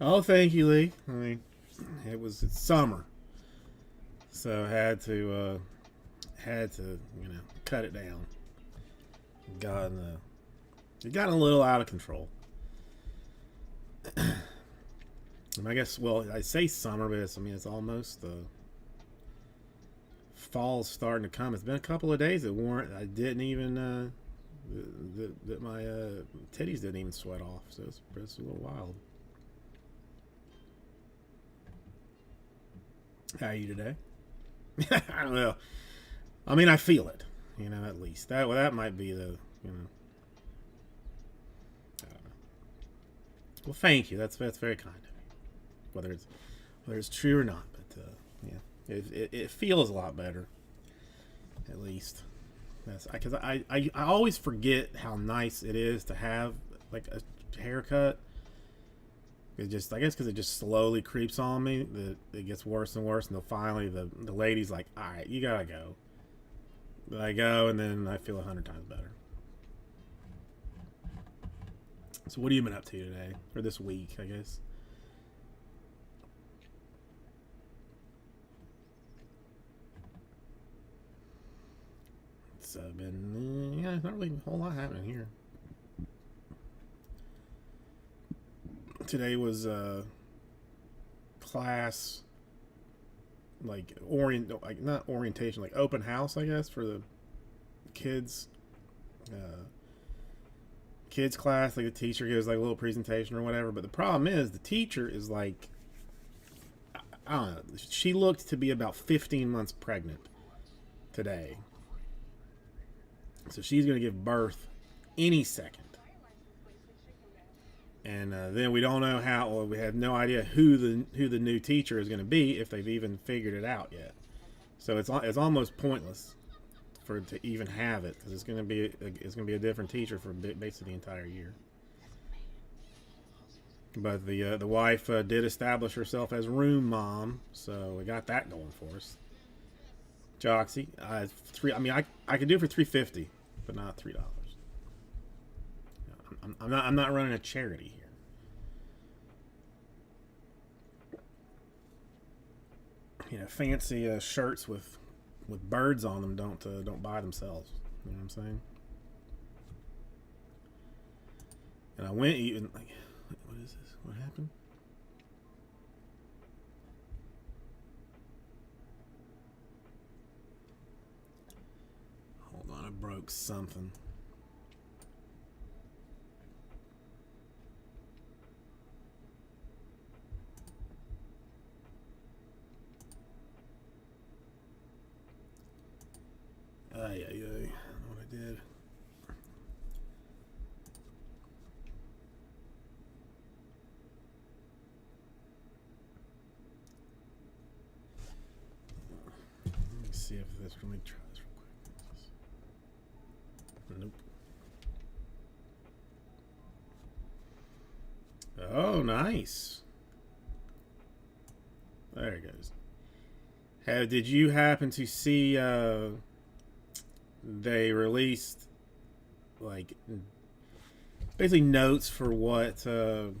Oh, thank you, Lee. I mean, it's summer, so had to cut it down. Gotten it got a little out of control. And I guess I say summer, but it's almost fall's starting to come. It's been a couple of days that weren't. I didn't even that my titties didn't even sweat off. So it's a little wild. How are you today? I don't know. I mean, I feel it. At least that might be the I don't know. Well, thank you. That's very kind of you. Whether it's true or not, but yeah, it feels a lot better. At least that's because I always forget how nice it is to have like a haircut. It just I guess because it just slowly creeps on me that it gets worse and worse, and then finally the lady's like, "All right, you gotta go." I go, and then I feel 100 times better. So, what have you been up to today or this week? I guess. It's been not really a whole lot happening here. Today was class like not orientation, like open house, I guess, for the kids uh, kids class. Like the teacher gives like a little presentation or whatever, but the problem is the teacher is like, I don't know, she looked to be about 15 months pregnant today, so she's going to give birth any second. And then we don't know how. Well, we have no idea who the new teacher is going to be, if they've even figured it out yet. So it's almost pointless for to even have it, because it's going to be a different teacher for basically the entire year. But the wife did establish herself as room mom, so we got that going for us. Joxy, three. I mean, I could do it for $3.50, but not $3. I'm not running a charity here. Fancy shirts with birds on them don't buy themselves. You know what I'm saying? And I went even like, what is this? What happened? Hold on, I broke something. Ay, ay, ay. I don't know what I did. Let me see if this. Let me try this real quick. Nope. Oh, nice. There it goes. Did you happen to see they released like basically notes for what the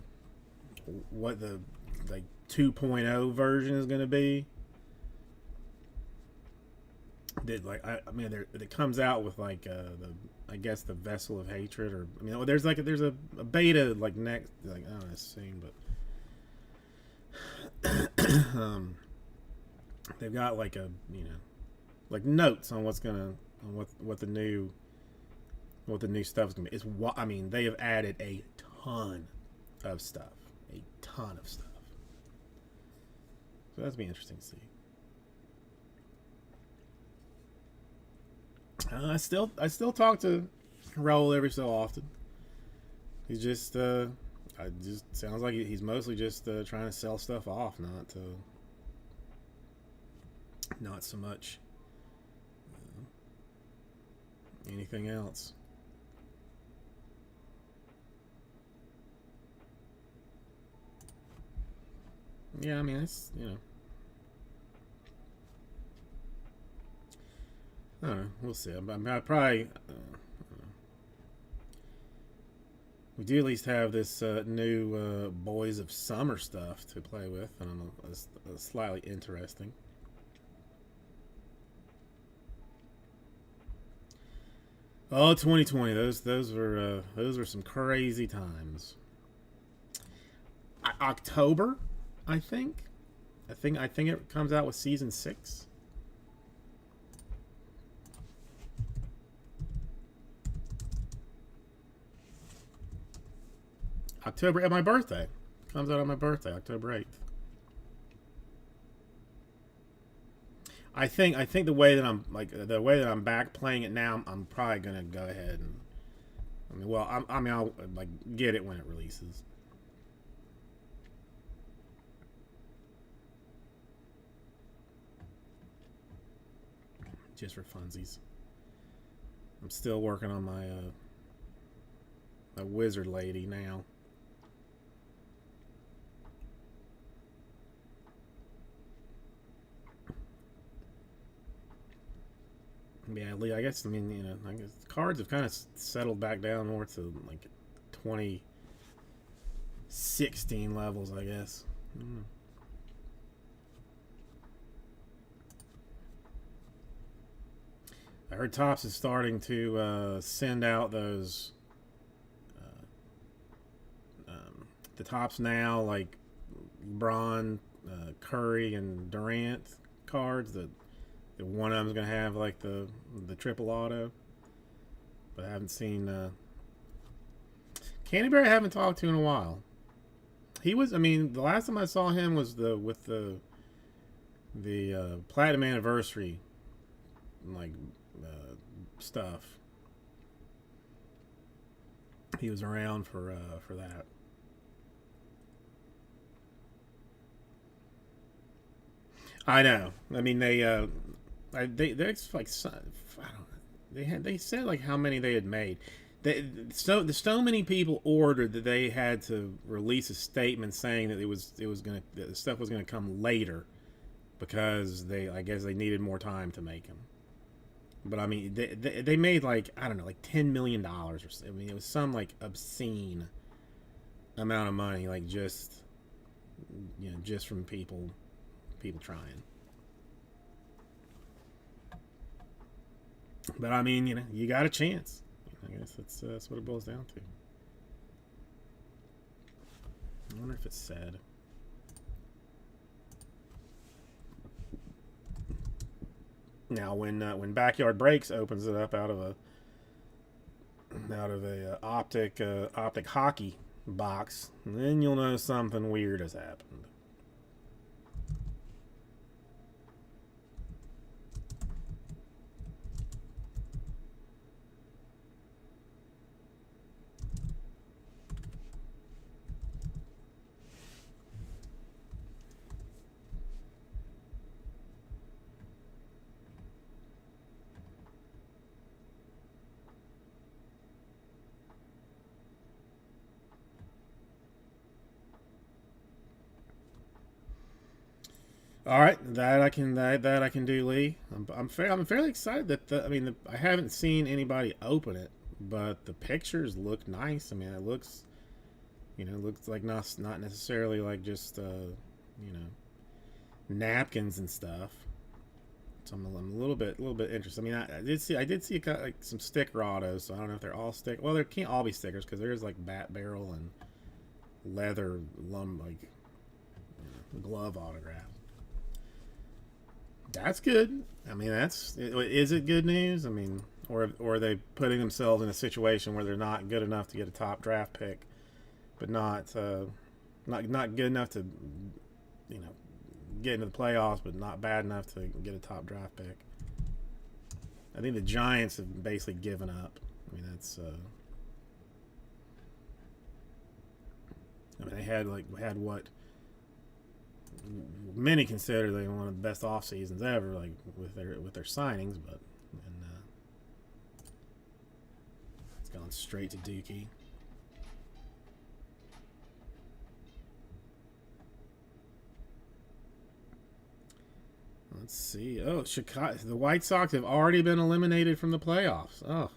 like 2.0 version is going to be? Did like I mean it comes out with like the I guess the vessel of hatred, or I mean there's a beta like next, like I don't know, soon, but they've got like a like notes on what's gonna on what the new stuff is gonna be. I mean, they have added a ton of stuff, a ton of stuff. So that's be interesting to see. I still talk to Raul every so often. He's just I just sounds like he's mostly just trying to sell stuff off, not so much anything else. Yeah, I mean it's. I don't know. We'll see. I probably we do at least have this new Boys of Summer stuff to play with, and it's slightly interesting. Oh, 2020. Those were some crazy times. October, I think. I think it comes out with season 6. October at my birthday. Comes out on my birthday, October 8th. I think the way that I'm back playing it now, I'm probably gonna go ahead and I'll like get it when it releases. Just for funsies. I'm still working on my wizard lady now. Yeah, Lee. I guess cards have kind of settled back down more to like 2016 levels. I guess. I heard Topps is starting to send out those the Topps now, like LeBron, Curry, and Durant cards. That one of them's gonna have like the triple auto, but I haven't seen Canterbury. I haven't talked to in a while. He was. I mean, the last time I saw him was the platinum anniversary like stuff. He was around for that. I know. I mean, they're like I don't know. They said like how many they had made. So many people ordered that they had to release a statement saying that that the stuff was gonna come later because I guess they needed more time to make them. But I mean, they made like I don't know, like $10 million or so. I mean, it was some like obscene amount of money, like just from people trying. But I mean, you got a chance. I guess that's what it boils down to. I wonder if it's sad. Now, when Backyard Breaks opens it up out of a optic hockey box, then you'll know something weird has happened. All right, that I can do, Lee. I'm fairly excited that I haven't seen anybody open it, but the pictures look nice. I mean, it looks like not necessarily like just you know napkins and stuff. So I'm a little bit interested. I mean, I did see like some sticker autos, so I don't know if they're all stick. Well, there can't all be stickers because there's like bat barrel and leather like glove autograph. That's good. I mean, is it good news? I mean, or are they putting themselves in a situation where they're not good enough to get a top draft pick, but not good enough to you know get into the playoffs, but not bad enough to get a top draft pick. I think the Giants have basically given up. I mean, they had what many consider like one of the best off seasons ever, like with their signings, but it's gone straight to Dookie. Let's see. Oh, Chicago. The White Sox have already been eliminated from the playoffs. Oh,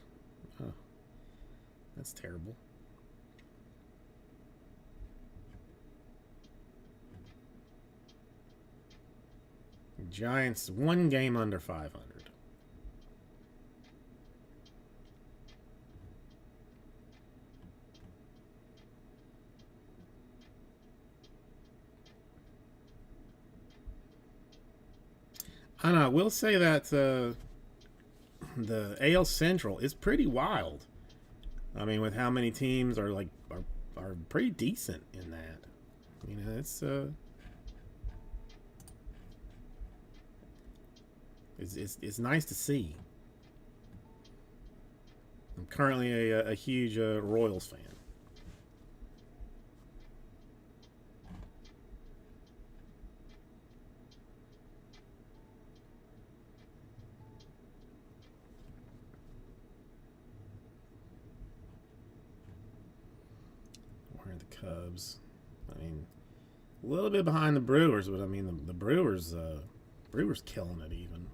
that's terrible. Giants one game under 500. I don't know. I will say that the AL Central is pretty wild. I mean, with how many teams are like are pretty decent in that. You know, it's nice to see. I'm currently a huge Royals fan. Where are the Cubs? I mean, a little bit behind the Brewers, but I mean the Brewers killing it even.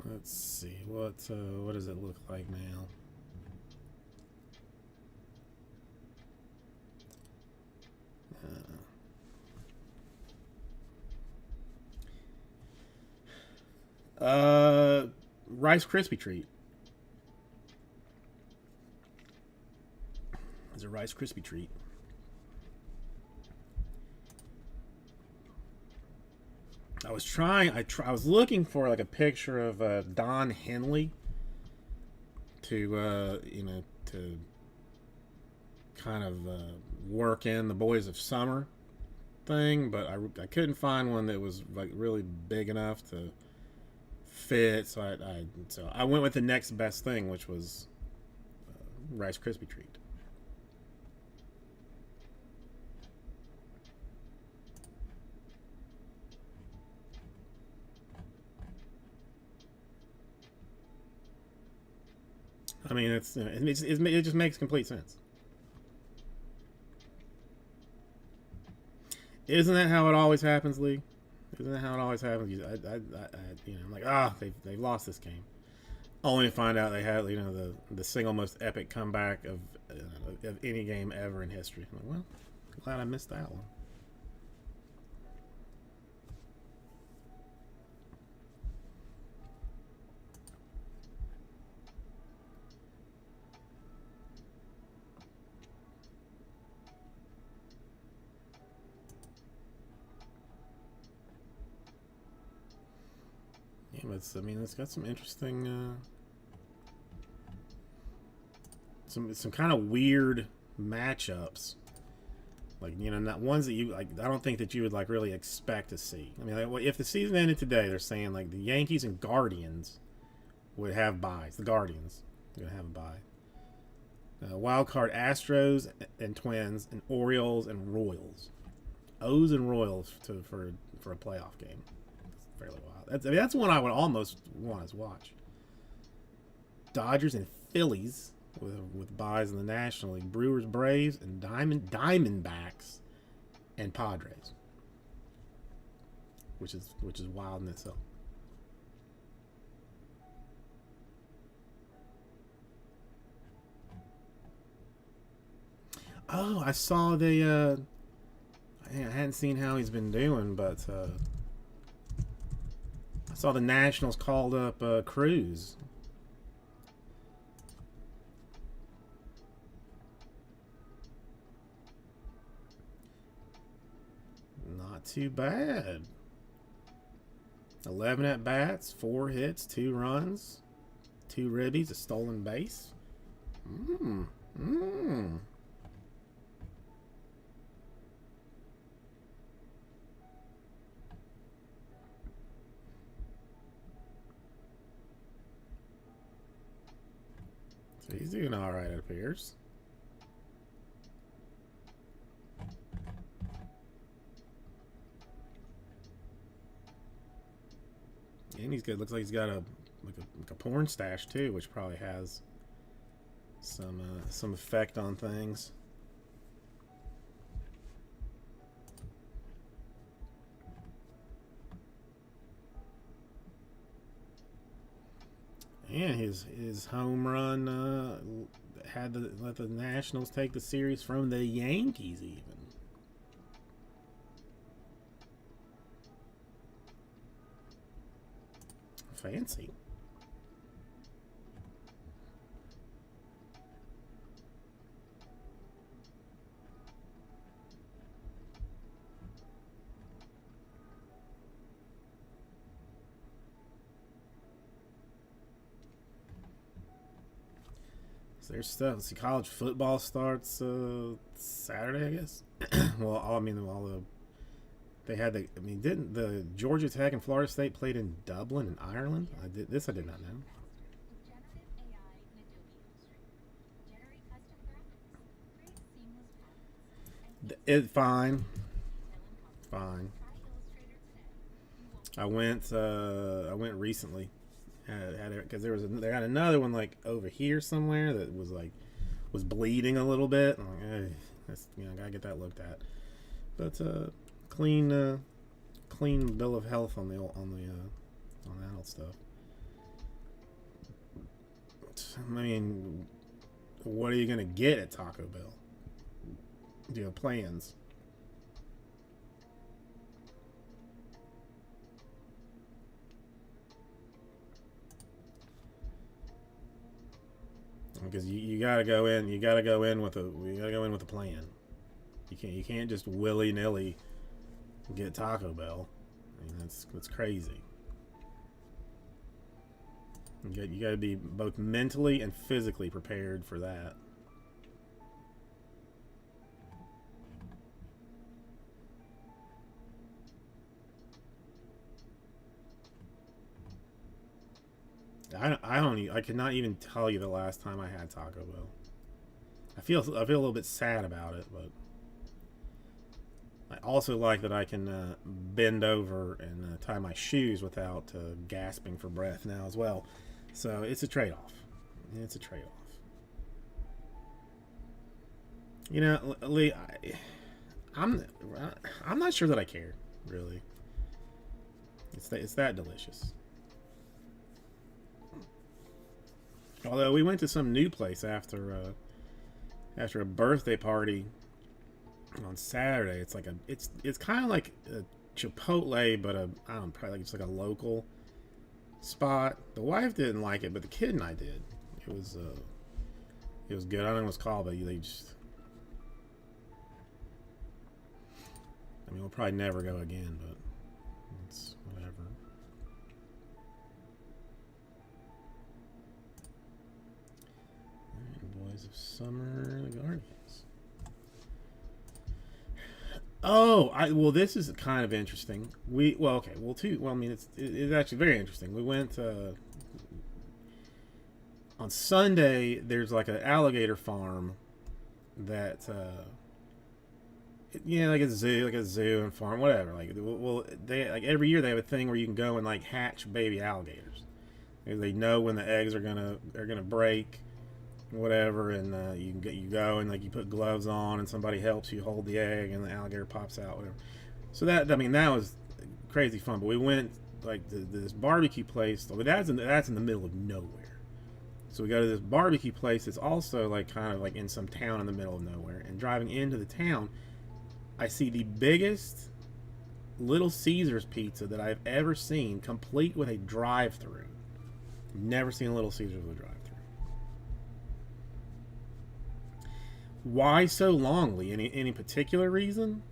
Let's see what does it look like now? Rice Krispie treat. It's a Rice Krispie treat. I was trying. I was looking for like a picture of Don Henley to to kind of work in the Boys of Summer thing, but I couldn't find one that was like really big enough to fit. So I went with the next best thing, which was Rice Krispie treat. I mean, it just makes complete sense. Isn't that how it always happens, Lee? Isn't that how it always happens? I'm like, they've lost this game, only to find out they had, the single most epic comeback of any game ever in history. I'm like, well, glad I missed that one. Yeah, but it's got some interesting, some kind of weird matchups. Like, not ones that you like. I don't think that you would like really expect to see. I mean, like, if the season ended today, they're saying like the Yankees and Guardians would have buys. The Guardians would have a bye. Wild card Astros and Twins and Orioles and Royals. O's and Royals for a playoff game. It's fairly wild. That's one I would almost want to watch. Dodgers and Phillies with buys in the National League. Brewers, Braves, and Diamondbacks and Padres, which is wild in itself. Oh, I saw I hadn't seen how he's been doing, but I saw the Nationals called up Cruz. Not too bad. 11 at bats, 4 hits, 2 runs, 2 ribbies, a stolen base. Mmm. Mmm. So he's doing all right, it appears. And he's good. Looks like he's got a porn stash too, which probably has some effect on things. and his home run had to let the Nationals take the series from the Yankees even. Fancy. There's stuff. See, college football starts Saturday, I guess. Well, I mean, all the they had the. I mean, didn't the Georgia Tech and Florida State played in Dublin in Ireland? I did not know. Fine, fine. I went. I went recently. Because they had another one like over here somewhere that was like was bleeding a little bit. I'm like, hey, that's gotta get that looked at. But clean clean bill of health on that old stuff. I mean, what are you gonna get at Taco Bell? Do you have plans? Because you gotta go in. You gotta go in with a plan. You can't just willy nilly get Taco Bell. I mean that's crazy. You got to be both mentally and physically prepared for that. I cannot even tell you the last time I had Taco Bell. I feel a little bit sad about it, but I also like that I can bend over and tie my shoes without gasping for breath now as well. So it's a trade-off. It's a trade-off. You know, Lee, I'm not sure that I care really. It's that delicious. Although we went to some new place after a birthday party on Saturday. It's like it's kind of like a Chipotle, but I don't know, probably like it's like a local spot. The wife didn't like it, but the kid and I did. It was good. I don't know what it's called, but they just. I mean, we'll probably never go again, but it's whatever. Boys of Summer, the Guardians. Oh, well, this is kind of interesting. I mean, it's actually very interesting. We went on Sunday. There's like an alligator farm that, like a zoo and farm, whatever. Like, well, they like every year they have a thing where you can go and like hatch baby alligators. They know when the eggs are gonna break, whatever, and you go and like you put gloves on and somebody helps you hold the egg and the alligator pops out, whatever. So that was crazy fun. But we went like this barbecue place. But that's in the middle of nowhere. So we go to this barbecue place. It's also like kind of like in some town in the middle of nowhere. And driving into the town, I see the biggest Little Caesars pizza that I've ever seen, complete with a drive-through. Never seen a Little Caesars with a drive-through. Why so long, Lee? Any particular reason?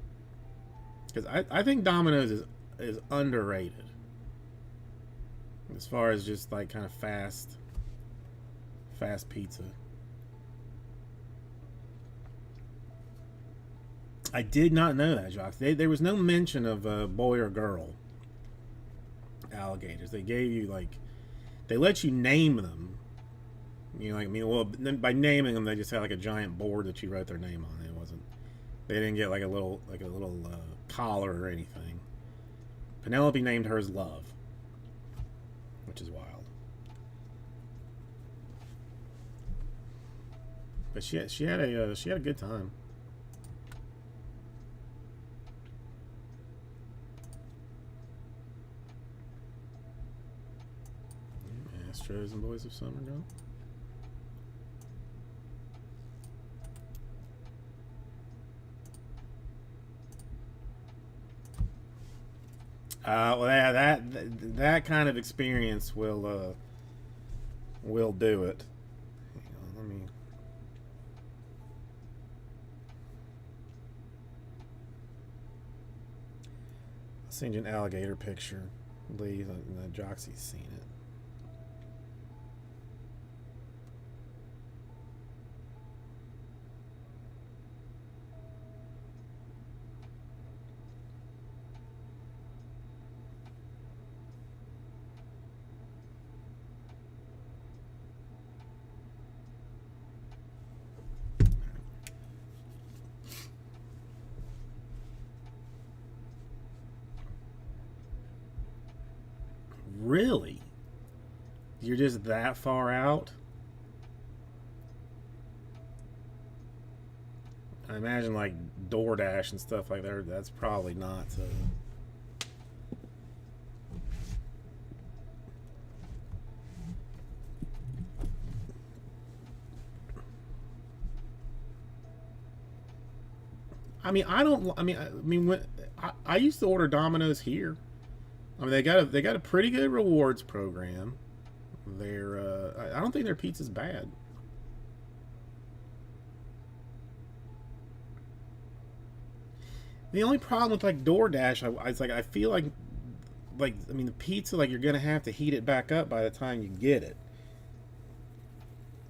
Because I think Domino's is underrated as far as just like kind of fast pizza. I did not know that, Josh. There was no mention of boy or girl alligators. They gave you like they let you name them. You know, like, I mean, well, by naming them, they just had like a giant board that you wrote their name on. It wasn't. They didn't get like a little collar or anything. Penelope named hers Love, which is wild. But she had a good time. Astros and Boys of Summer go. Well, that kind of experience will do it. Hang on, let me. I'll send you an alligator picture, Lee. Joxy's seen it. Really? You're just that far out? I imagine like DoorDash and stuff like that. That's probably not. I mean, I don't. When I used to order Domino's here. I mean, they got a pretty good rewards program. I don't think their pizza's bad. The only problem with like DoorDash, I feel like I mean the pizza, like you're gonna have to heat it back up by the time you get it.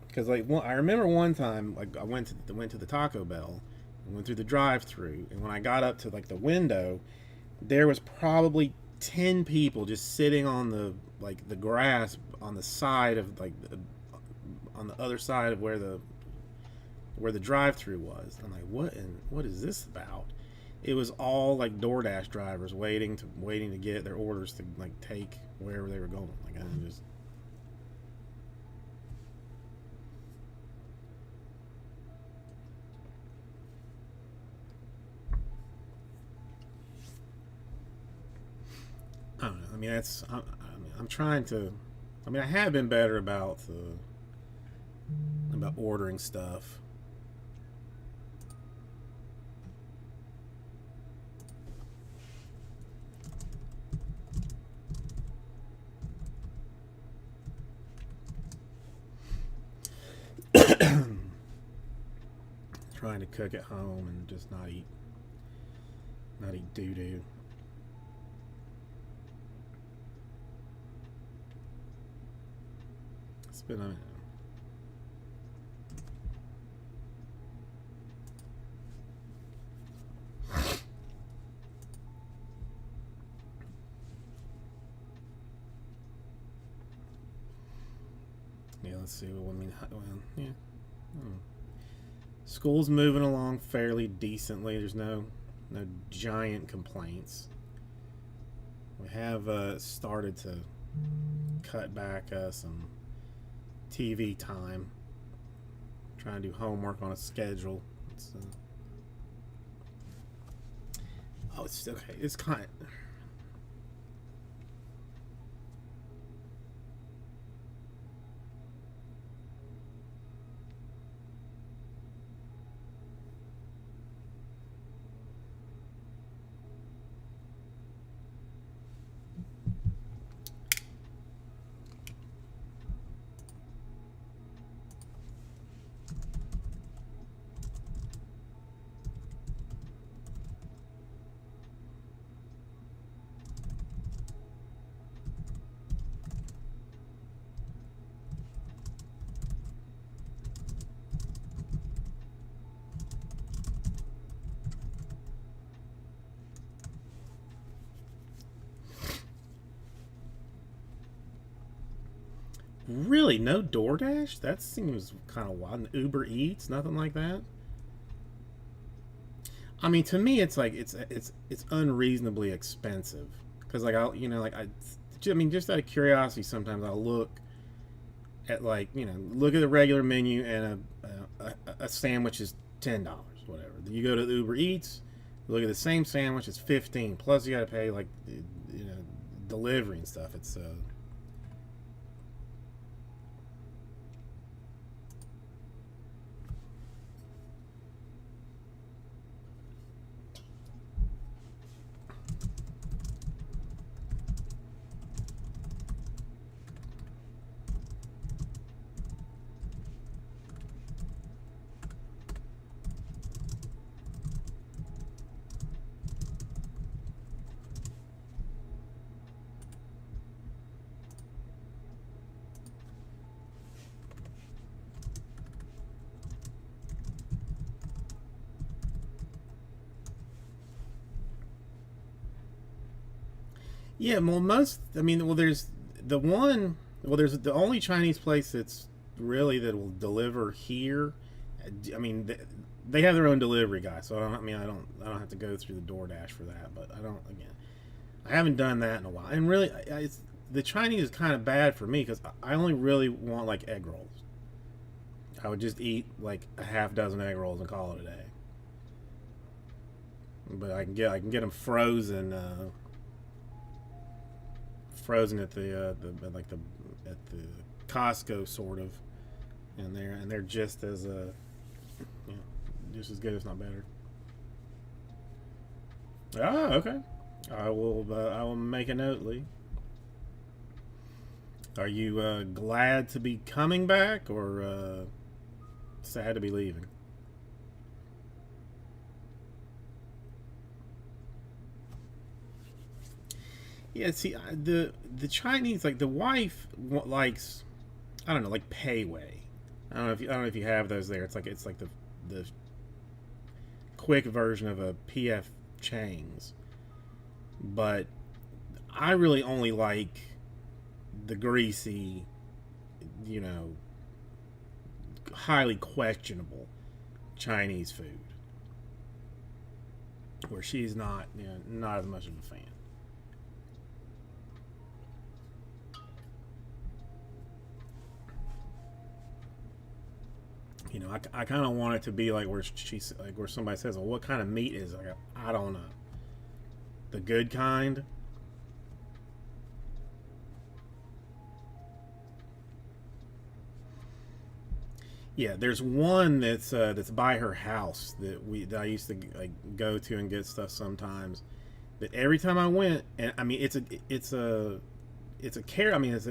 Because I remember one time like I went to the Taco Bell, and went through the drive-through, and when I got up to like the window, there was probably 10 people just sitting on the grass on the side of on the other side of where the drive-through was. I'm like, what is this about? It was all like DoorDash drivers waiting to get their orders to like take wherever they were going. Like I just. I don't know. I mean, I'm trying to. I mean, I have been better about ordering stuff. Trying to cook at home and just not eat doo doo. It's been a. Yeah, let's see. Well, I mean, yeah. School's moving along fairly decently. There's no giant complaints. We have started to cut back some TV time. Trying to do homework on a schedule. It's okay. It's kind of. Really, no DoorDash? That seems kind of wild. Uber Eats, nothing like that. I mean, to me, it's like it's unreasonably expensive. Because like I mean, just out of curiosity, sometimes I'll look at look at the regular menu, and a sandwich is $10, whatever. Then you go to the Uber Eats, look at the same sandwich, it's 15. Plus you got to pay like delivery and stuff. It's Yeah, well, most. I mean, well, there's the one. Well, there's the only Chinese place that's really that will deliver here. I mean, they have their own delivery guy, so I don't. I mean, I don't have to go through the DoorDash for that. But I don't. Again, I haven't done that in a while. And really, it's the Chinese is kind of bad for me because I only really want like egg rolls. I would just eat like a half dozen egg rolls and call it a day. But I can get them frozen. Frozen at the like the at the Costco sort of, and they're just as yeah, just as good, if not better. Ah, okay. I will make a note, Lee. Are you glad to be coming back or sad to be leaving? Yeah, see, the Chinese like the wife likes I don't know like Pei Wei. I don't know if you have those there. It's like the quick version of a PF Chang's, but I really only like the greasy, you know, highly questionable Chinese food, where she's not not as much of a fan. You know, I kind of want it to be like where she's like where somebody says, "Well, what kind of meat is it?" Like, I don't know, the good kind. Yeah, there's one that's by her house that I used to like go to and get stuff sometimes. But every time I went, and I mean, it's a care. I mean, it's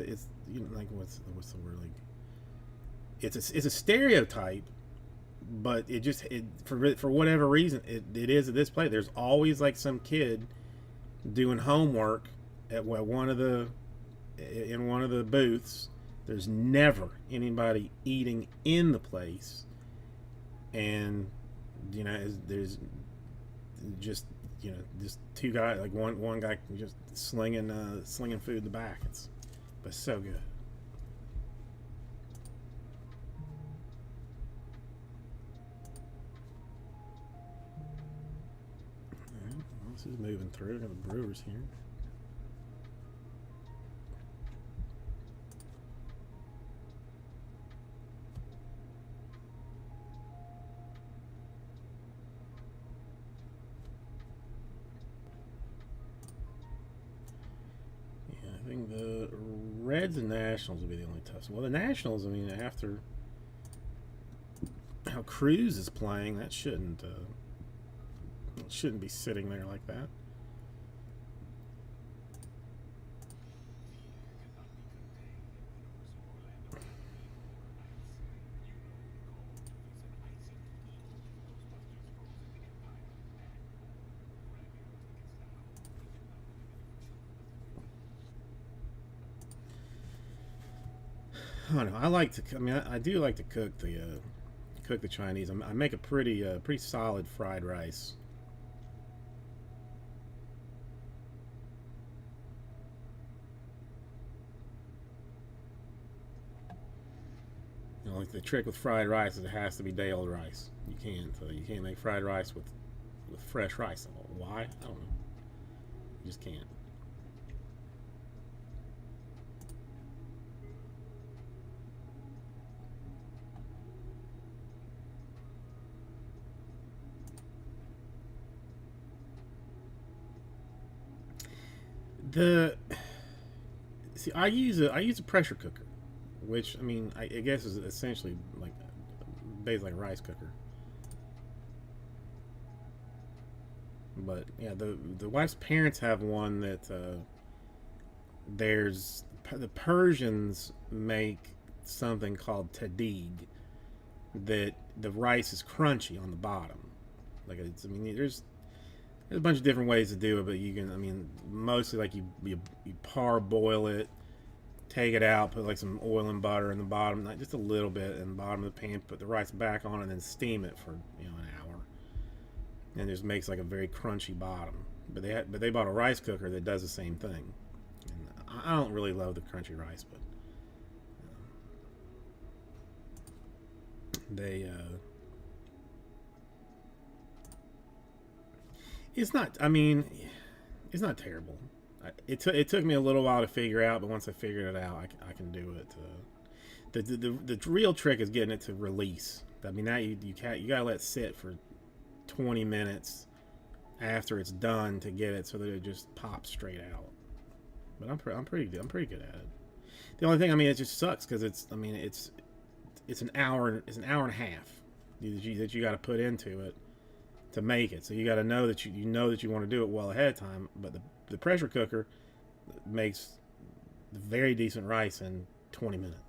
you know like what's the word like? It's a stereotype, but for whatever reason it is at this place. There's always like some kid doing homework at one of the in one of the booths. There's never anybody eating in the place, and you know there's just just two guys like one guy just slinging food in the back. It's but so good. All right, well, this is moving through. I got the Brewers here. Yeah, I think the Reds and Nationals will be the only tough. Well, the Nationals, I mean, after how Cruz is playing, that shouldn't be sitting there like that. I don't know. I like to. I mean, I do like to cook the Chinese. I make a pretty solid fried rice. You know, like the trick with fried rice is it has to be day old rice. You can't make fried rice with fresh rice. Why? I don't know. You just can't. The See, I use a pressure cooker, which I mean I guess is essentially like basically like a rice cooker. But yeah, the wife's parents have one that there's the Persians make something called tadig that the rice is crunchy on the bottom. Like it's I mean there's a bunch of different ways to do it, but you can I mean mostly like you parboil it, take it out, put like some oil and butter in the bottom, like just a little bit in the bottom of the pan, put the rice back on, and then steam it for an hour, and it just makes like a very crunchy bottom. but they bought a rice cooker that does the same thing. And I don't really love the crunchy rice, but they it's not. I mean, it's not terrible. It took me a little while to figure out, but once I figured it out, I can do it. The real trick is getting it to release. I mean, now you gotta let it sit for 20 minutes after it's done to get it so that it just pops straight out. But I'm pretty good at it. The only thing, I mean, it just sucks because it's an hour and a half that you got to put into it to make it. So you got to know that you know that you want to do it well ahead of time. But the pressure cooker makes very decent rice in 20 minutes.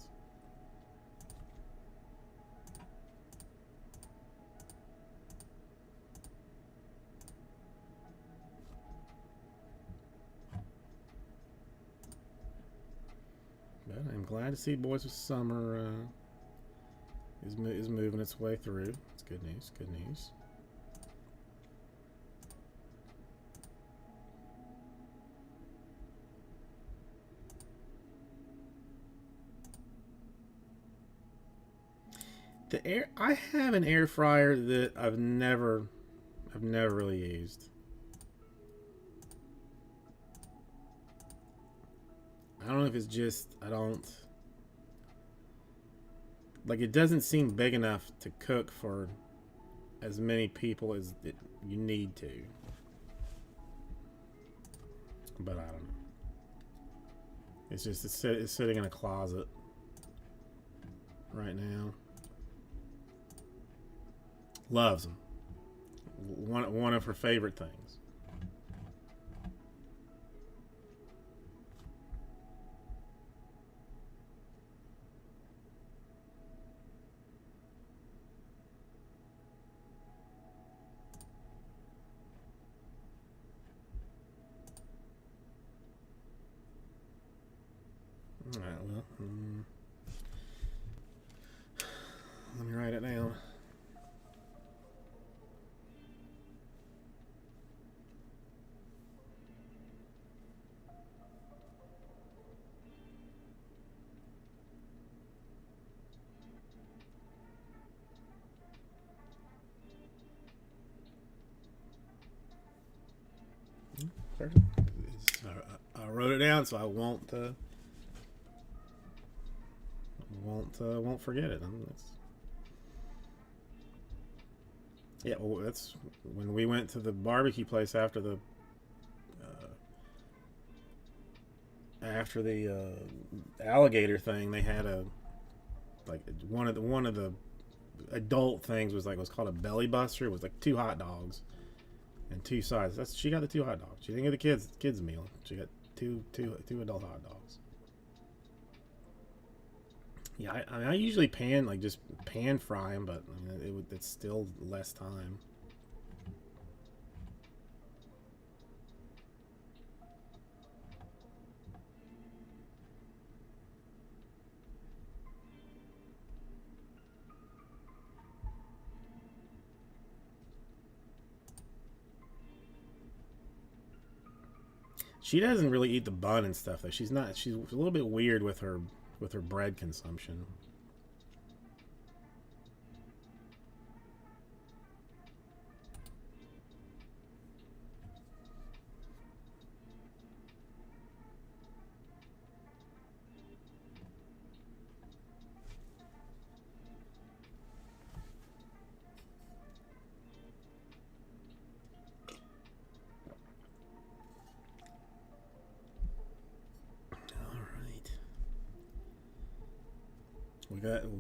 But I'm glad to see Boys of Summer is moving its way through. It's good news. Good news. I have an air fryer that I've never really used. I don't know if it's just I don't like it doesn't seem big enough to cook for as many people as you need to. But I don't know. It's just it's sitting in a closet right now. Loves them. One of her favorite things. All right, well, let me write it down. Perfect. I wrote it down so I won't forget it. Yeah, well, that's when we went to the barbecue place after the alligator thing. They had one of the adult things was called a belly buster. It was like 2 hot dogs and 2 sides. She got the 2 hot dogs. She didn't get the kids meal. She got two adult hot dogs. Yeah, I mean, I usually just pan fry them, but I mean, it's still less time. She doesn't really eat the bun and stuff though. She's a little bit weird with her bread consumption.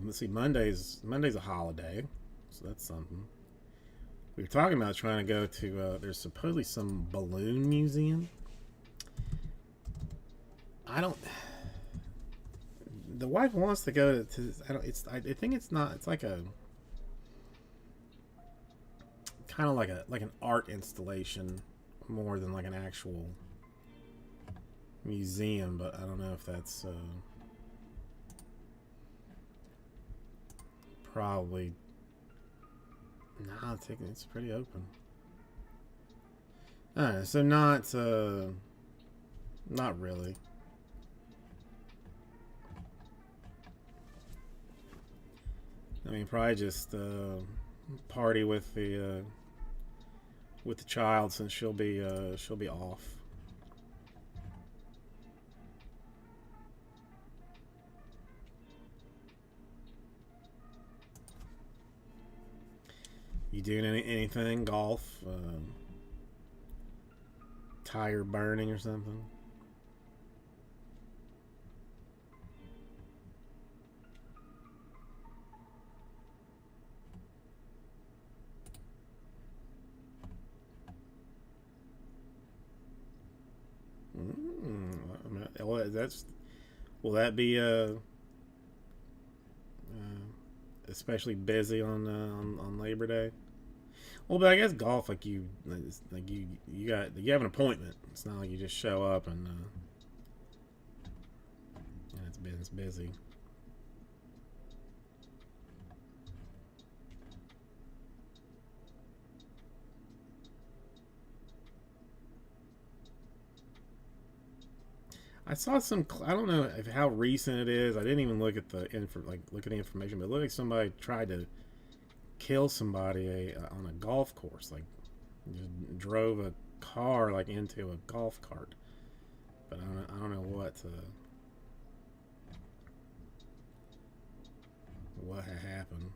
Let's see, Monday's a holiday, so that's something. We were talking about trying to go to there's supposedly some balloon museum. I don't. The wife wants to go to I don't. I think it's not. It's like a kind of like an art installation more than like an actual museum. But I don't know if that's. Probably. Nah, it's pretty open. So not really. I mean, probably just party with the child since she'll be off. You doing anything? Golf? Tire burning or something? Well, that's will that be especially busy on Labor Day? Well, but I guess golf, like you have an appointment. It's not like you just show up and it's busy. I saw some. I don't know how recent it is. I didn't even look at the look at the information, but it looked like somebody tried to kill somebody on a golf course. Like just drove a car like into a golf cart. But I don't know what had happened.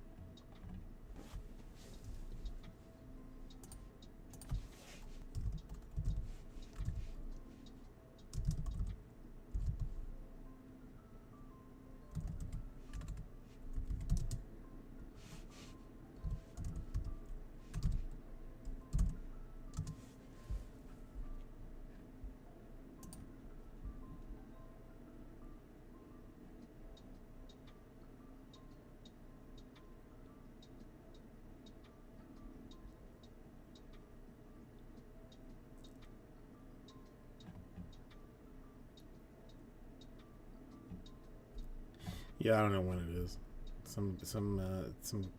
Yeah, I don't know when it is. Some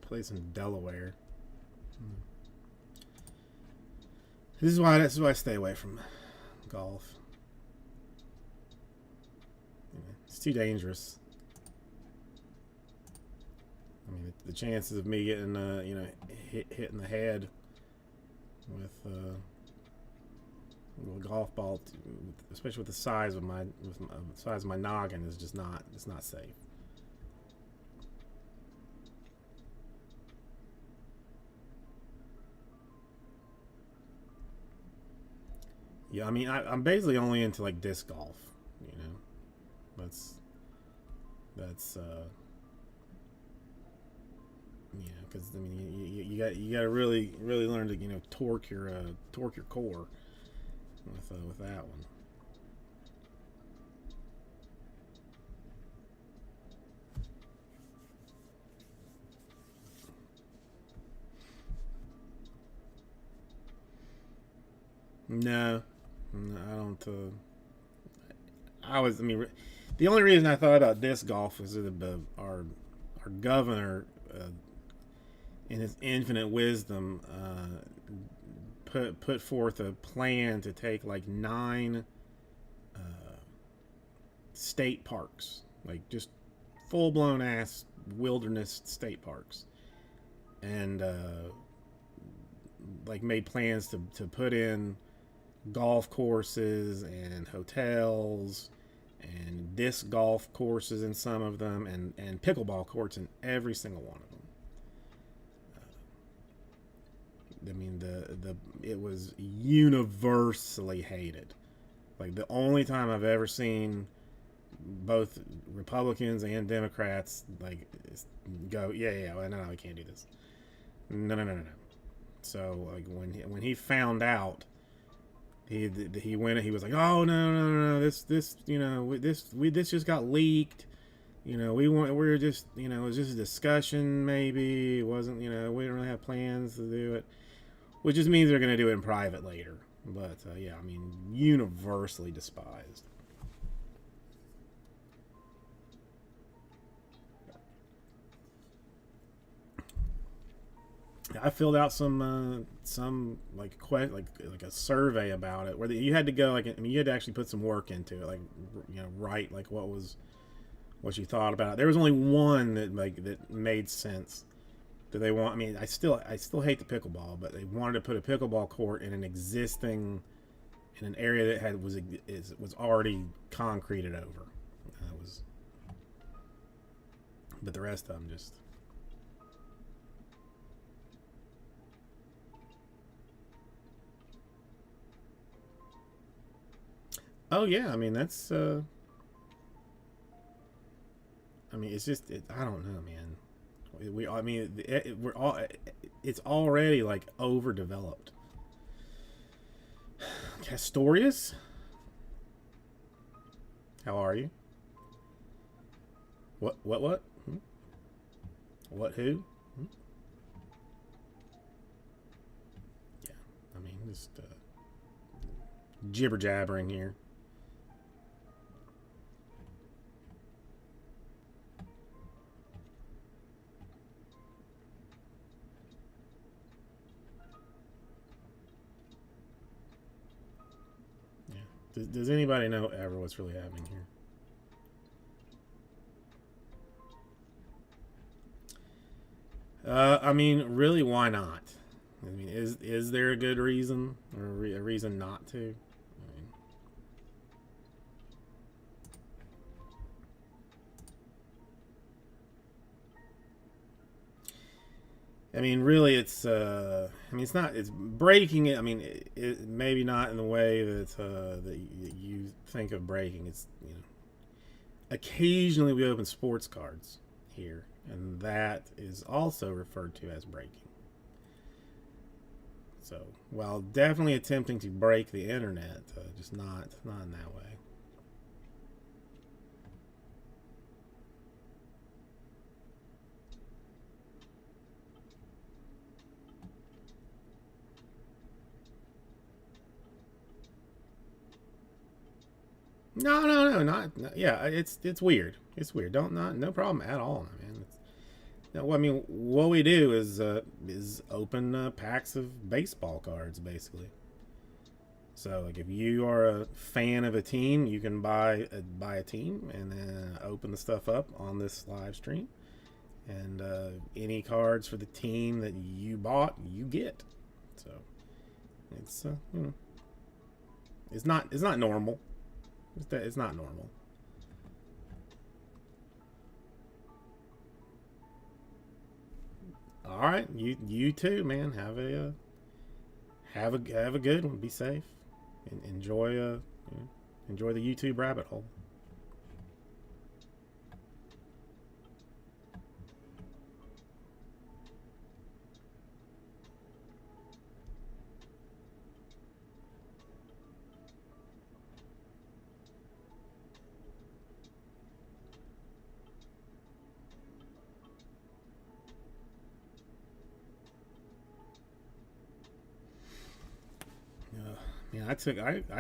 place in Delaware. Hmm. This is why I stay away from golf. Yeah, it's too dangerous. I mean, the chances of me getting hit in the head with a golf ball, especially with the size of the size of my noggin, is just not. It's not safe. Yeah, I mean, I'm basically only into like disc golf. You know, that's that's because I mean, you got to really learn to torque your core with that one. No, no I don't. I mean, the only reason I thought about disc golf was that our governor, in his infinite wisdom, put forth a plan to take like 9 state parks, like just full blown ass wilderness state parks, and like made plans to put in golf courses and hotels and disc golf courses in some of them and pickleball courts in every single one of them. I mean the it was universally hated. Like the only time I've ever seen both Republicans and Democrats like go, yeah, well, no, we can't do this. No. So like when he found out, he went. He was like, oh no, this this just got leaked. We were just it was just a discussion. Maybe it wasn't. We didn't really have plans to do it, which just means they're going to do it in private later. But yeah, I mean, universally despised. I filled out some like like a survey about it where you had to go like, I mean, you had to actually put some work into it, like, you know, write like what you thought about it. There was only one that made sense. That they want? I mean, I still hate the pickleball, but they wanted to put a pickleball court in an existing in an area that was already concreted over. Was, but the rest of them just. Oh yeah, I mean that's. I mean it's just I don't know, man. I mean we're all it's already like overdeveloped. Castorius, how are you? What? Hmm? What who? Hmm? Yeah, I mean just jibber jabbering here. Yeah. Does anybody know ever what's really happening here? I mean, really, why not? I mean, is there a good reason or a reason not to? I mean, really, it's. I mean, it's not. It's breaking it. I mean, maybe not in the way that you think of breaking. It's, you know, occasionally we open sports cards here, and that is also referred to as breaking. So, while definitely attempting to break the internet, just not in that way. No, yeah, it's weird. It's weird. Don't not no problem at all, man. No, I mean, what we do is open packs of baseball cards, basically. So, like, if you are a fan of a team, you can buy a team and then open the stuff up on this live stream. And any cards for the team that you bought, you get. So it's you know, it's not normal. It's not normal. All right, you too, man. Have a good one. Be safe and enjoy the YouTube rabbit hole. Yeah, I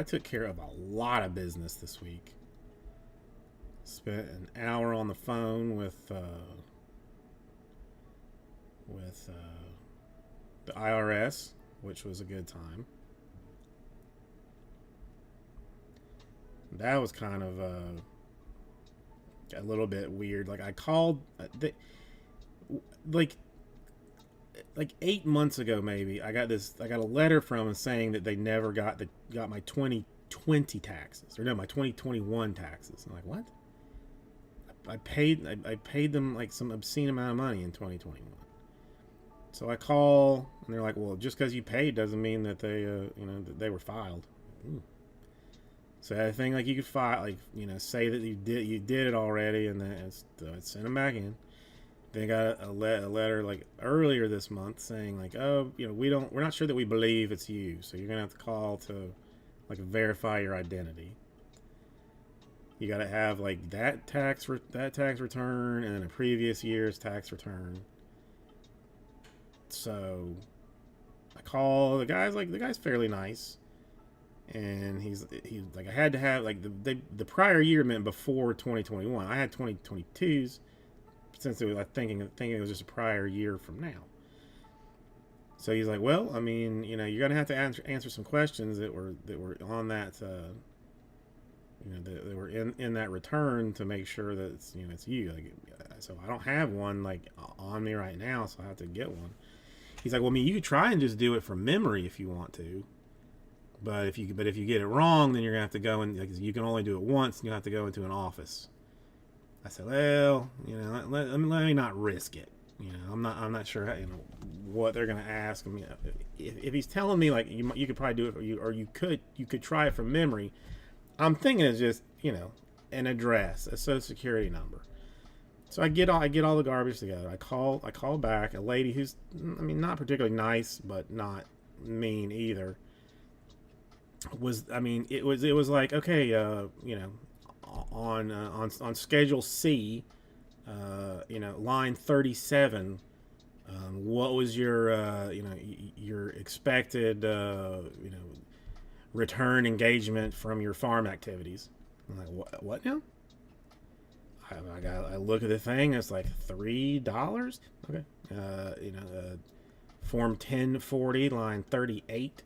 took care of a lot of business this week. Spent an hour on the phone with the IRS, which was a good time. That was kind of a little bit weird. Like I called, like 8 months ago, maybe I got a letter from them saying that they never got my 2020 taxes, or no, my 2021 taxes. I'm like, what? I paid them like some obscene amount of money in 2021. So I call and they're like, well, just because you paid doesn't mean that that they were filed. Ooh. So I think like you could file, like, say that you did it already, and then send them back in. They got a letter like earlier this month saying like, oh, we're not sure that we believe it's you, so you're gonna have to call to like verify your identity. You got to have like that tax return and then a previous year's tax return. So I call the guy's fairly nice, and he's like, I had to have like the prior year meant before 2021. I had 2022's, since it was, thinking it was just a prior year from now. So he's like, well, I mean, you're gonna have to answer some questions that were on that, that were in that return to make sure that it's you. Like, so I don't have one like on me right now, so I have to get one. He's like, well, I mean, you could try and just do it from memory if you want to, but if you get it wrong, then you're gonna have to go and, like, you can only do it once, and you have to go into an office. I said, well, let me not risk it. I'm not sure how, what they're gonna ask. I mean, if he's telling me like you could probably do it, or you could try it from memory, I'm thinking it's just an address, a social security number. So I get all the garbage together. I call back a lady who's, I mean, not particularly nice, but not mean either. It was like, okay, on schedule C, line 37. What was your expected return engagement from your farm activities? I'm like, what now? I look at the thing. It's like $3. Okay. Form 1040, line 38.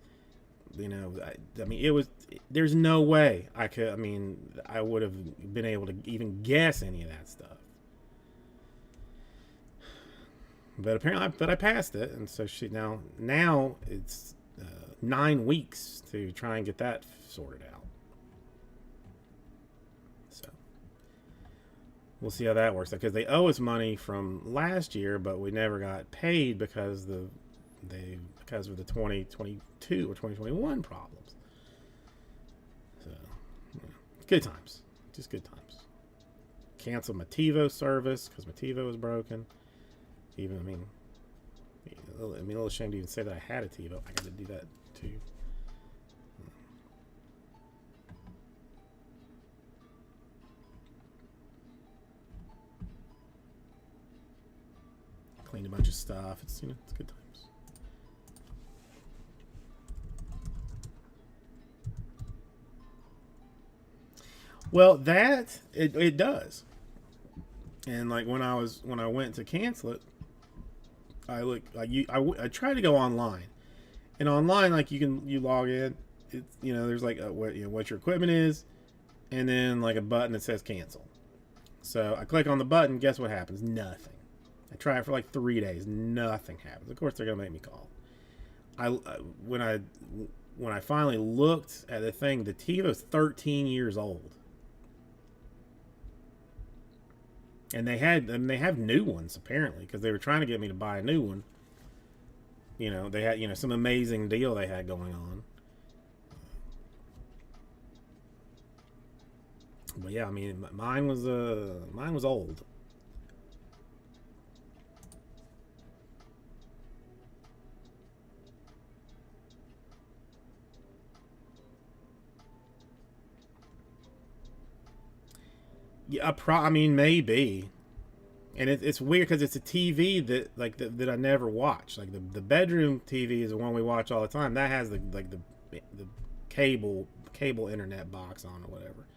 I mean, it was. There's no way I could. I mean, I would have been able to even guess any of that stuff. But apparently, I passed it, and so now it's 9 weeks to try and get that sorted out. So we'll see how that works. Because they owe us money from last year, but we never got paid because of the 2022 or 2021 problems. So good times, just good times. Canceled my TiVo service because my TiVo was broken. A little ashamed to even say that I had a TiVo. I got to do that too. Cleaned a bunch of stuff. It's it's good times. Well, it does. And like when I went to cancel it, I tried to go online, and online, like, you log in. It's there's like what your equipment is, and then like a button that says cancel. So I click on the button. Guess what happens? Nothing. I try it for like 3 days. Nothing happens. Of course they're gonna make me call. When I finally looked at the thing, the TiVo's 13 years old. And they have new ones apparently, because they were trying to get me to buy a new one. They had some amazing deal they had going on. But yeah, I mean, mine was old. Yeah, I mean, maybe. And it's weird because it's a TV that I never watch. Like the bedroom TV is the one we watch all the time. That has the cable internet box on or whatever.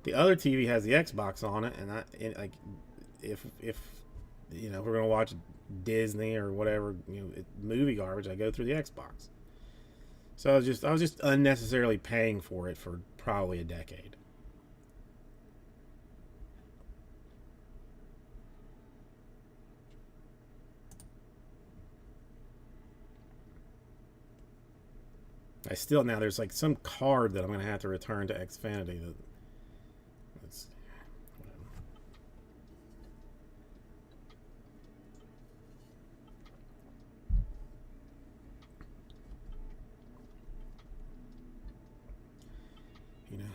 The other TV has the Xbox on it, and like if we're gonna watch Disney or whatever movie garbage, I go through the Xbox. So I was just unnecessarily paying for it for probably a decade. Now there's like some card that I'm gonna have to return to Xfinity. That's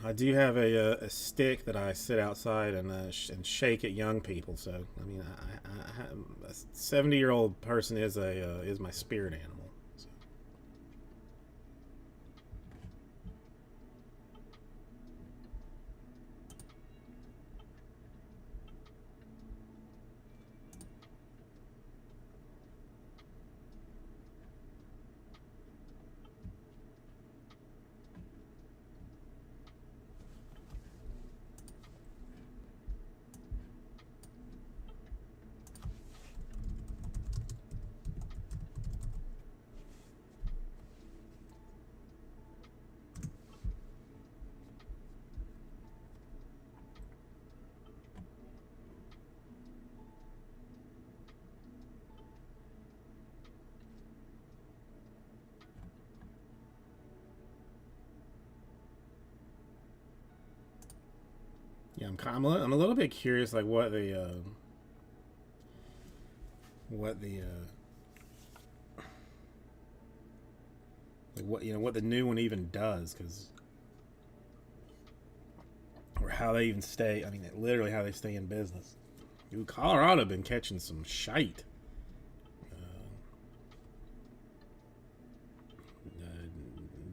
I do have a stick that I sit outside and shake at young people. So I mean, a 70-year-old person is my spirit animal. So. Yeah, I'm a little bit curious, like what the like what the new one even does, because or how they even stay. I mean, literally how they stay in business. Dude, Colorado been catching some shite.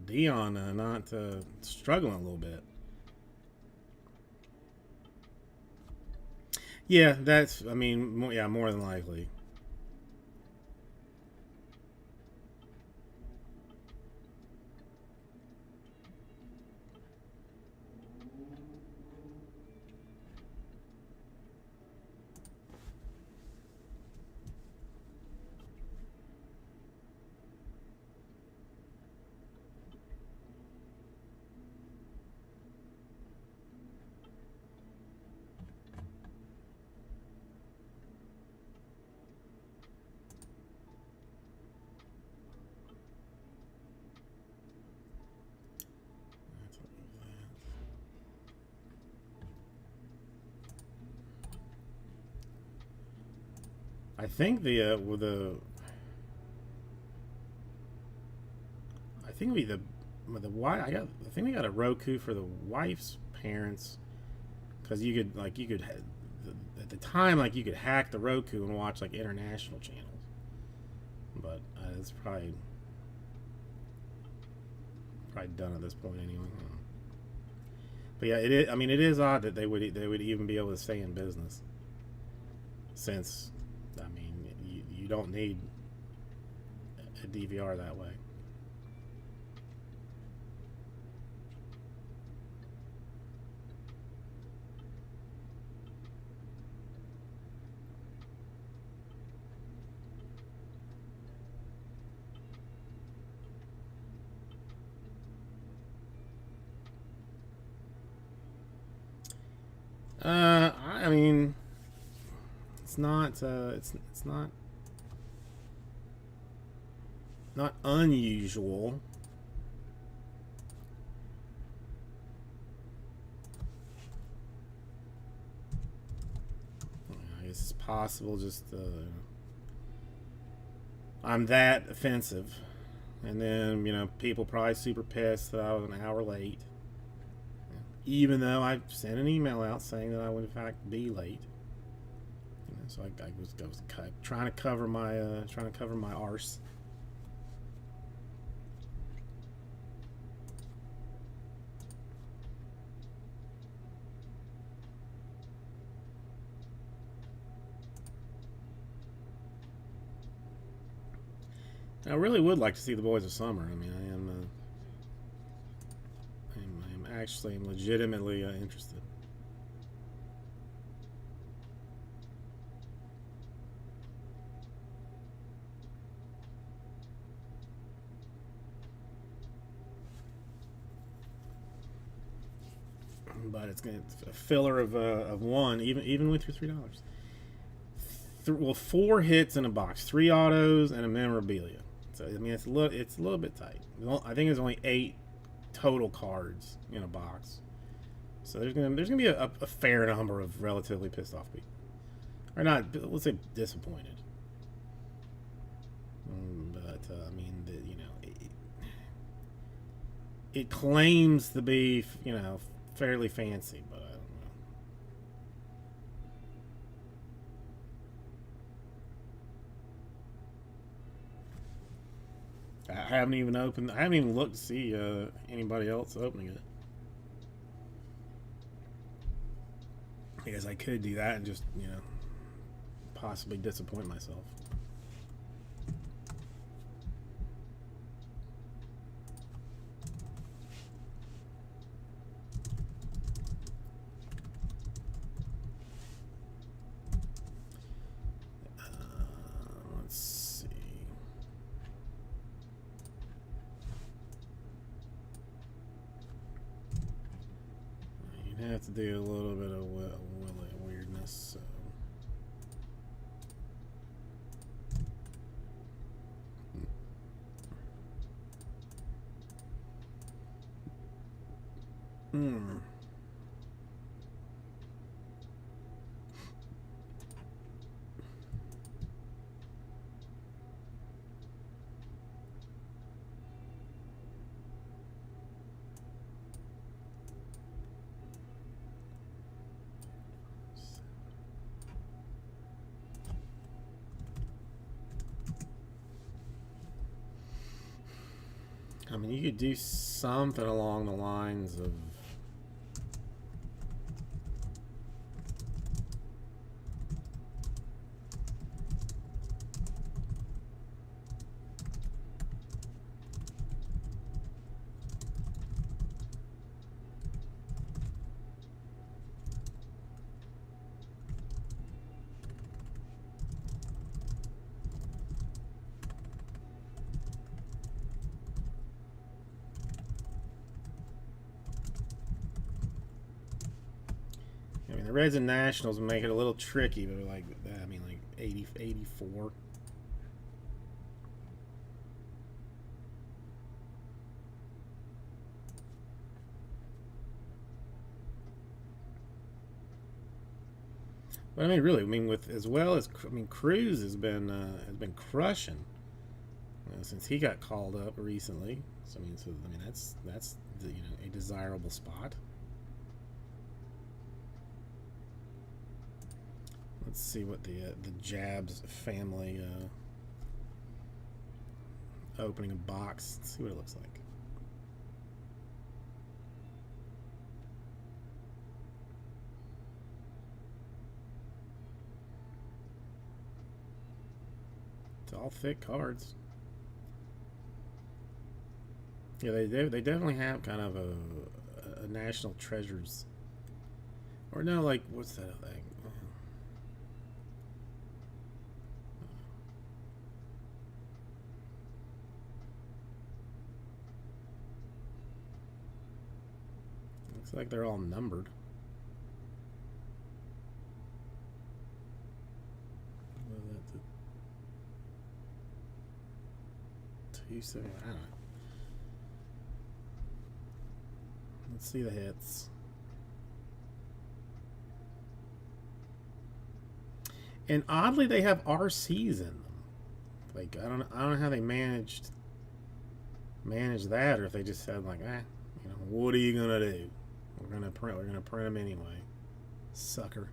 Dion not struggling a little bit. Yeah, that's. I mean, more than likely. I think the with the I think we the with the wife. I think we got a Roku for the wife's parents, because you could at the time, like, you could hack the Roku and watch like international channels, but it's probably done at this point anyway. But yeah, it is. I mean, it is odd that they would even be able to stay in business, since I mean you don't need a DVR that way. I mean, it's not. It's not unusual. I guess it's possible. Just I'm that offensive, and then people probably super pissed that I was an hour late, even though I sent an email out saying that I would in fact be late. So I was trying to cover my arse. I really would like to see the Boys of Summer. I mean, I'm legitimately interested. But it's a filler of one, even with your $3. Well, 4 hits in a box, 3 autos, and a memorabilia. So I mean, it's a little bit tight. I think there's only 8 total cards in a box. So there's gonna be a fair number of relatively pissed off people, or not. Let's say disappointed. But I mean, it claims to be fairly fancy, but I don't know. I haven't even opened. I haven't even looked to see anybody else opening it. I guess I could do that and just possibly disappoint myself. Let's see. You'd have to do a little bit of weirdness. So. Hmm. I mean, you could do something along the lines of. I mean, the Reds and Nationals make it a little tricky, but like, I mean, like 80, 84. But I mean, really, I mean, with as well as Cruz has been crushing since he got called up recently. So I mean, that's a desirable spot. Let's see what the Jabs family opening a box. Let's see what it looks like. It's all thick cards. Yeah, they definitely have kind of a national treasures. Or no, like what's that thing? Looks like they're all numbered. I don't know. Let's see the hits. And oddly, they have RCs in them. Like I don't know how they manage that, or if they just said like, what are you gonna do? We're gonna print them anyway, sucker.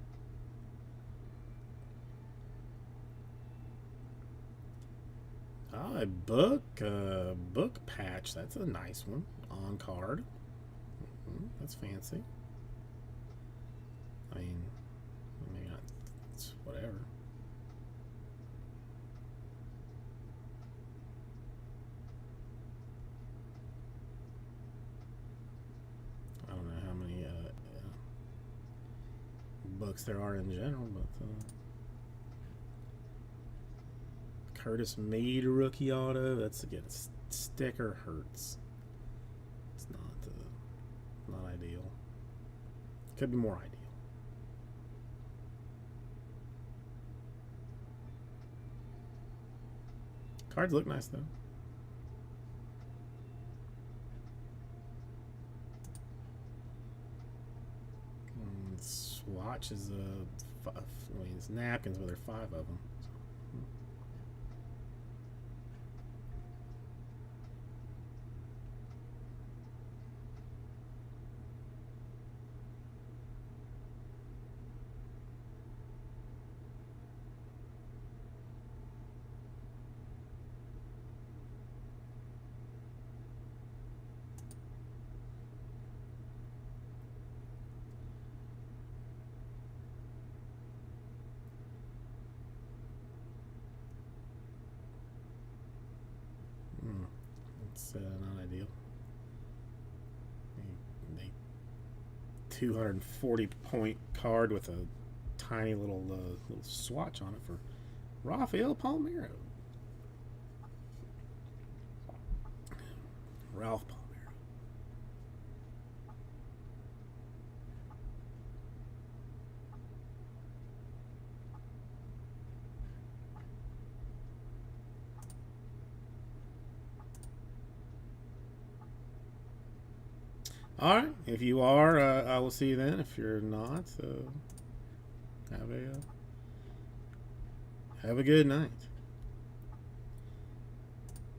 Oh, a book patch. That's a nice one on card. That's fancy. I mean, maybe not. It's whatever. I don't know how many books there are in general, but Curtis Mead rookie auto. That's again, sticker hurts. It's not ideal. Could be more ideal. Cards look nice though. Swatch is it's napkins, but there are 5 of them. It's not ideal. A 240 point card with a tiny little swatch on it for Rafael Palmeiro. Ralph Palmeiro. All right. If you are, I will see you then. If you're not, have a good night.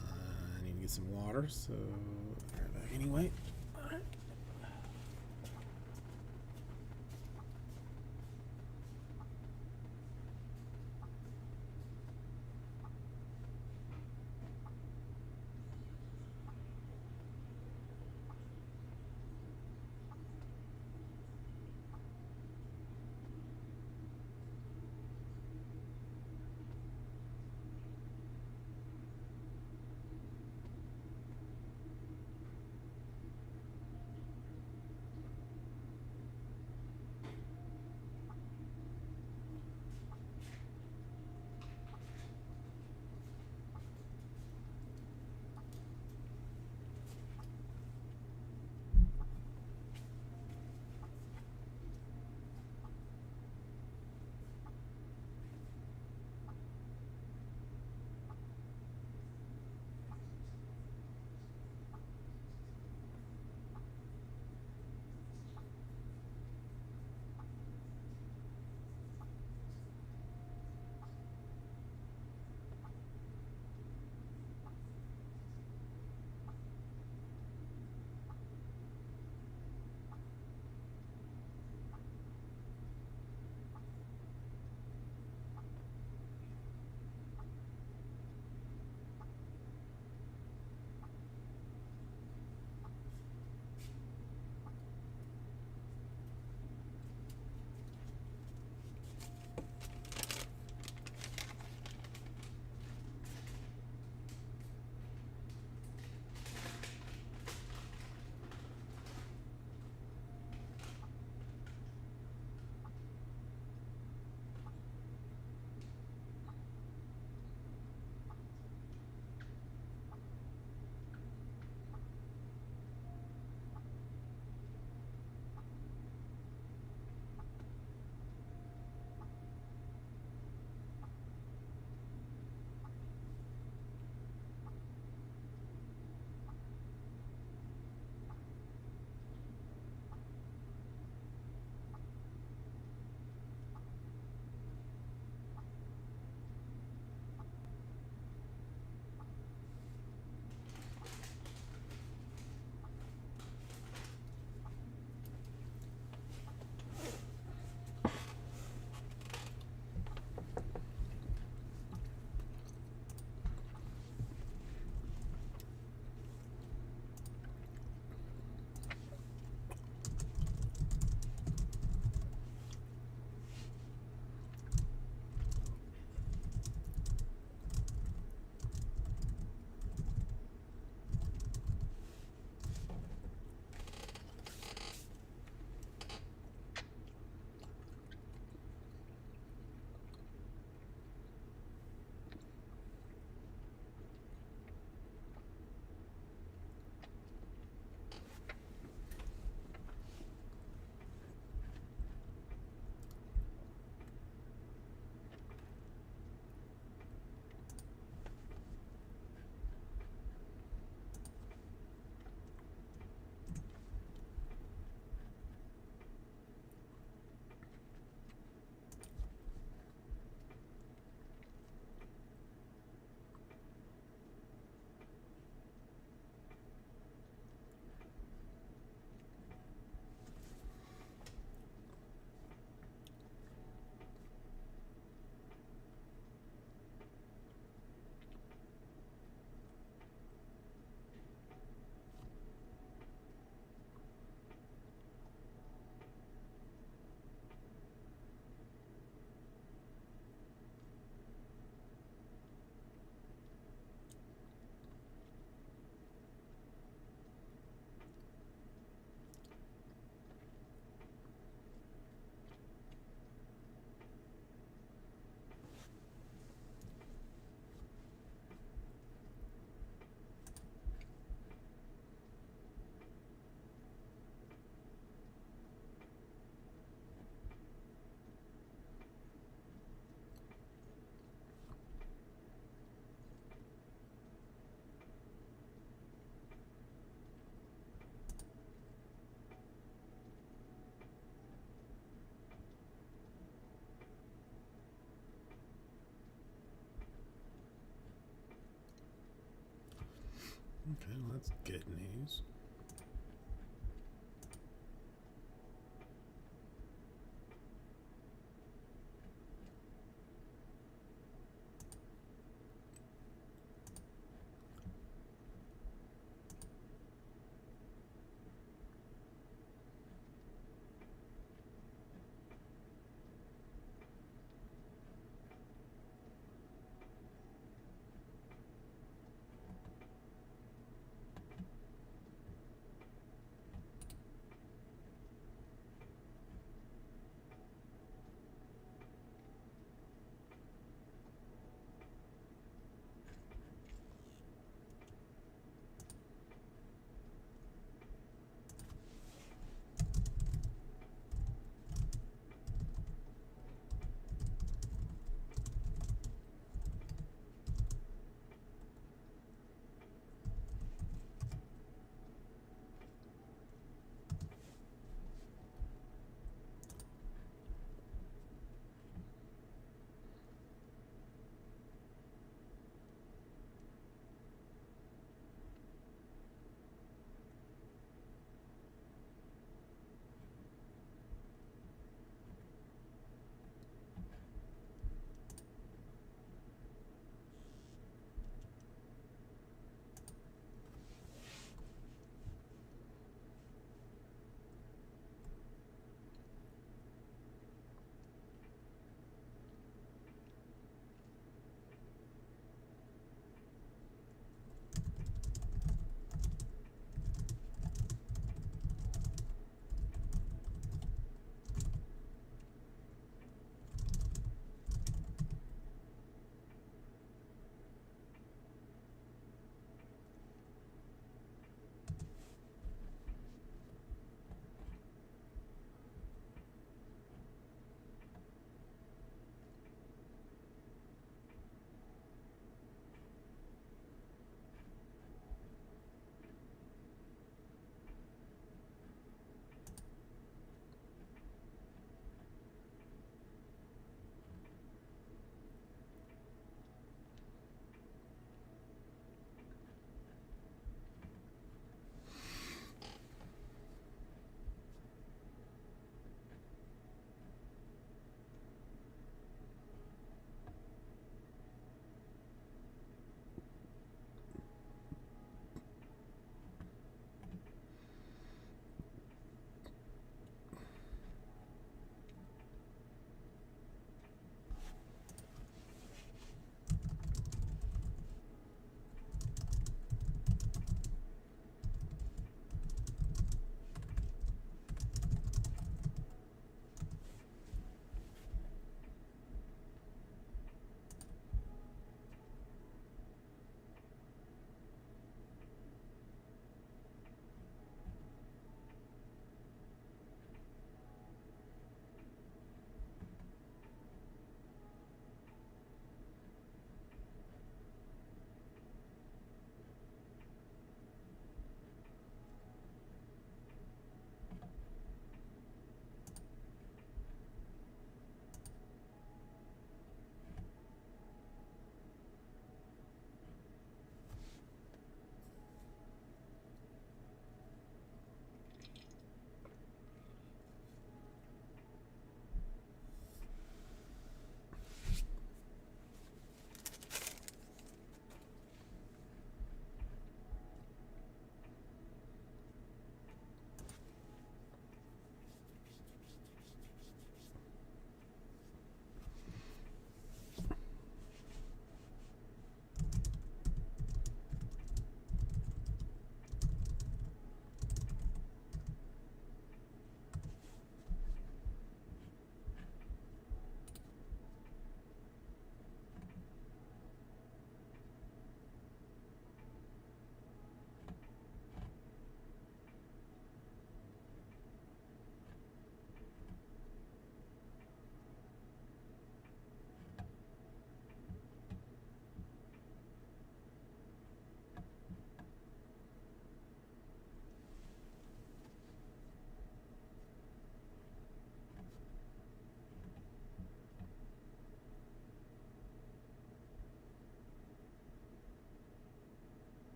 I need to get some water, so anyway. That's good news.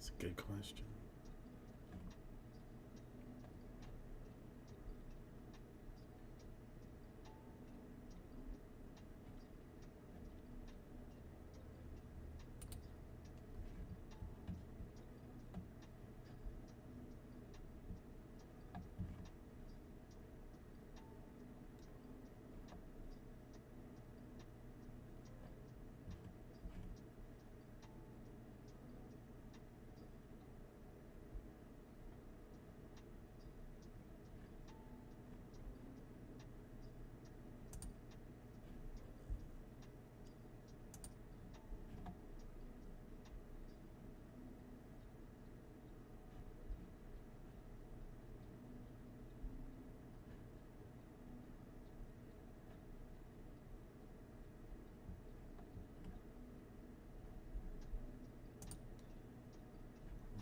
That's a good question.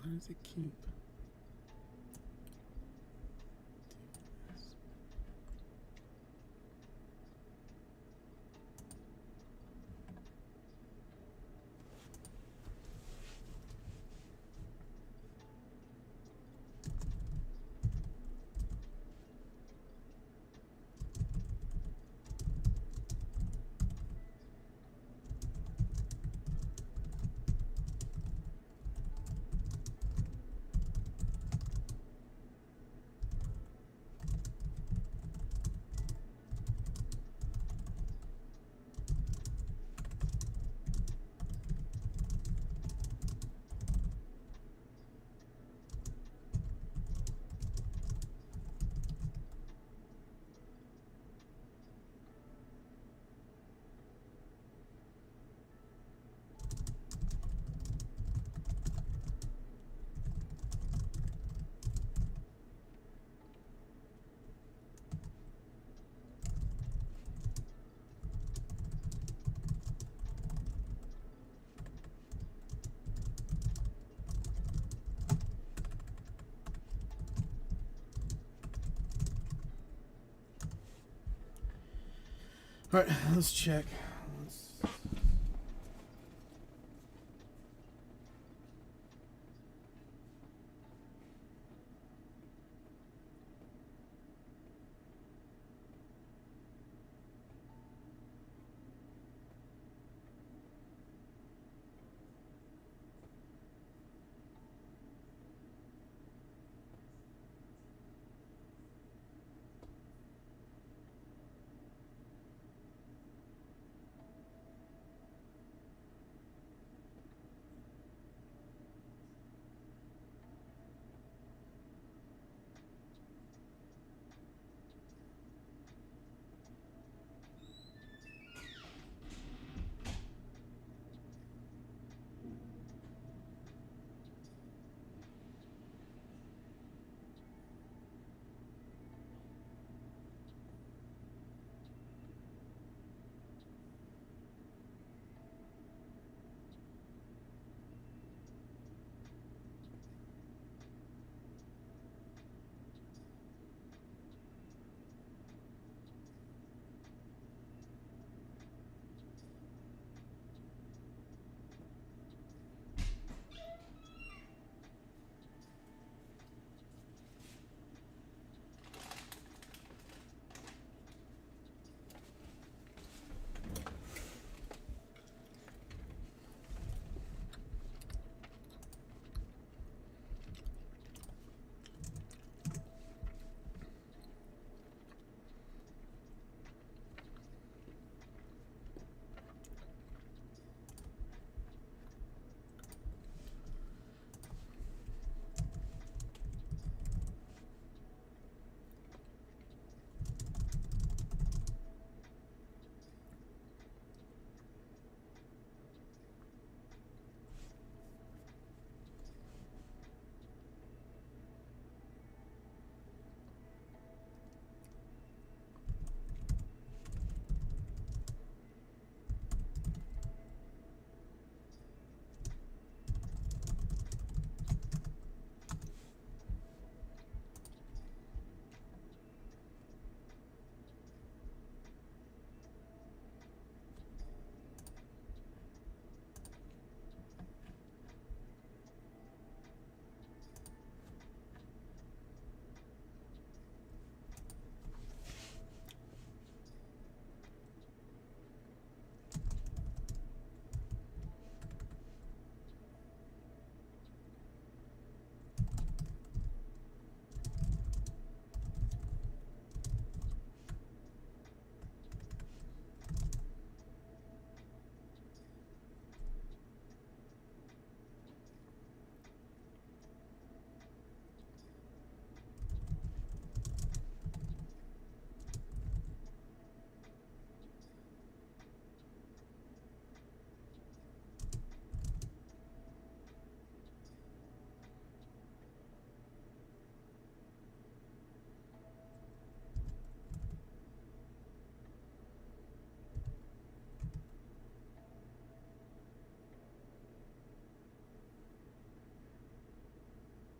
Why does it keep? All right, let's check.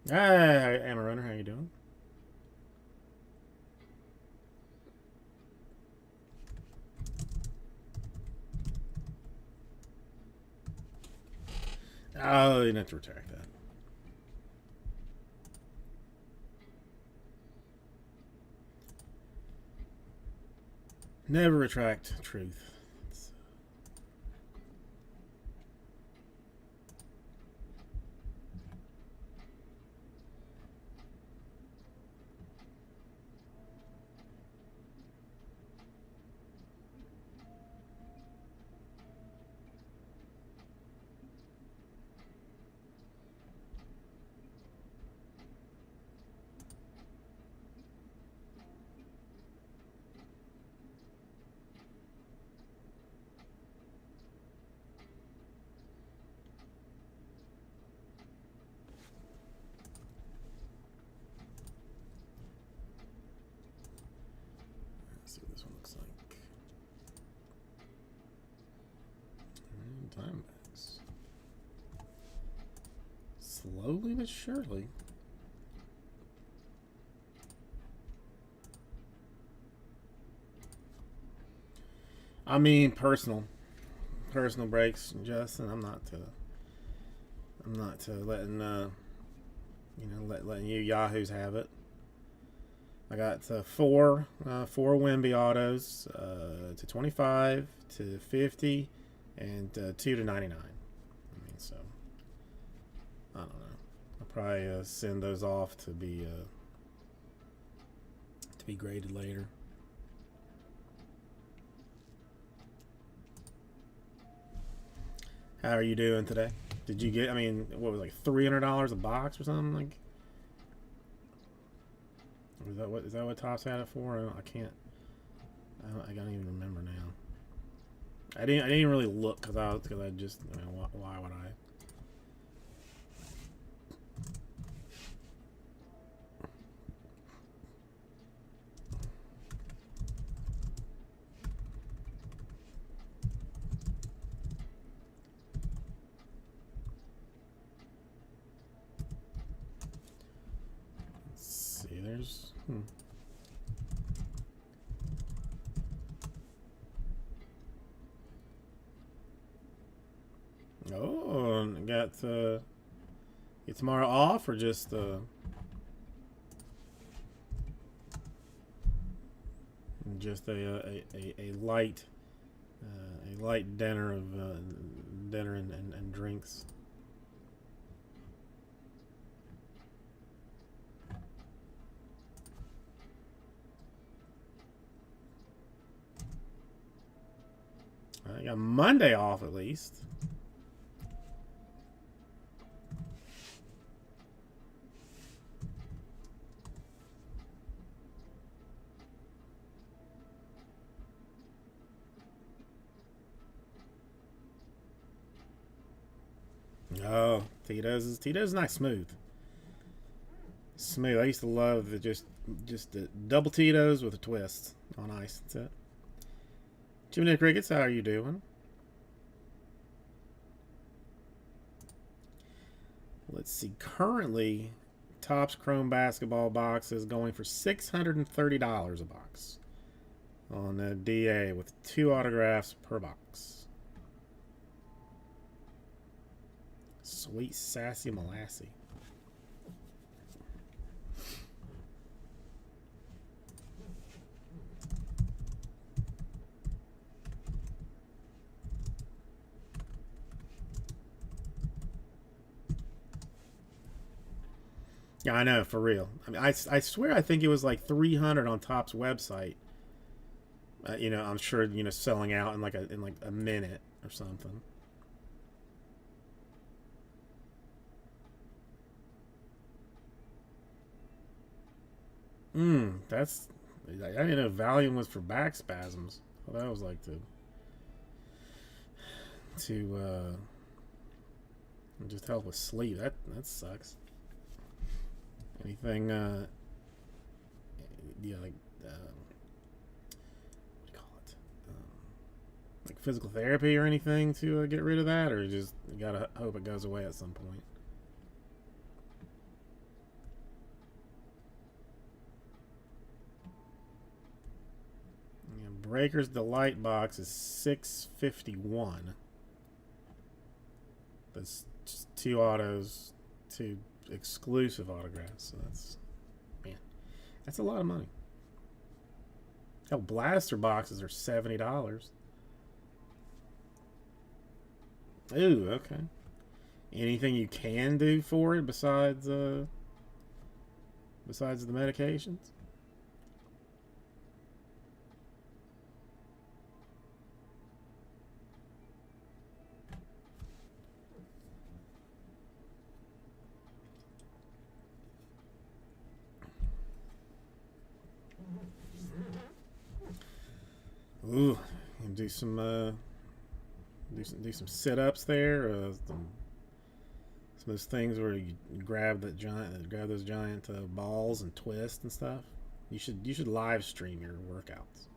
Hi, Emma Runner, how you doing? Oh, you have to retract that. Never retract truth. Let's see what this one looks like. And Diamondbacks. Slowly but surely. I mean, personal breaks, Justin. I'm not letting letting you yahoos have it. I got four Wimby autos to 25 to 50 and 2 to 99. I mean, so I don't know. I'll probably send those off to be graded later. How are you doing today? Did you get? I mean, what was it, like $300 a box or something? Like, is that what Tops had it for? I can't. I don't even remember now. I didn't even really look because I just why would I? Let's see, there's Oh, got get tomorrow off or just a light dinner of dinner and drinks. I got Monday off at least. Oh, Tito's not smooth. Smooth. I used to love just the double Tito's with a twist on ice. That's it. Jiminy Crickets, how are you doing? Let's see. Currently, Topps Chrome basketball box is going for $630 a box on the DA with 2 autographs per box. Sweet sassy molassy. Yeah, I know, for real. I mean, I swear I think it was like 300 on Topps website. I'm sure selling out in like a minute or something. That's I didn't know Valium was for back spasms. Well, that was like to just help with sleep. That sucks. Anything like what do you call it? Like physical therapy or anything to get rid of that, or just you gotta hope it goes away at some point. Breaker's Delight box is $6.51. That's just 2 autos, 2 exclusive autographs. So that's a lot of money. Hell, blaster boxes are $70. Ooh, okay. Anything you can do for it besides the medications? Ooh, and do some sit-ups there. Some of those things where you grab those giant balls and twist and stuff. You should live stream your workouts.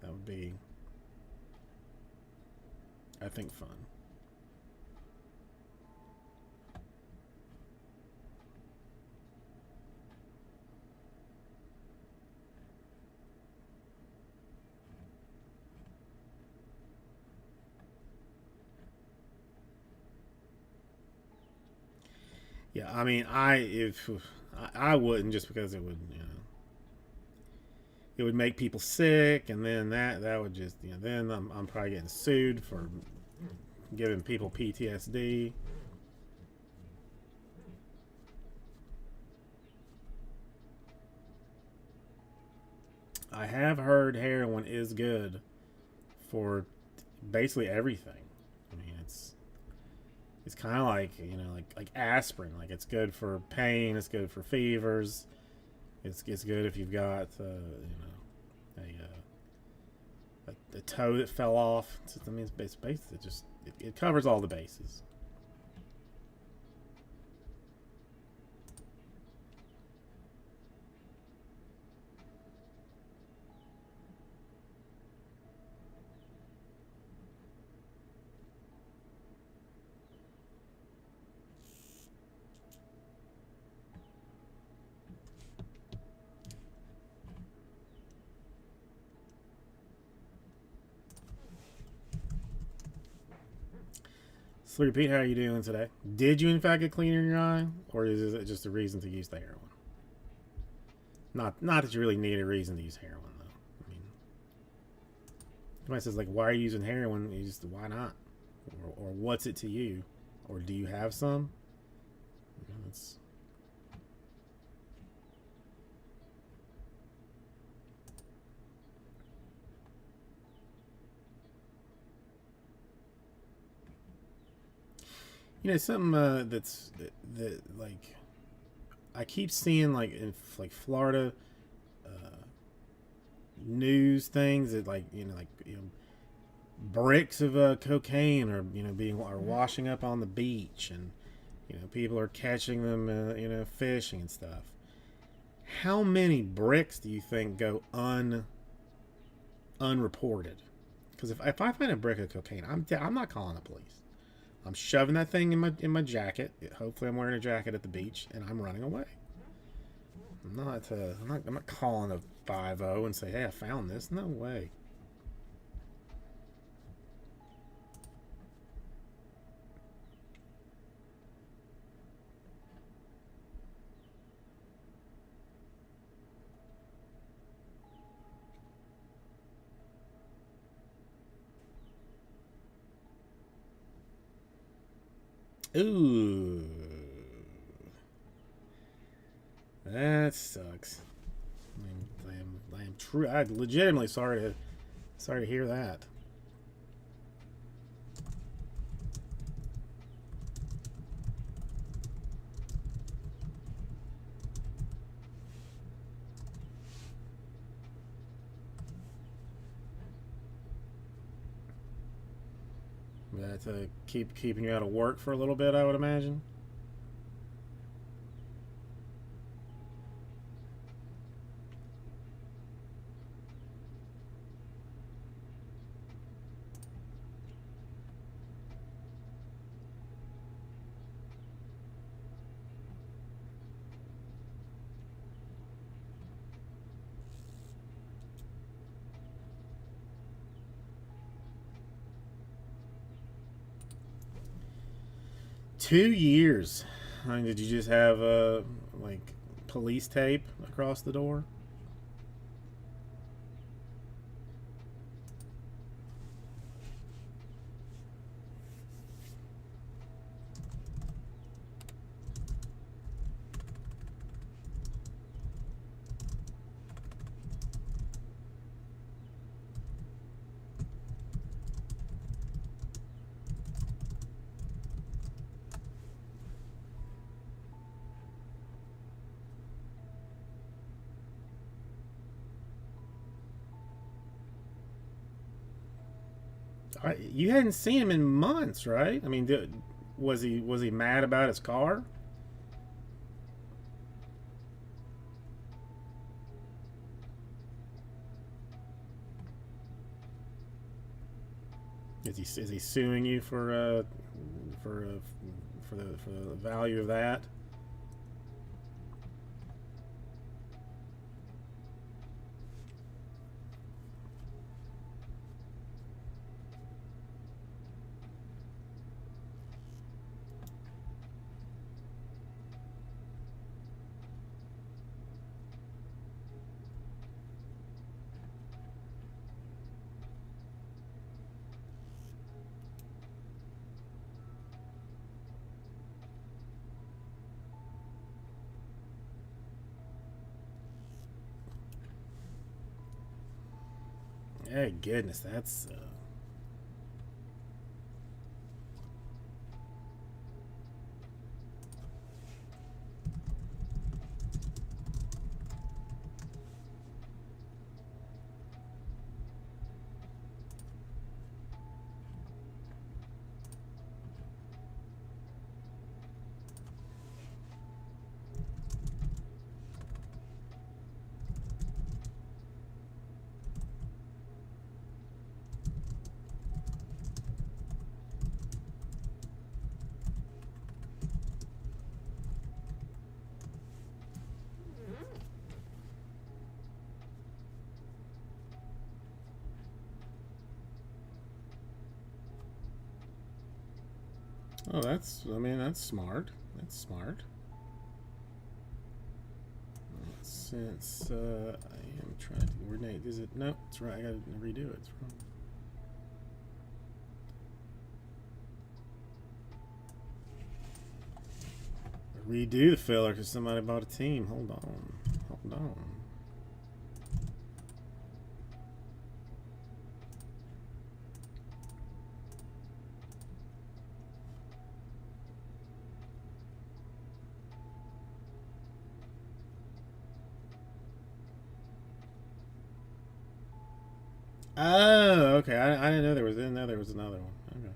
That would be, I think, fun. Yeah, I mean, I wouldn't, just because it would, it would make people sick, and then that would just, then I'm probably getting sued for giving people PTSD. I have heard heroin is good for basically everything. I mean, it's kind of like, like aspirin. Like, it's good for pain. It's good for fevers. It's good if you've got a toe that fell off. I mean, it's basically just it covers all the bases. So repeat, how are you doing today? Did you in fact get cleaner in your eye, or is it just a reason to use the heroin? Not that you really need a reason to use heroin, though. I mean, somebody says, like, why are you using heroin? You just, why not? Or what's it to you? Or do you have some? It's something that like I keep seeing, like, in like Florida news things that, like, bricks of cocaine are are washing up on the beach, and people are catching them fishing and stuff. How many bricks do you think go unreported? Because if I find a brick of cocaine, I'm not calling the police. I'm shoving that thing in my jacket. Hopefully, I'm wearing a jacket at the beach, and I'm running away. I'm not calling a 50 and say, "Hey, I found this." No way. Ooh, that sucks. I am true. I'm legitimately sorry to hear that. That keeping you out of work for a little bit, I would imagine. 2 years. I mean, did you just have like police tape across the door? You hadn't seen him in months, right? I mean, was he mad about his car? Is he suing you for uh, for the value of that? Hey, goodness, that's oh, that's I mean that's smart. That's smart. Since I am trying to coordinate, is it no? It's right. I gotta redo it. It's wrong. Redo the filler because somebody bought a team. Hold on. Hold on. Oh, okay. I didn't know there was. Didn't know there was another one. Okay.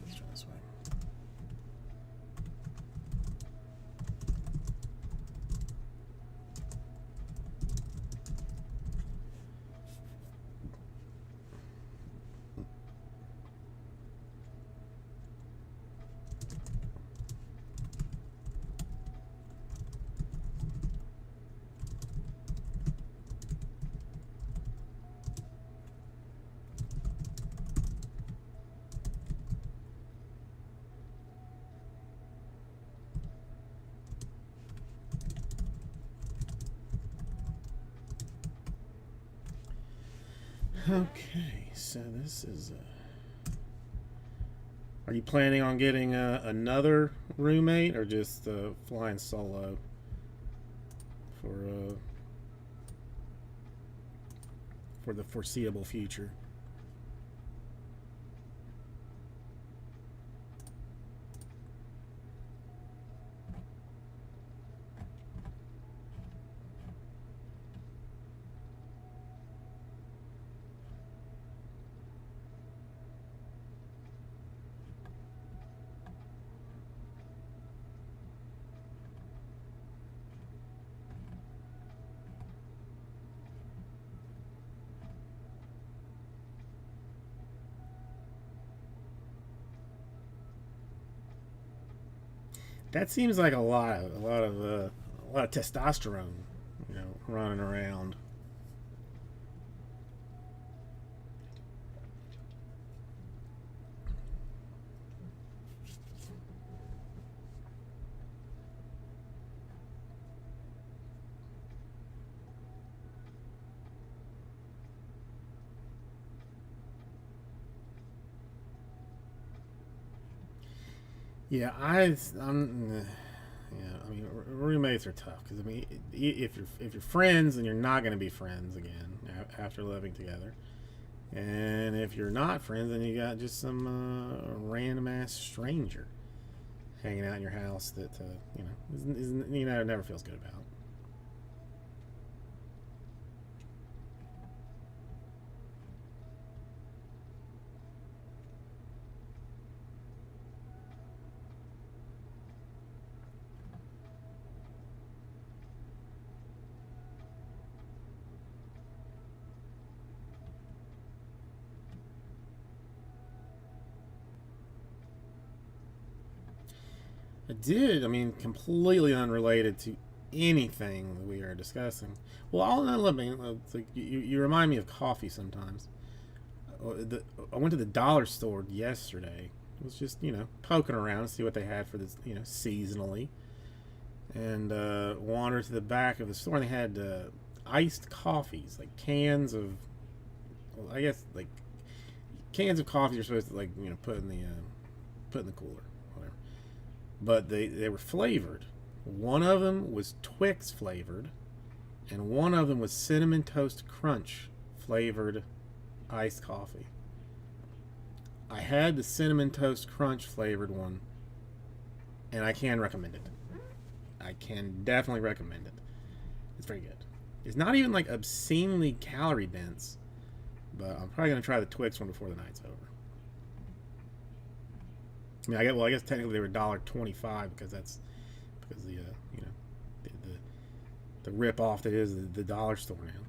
Let's try this way. Okay, so this is. Are you planning on getting another roommate or just flying solo for for the foreseeable future? That seems like a lot of testosterone, running around. Yeah, yeah. I mean, roommates are tough because I mean, if you're friends, then you're not going to be friends again after living together. And if you're not friends, then you got just some random ass stranger hanging out in your house that never feels good about. I did. I mean, completely unrelated to anything that we are discussing. Well, let me. It's like you remind me of coffee sometimes. I went to the dollar store yesterday. It was just poking around to see what they had for this seasonally, and wandered to the back of the store. And they had iced coffees, like cans of. Well, I guess like cans of coffee you're supposed to put in the cooler, whatever. But they were flavored. One of them was Twix flavored, and one of them was Cinnamon Toast Crunch flavored iced coffee. I had the Cinnamon Toast Crunch flavored one, and I can recommend it. I can definitely recommend it. It's very good. It's not even like obscenely calorie dense, but I'm probably gonna try the Twix one before the night's over. I mean, I guess technically they were $1.25 because that's because the rip off that is the dollar store now.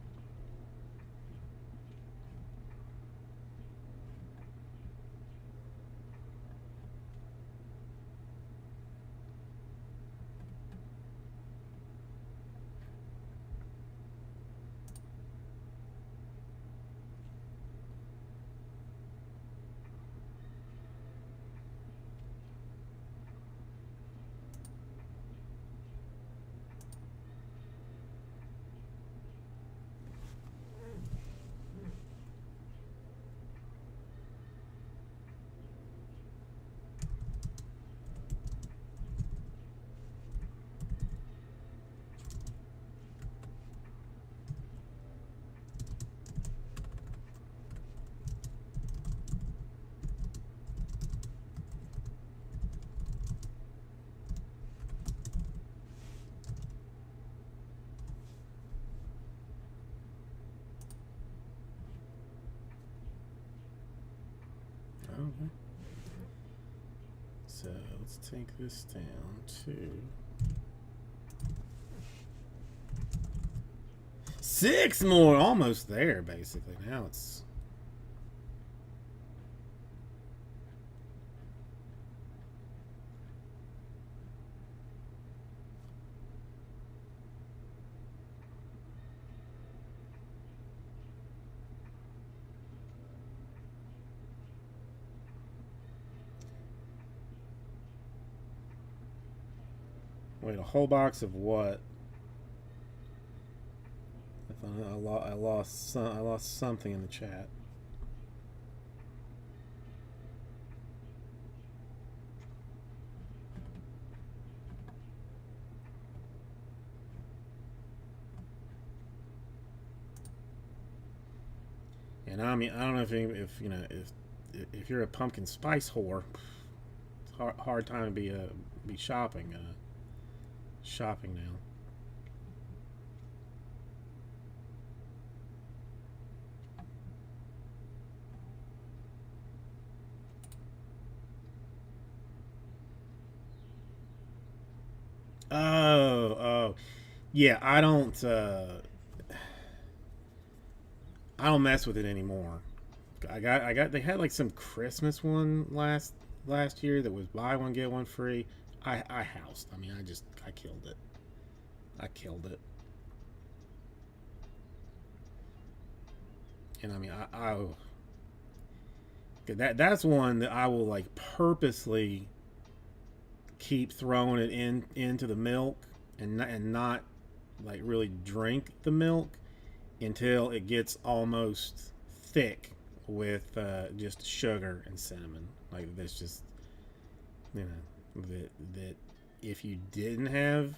Okay. So let's take this down to 6 more. Almost there, basically. Now it's. Wait, a whole box of what? I lost something in the chat. And I mean, I don't know if you're a pumpkin spice whore, it's hard time to be shopping now. Oh, yeah. I don't mess with it anymore. They had like some Christmas one last year that was buy one get one free. I housed. I mean, I killed it. I killed it. And I mean, that's one that I will like purposely keep throwing it into the milk and not like really drink the milk until it gets almost thick with just sugar and cinnamon. Like that's just that if you didn't have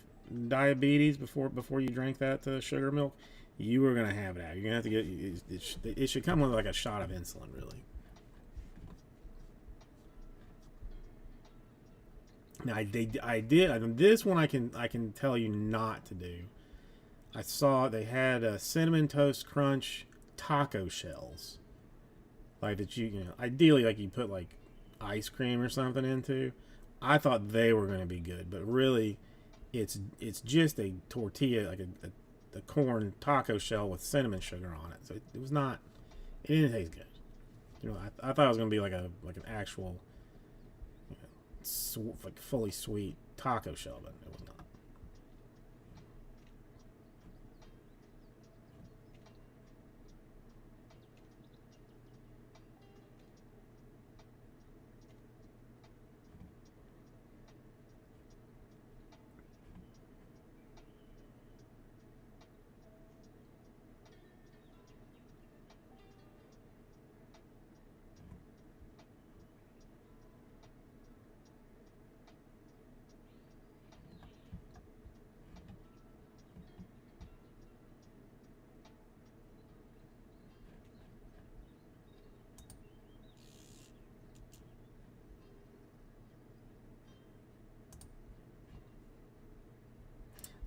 diabetes before you drank that sugar milk, you were gonna have it out. You're gonna have to get it should come with like a shot of insulin, really. Now I did this one I can tell you not to do. I saw they had a cinnamon toast crunch taco shells, like that you know ideally like you put like ice cream or something into. I thought they were going to be good, but really, it's just a tortilla like a corn taco shell with cinnamon sugar on it. So it was not. It didn't taste good. You know, I thought it was going to be like an actual, like fully sweet taco shell, but it was not.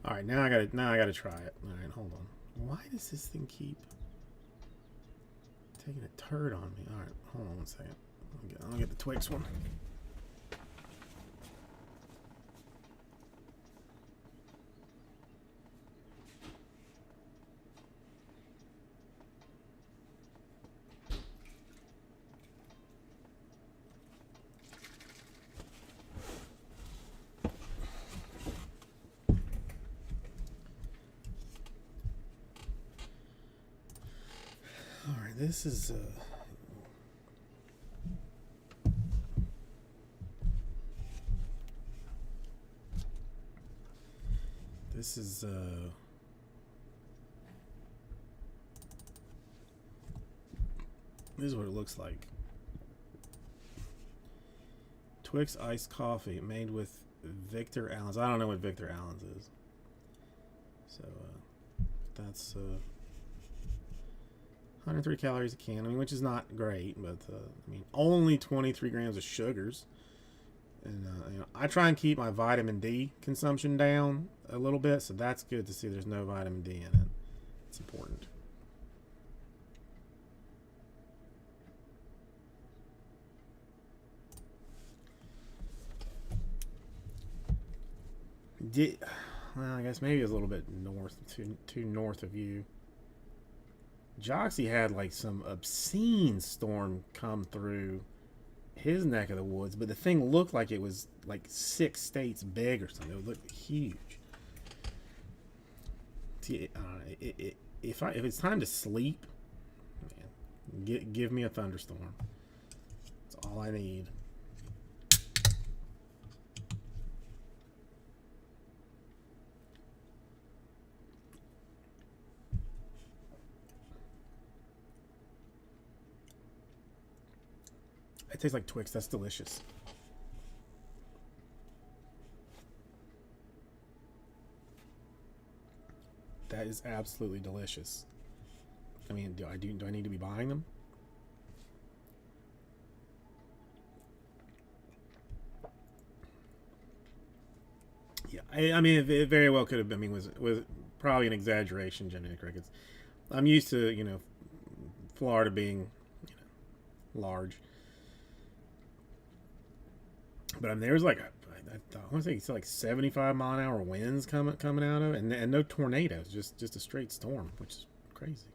All right, now I gotta try it. All right, hold on. Why does this thing keep taking a turd on me? All right, hold on one second. I'll get the Twix one. All right, this is this is this is what it looks like. Twix iced coffee made with Victor Allen's. I don't know what Victor Allen's is. So that's 103 calories a can. I mean, which is not great, but I mean, only 23 grams of sugars. And you know, I try and keep my vitamin D consumption down a little bit, so that's good to see. There's no vitamin D in it. It's important. Well, I guess maybe it's a little bit north, too north of you. Joxy had like some obscene storm come through his neck of the woods, but the thing looked like it was like 6 states big or something. It looked huge. If it's time to sleep, man, give me a thunderstorm. That's all I need. It tastes like Twix. That's delicious. That is absolutely delicious. I mean, do I need to be buying them? Yeah, I mean, it very well could have been. I mean, was probably an exaggeration. Genetic Rickets. I'm used to Florida being large, but I mean, there was like I want to say it's like 75-mile-an-hour winds coming out of it, and no tornadoes, just a straight storm, which is crazy.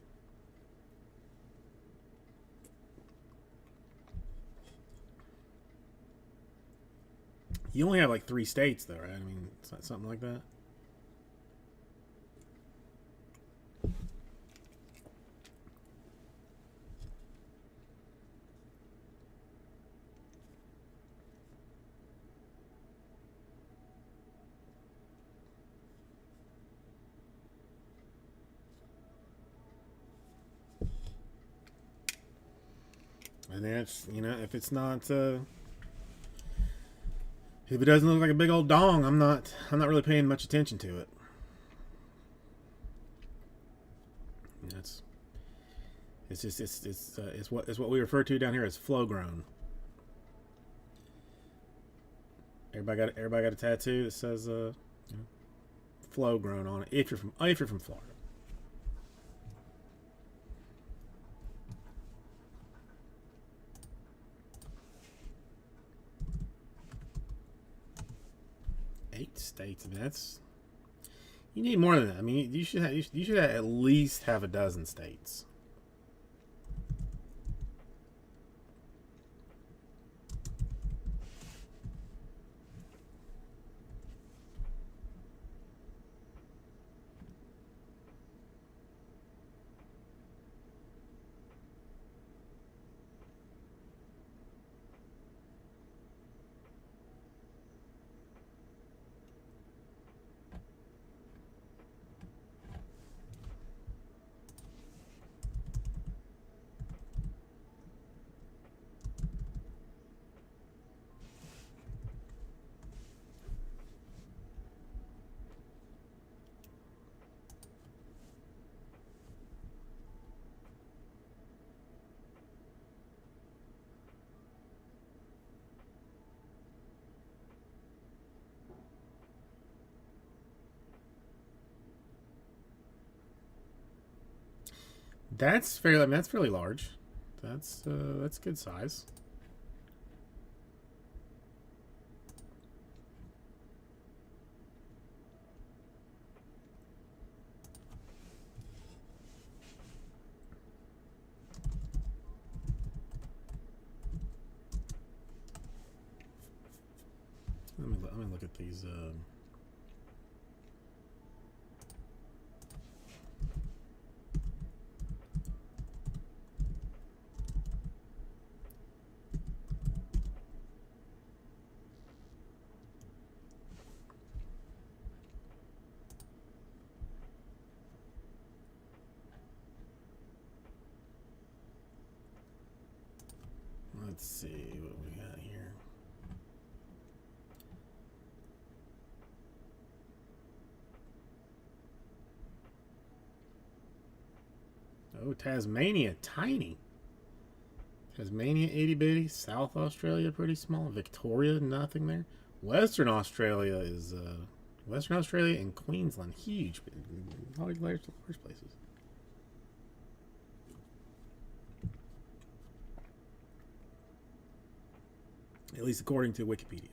You only have like 3 states, though, right? I mean, something like that. And then it's, if it's not, if it doesn't look like a big old dong, I'm not really paying much attention to it. That's it's what we refer to down here as flow grown. Everybody got a tattoo that says flow grown on it. If you're from Florida. Eight states. I mean, you need more than that. I mean, you should at least have a dozen states. That's fairly. I mean, that's fairly large. That's good size. Let me look at these. Let's see what we got here. Oh, Tasmania, tiny. Tasmania, itty bitty. South Australia, pretty small. Victoria, nothing there. Western Australia is Western Australia and Queensland, huge, but large places. At least according to Wikipedia.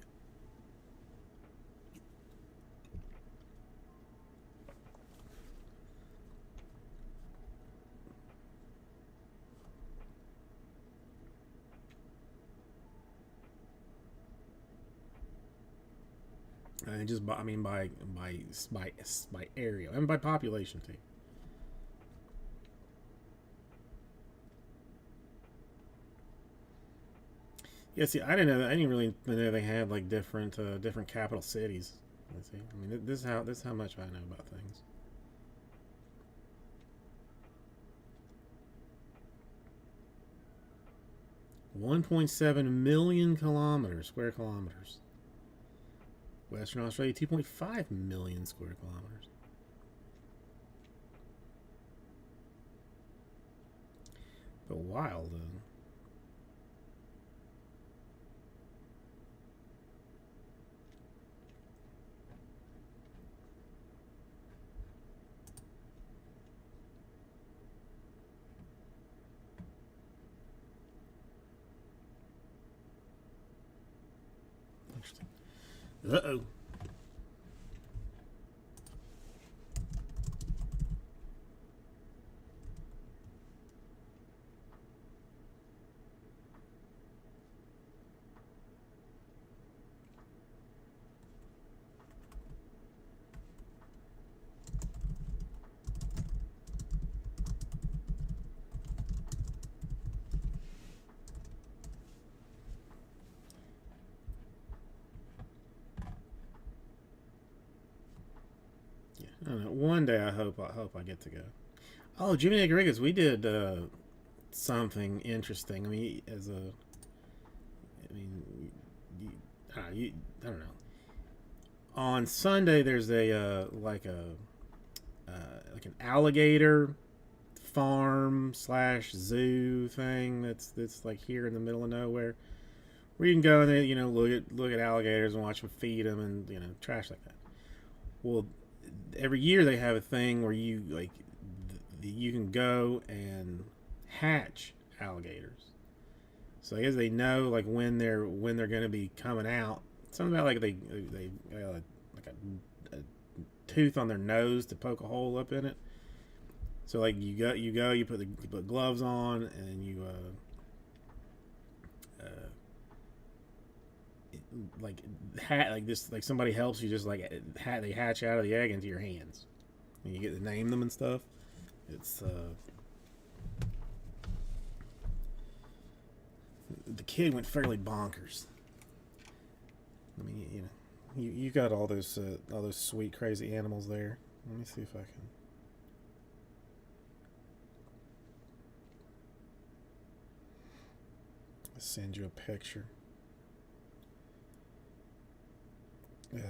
And just by area and by population too. Yeah, see, I didn't know that. I didn't really know they had like different capital cities. Let's see. I mean, this is how much I know about things. $1.7 million square kilometers. Western Australia, 2.5 million square kilometers. But wild, Interesting. Uh-oh. I don't know. One day I hope I get to go. Oh, Jimmy Rodriguez, we did something interesting. I mean, I mean, you, I don't know. On Sunday, there's a like an alligator farm slash zoo thing that's like here in the middle of nowhere, where you can go and look at alligators and watch them feed them and trash like that. Well, every year they have a thing where you can go and hatch alligators. So I guess they know like when they're going to be coming out. Something about like they like a tooth on their nose to poke a hole up in it. So like you put gloves on and you like like this, like somebody helps you just like they hatch out of the egg into your hands and you get to name them and stuff. It's the kid went fairly bonkers. I mean, you got all those sweet crazy animals there. Let me see if I can. Send you a picture. Ugh.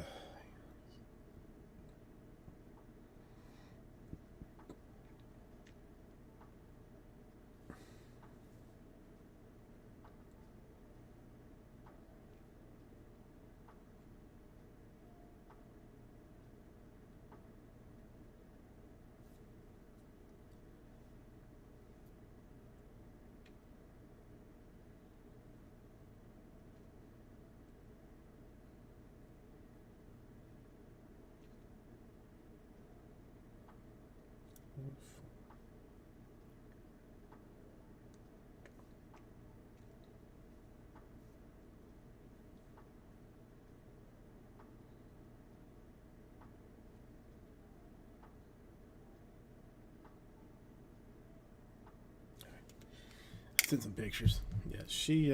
Sent some pictures. Yeah, she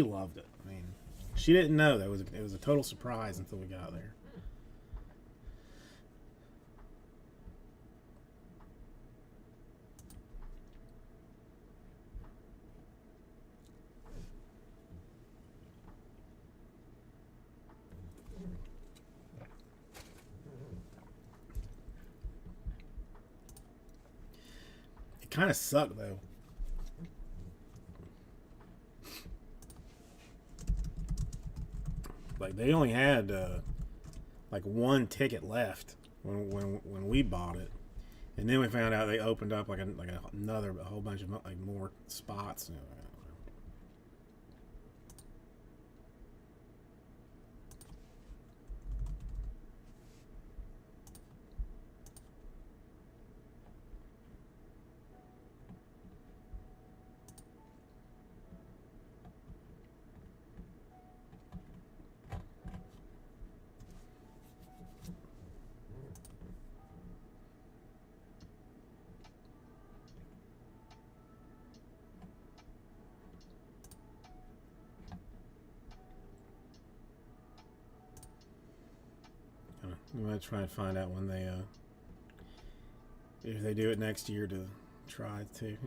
loved it. I mean, she didn't know that it was a total surprise until we got there. It kind of sucked though. Like they only had like one ticket left when we bought it, and then we found out they opened up a whole bunch of like more spots. I'm gonna try and find out when they if they do it next year to try to.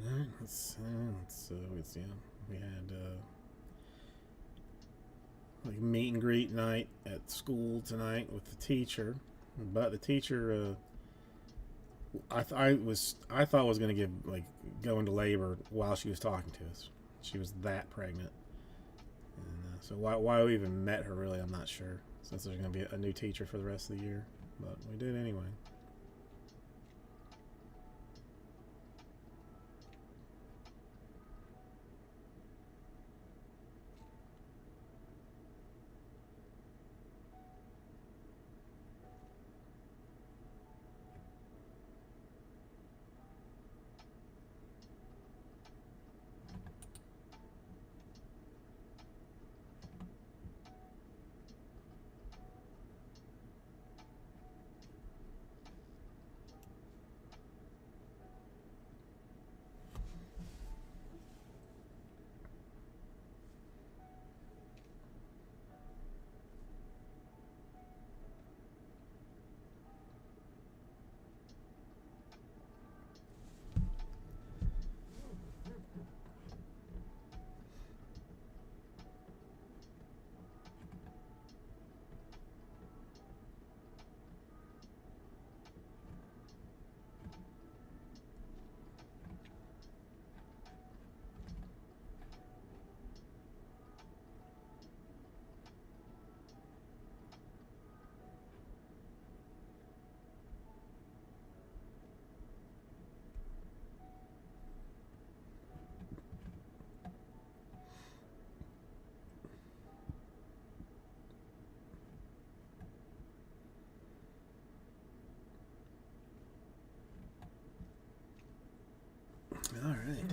Alright, let's we had like meet and greet night at school tonight with the teacher, but the teacher I thought was gonna go into labor while she was talking to us. She was that pregnant, and so why we even met her really, I'm not sure. Since there's gonna be a new teacher for the rest of the year. but we did anyway. All right.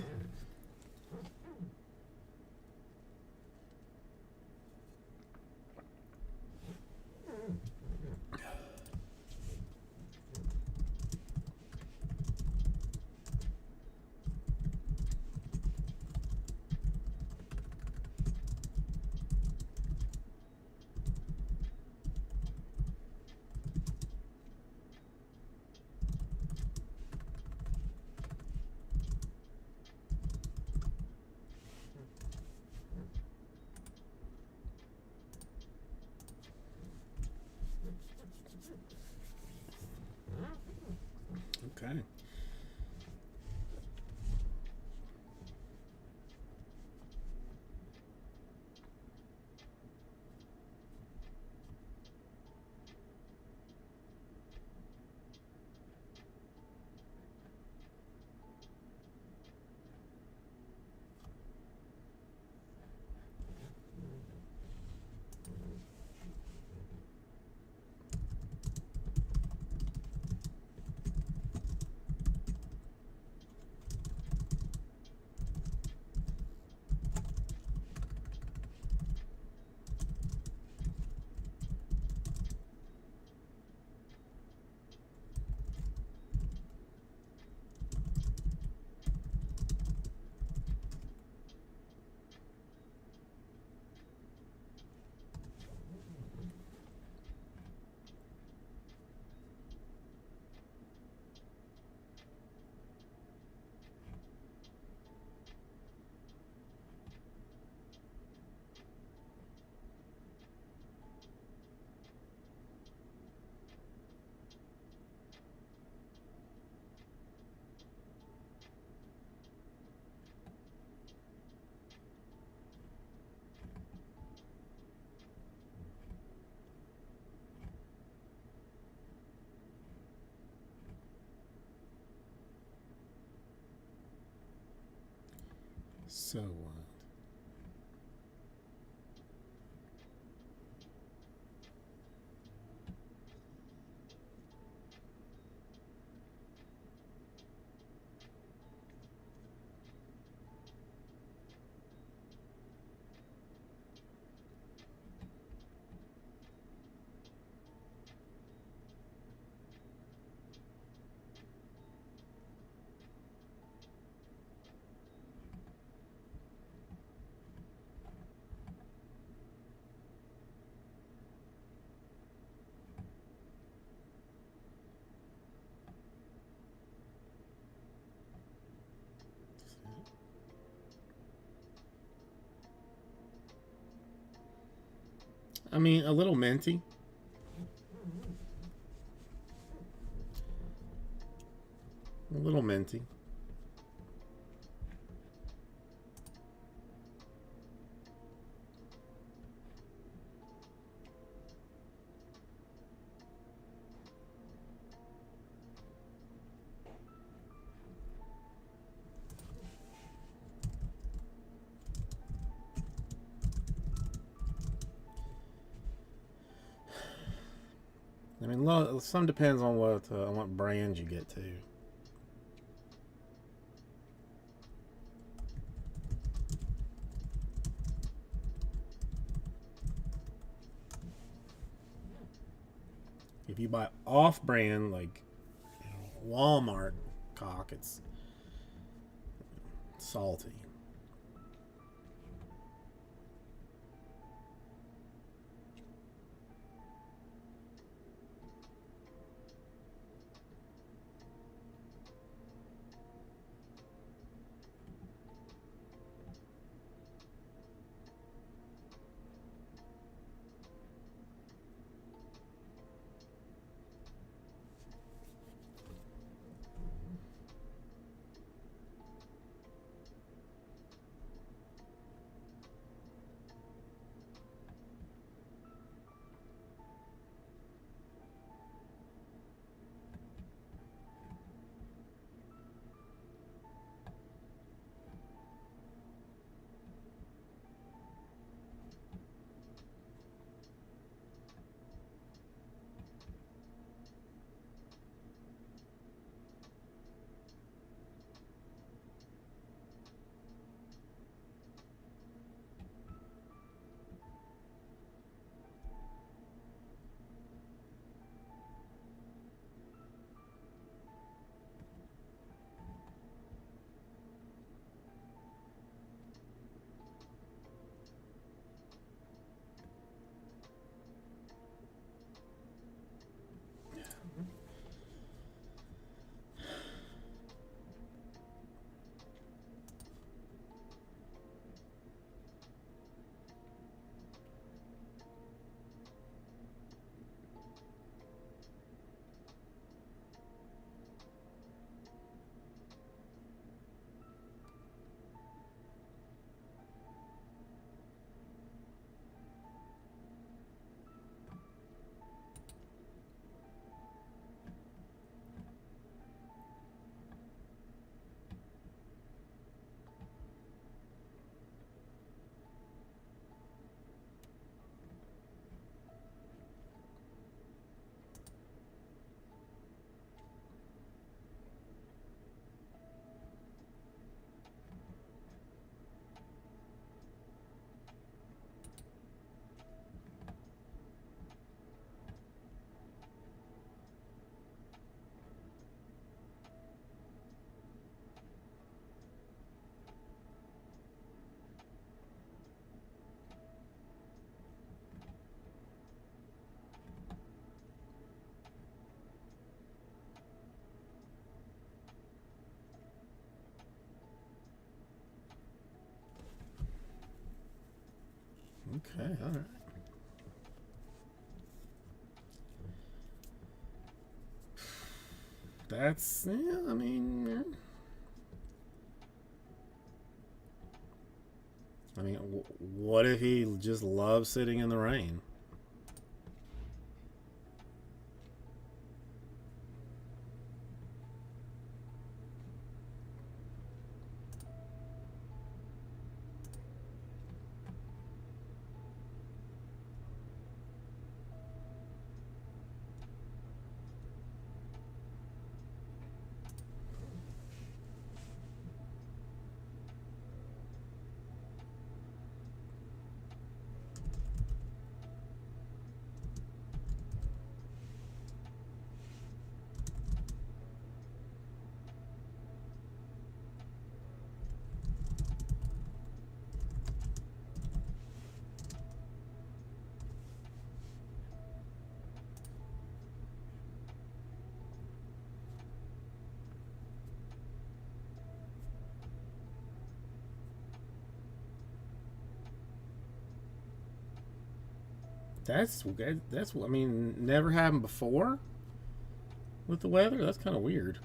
Okay. So, I mean, a little minty. A little minty. mean, some depends on what brand you get to. If you buy off-brand, like Walmart cock, it's salty. Okay, all right. That's, yeah, I mean, yeah. I mean, what if he just loves sitting in the rain? That's I mean, never happened before with the weather. That's kind of weird.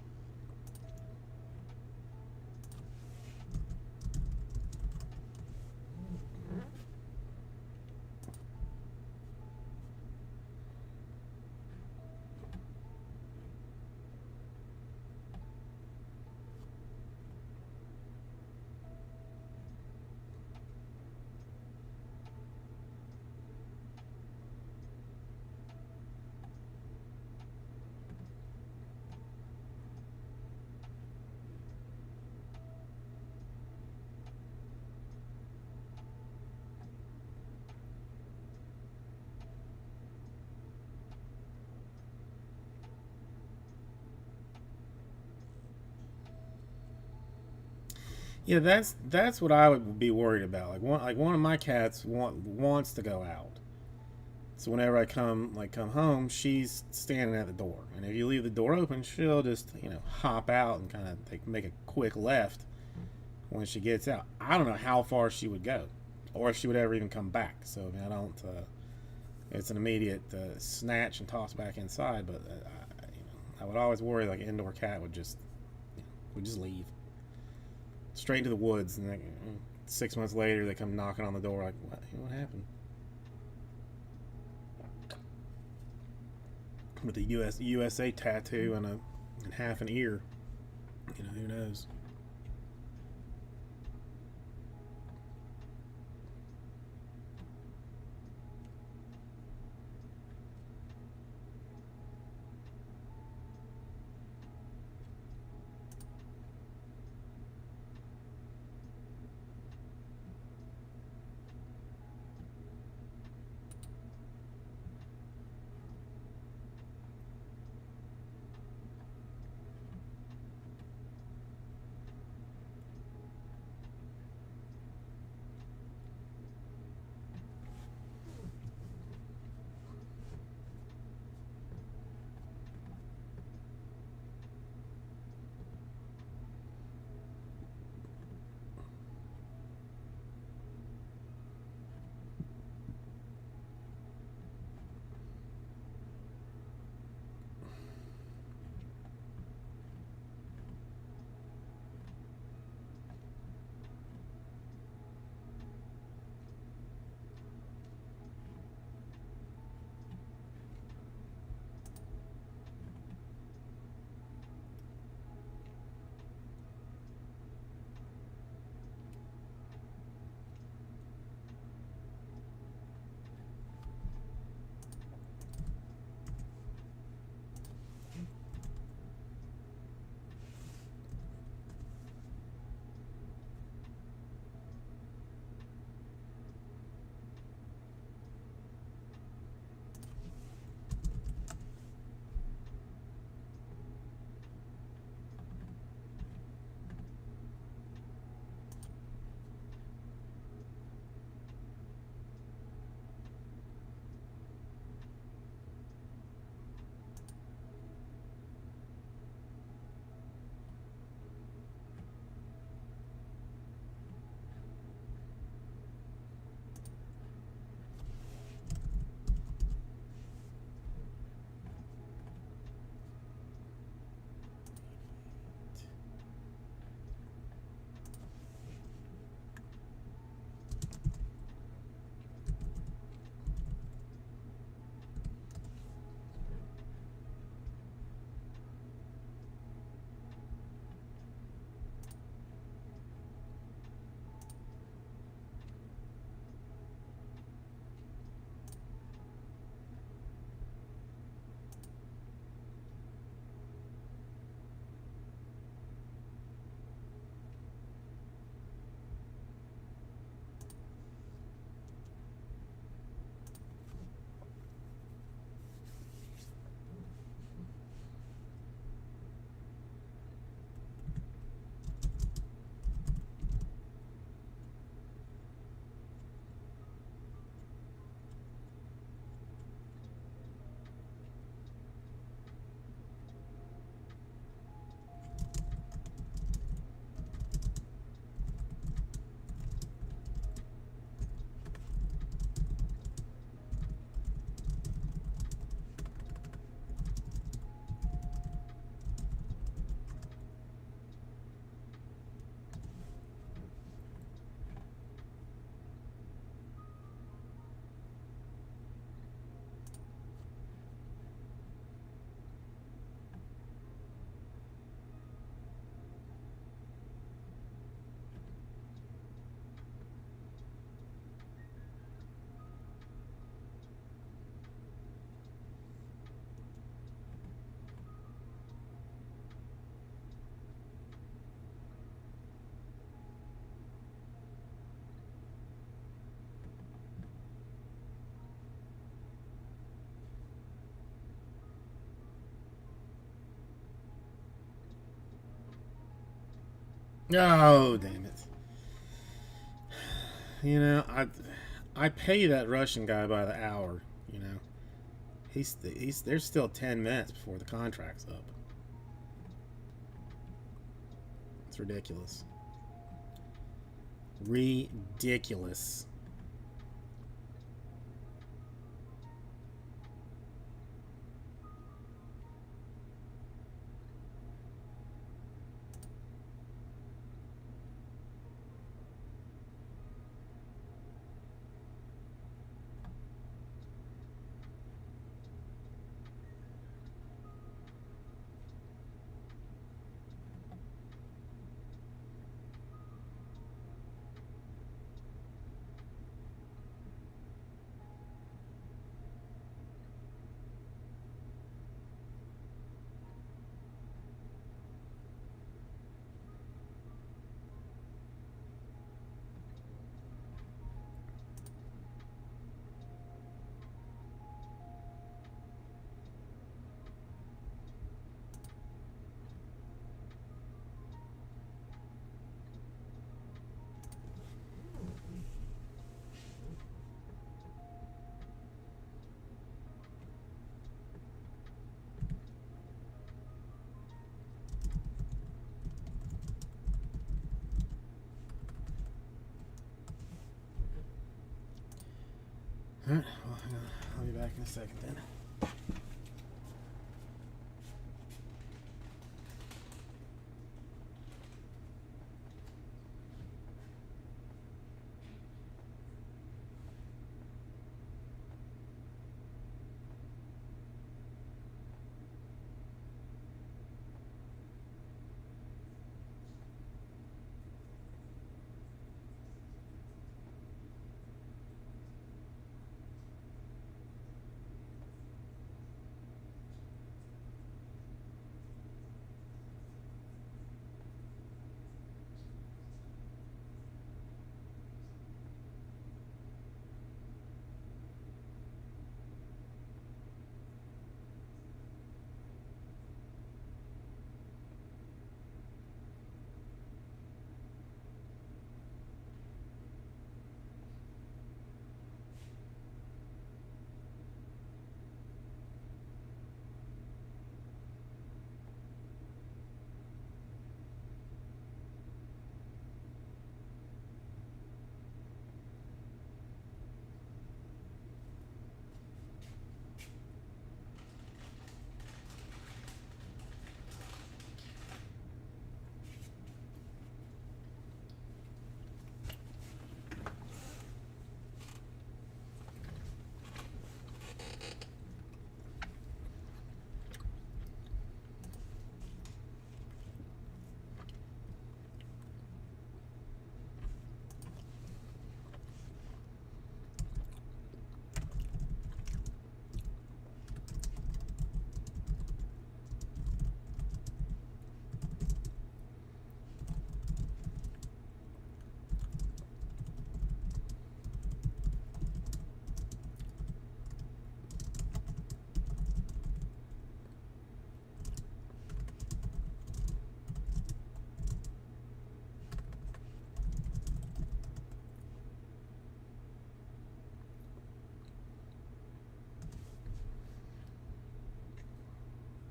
Yeah, that's what I would be worried about. Like one of my cats wants to go out. So whenever I come home, she's standing at the door, and if you leave the door open, she'll just hop out and kind of make a quick left when she gets out. I don't know how far she would go, or if she would ever even come back. So I mean, I don't. It's an immediate snatch and toss back inside. But I would always worry like an indoor cat would just leave straight into the woods, and 6 months later they come knocking on the door like, what happened? With a USA tattoo and half an ear, who knows? Oh, damn it. You know, I pay that Russian guy by the hour. You know, he's there's still 10 minutes before the contract's up. It's ridiculous. Ridiculous. All right, well, I'll be back in a second then.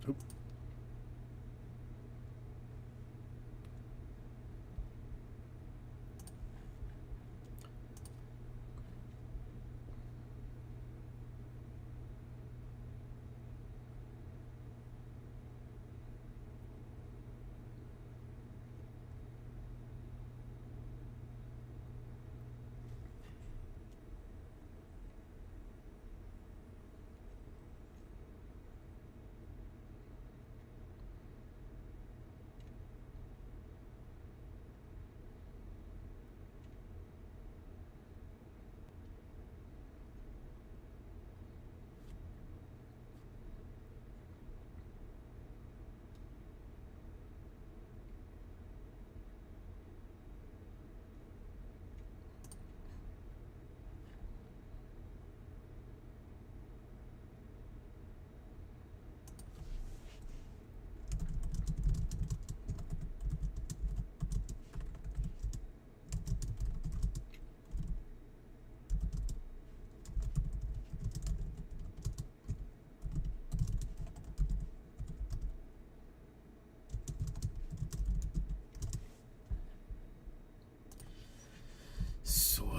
Oop.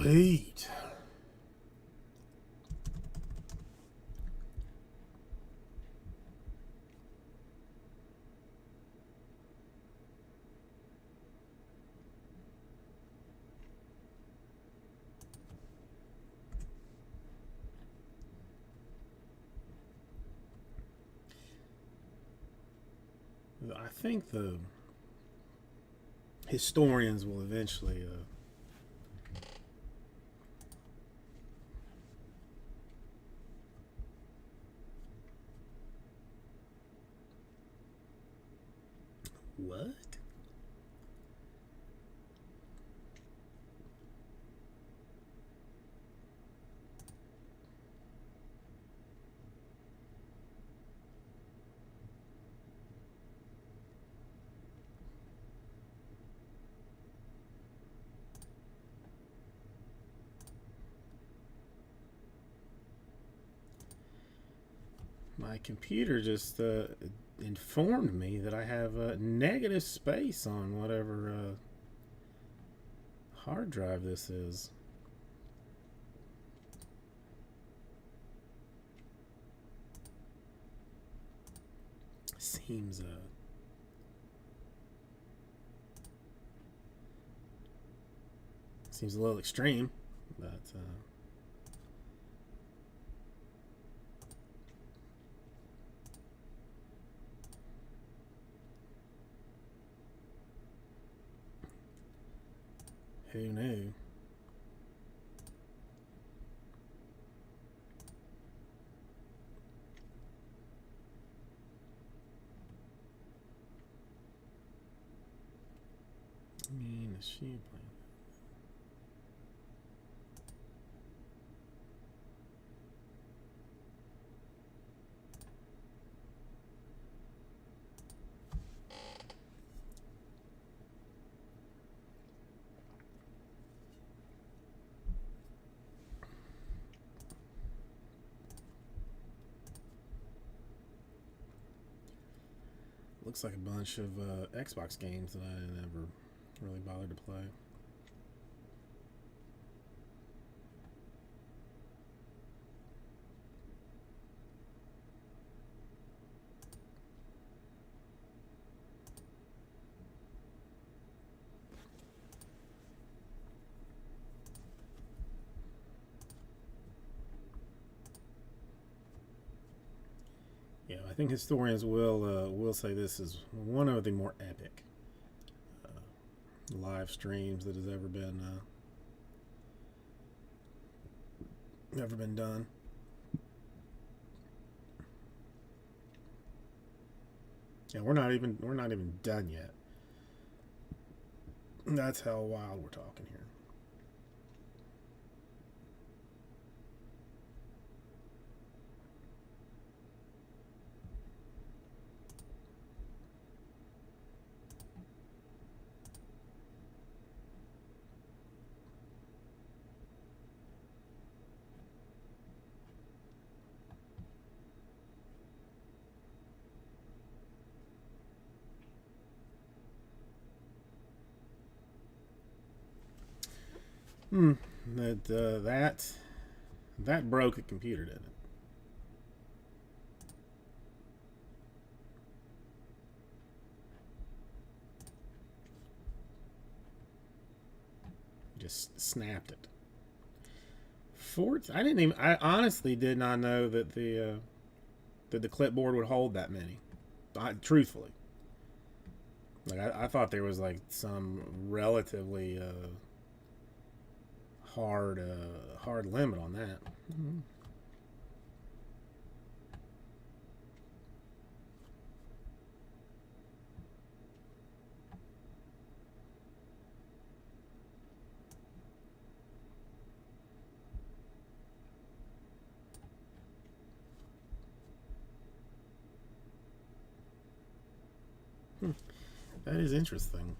Sweet. I think the historians will eventually what? My computer just informed me that I have negative space on whatever hard drive this is. Seems seems a little extreme, but who knew? I mean, is she playing? Looks like a bunch of Xbox games that I never really bothered to play. Yeah, I think historians will say this is one of the more epic live streams that has ever been done. Yeah, we're not even done yet. That's how wild we're talking here. That broke the computer, didn't it? Just snapped it. I honestly did not know that the clipboard would hold that many. Truthfully, like I thought there was like some relatively hard limit on that. Mm-hmm. That is interesting.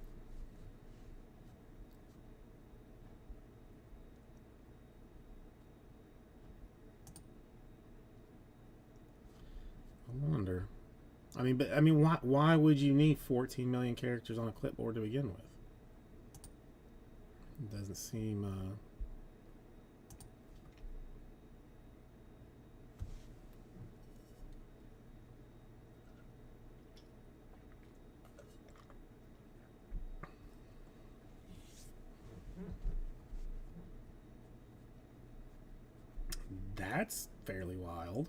I wonder. Why would you need 14 million characters on a clipboard to begin with? It doesn't seem fairly wild.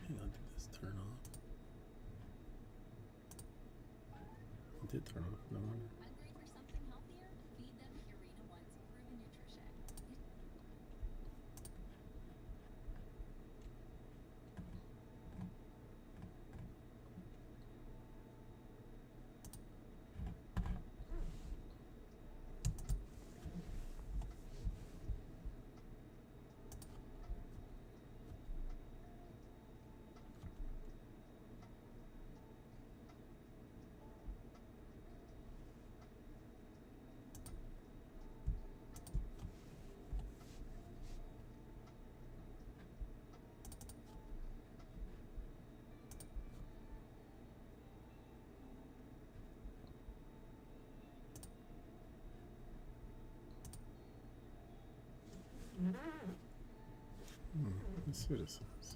Hang on, did this turn off? It did turn off, no wonder. Hungry for something healthier? Feed them Purina One's proven nutrition. Let's see what it says.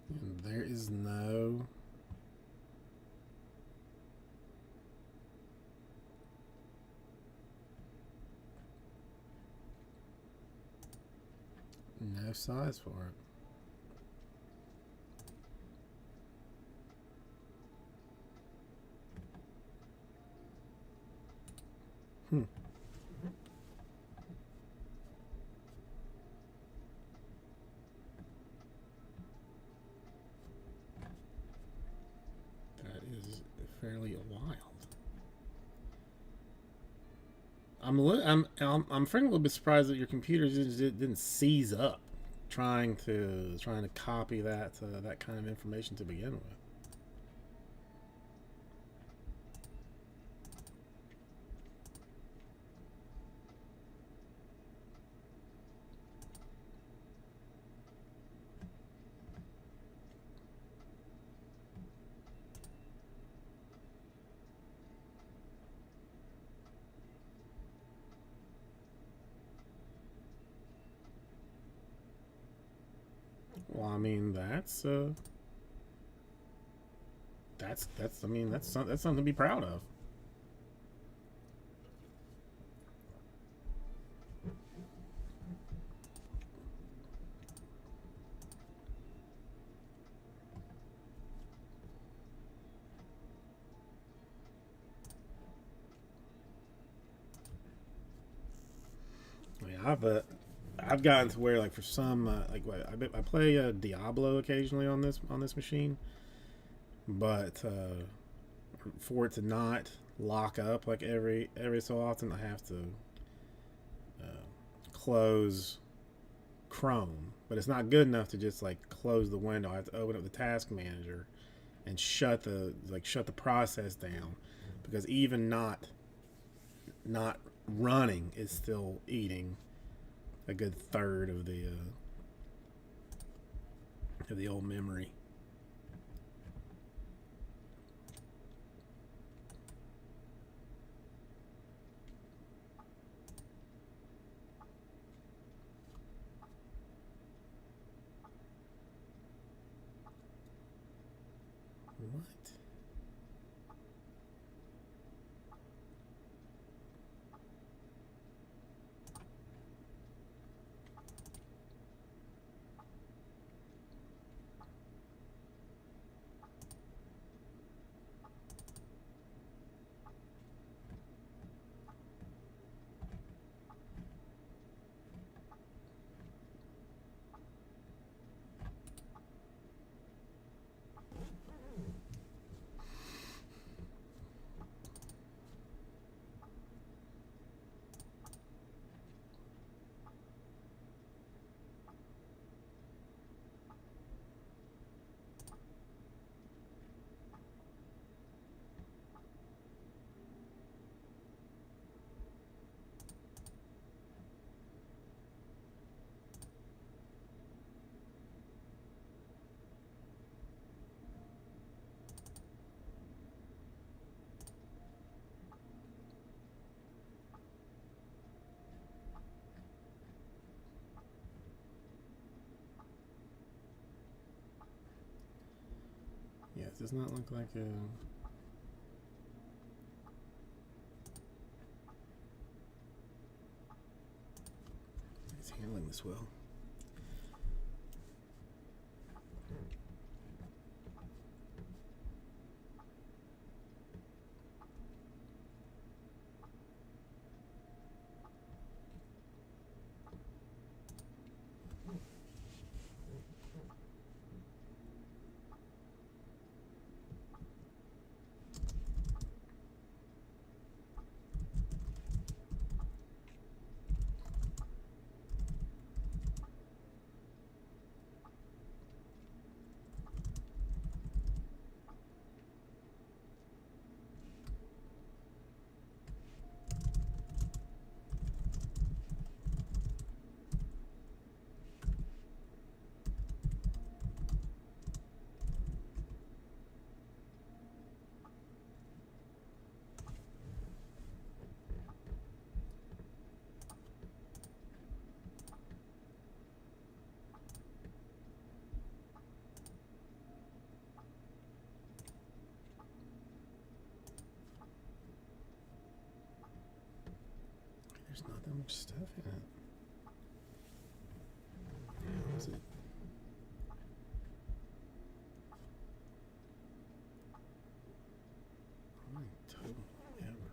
And there is no size for it. That is fairly wild. I'm frankly a little bit surprised that your computer just didn't seize up trying to copy that kind of information to begin with. Well, I mean that's I mean that's something to be proud of. I mean, I've gotten to where like for some I play Diablo occasionally on this machine, but for it to not lock up like every so often, I have to close Chrome. But it's not good enough to just like close the window. I have to open up the task manager and shut the process down, because even not running is still eating a good third of the old memory. What? It does not look like he's handling this well. There's not that much stuff in it. How is it? How many total ever?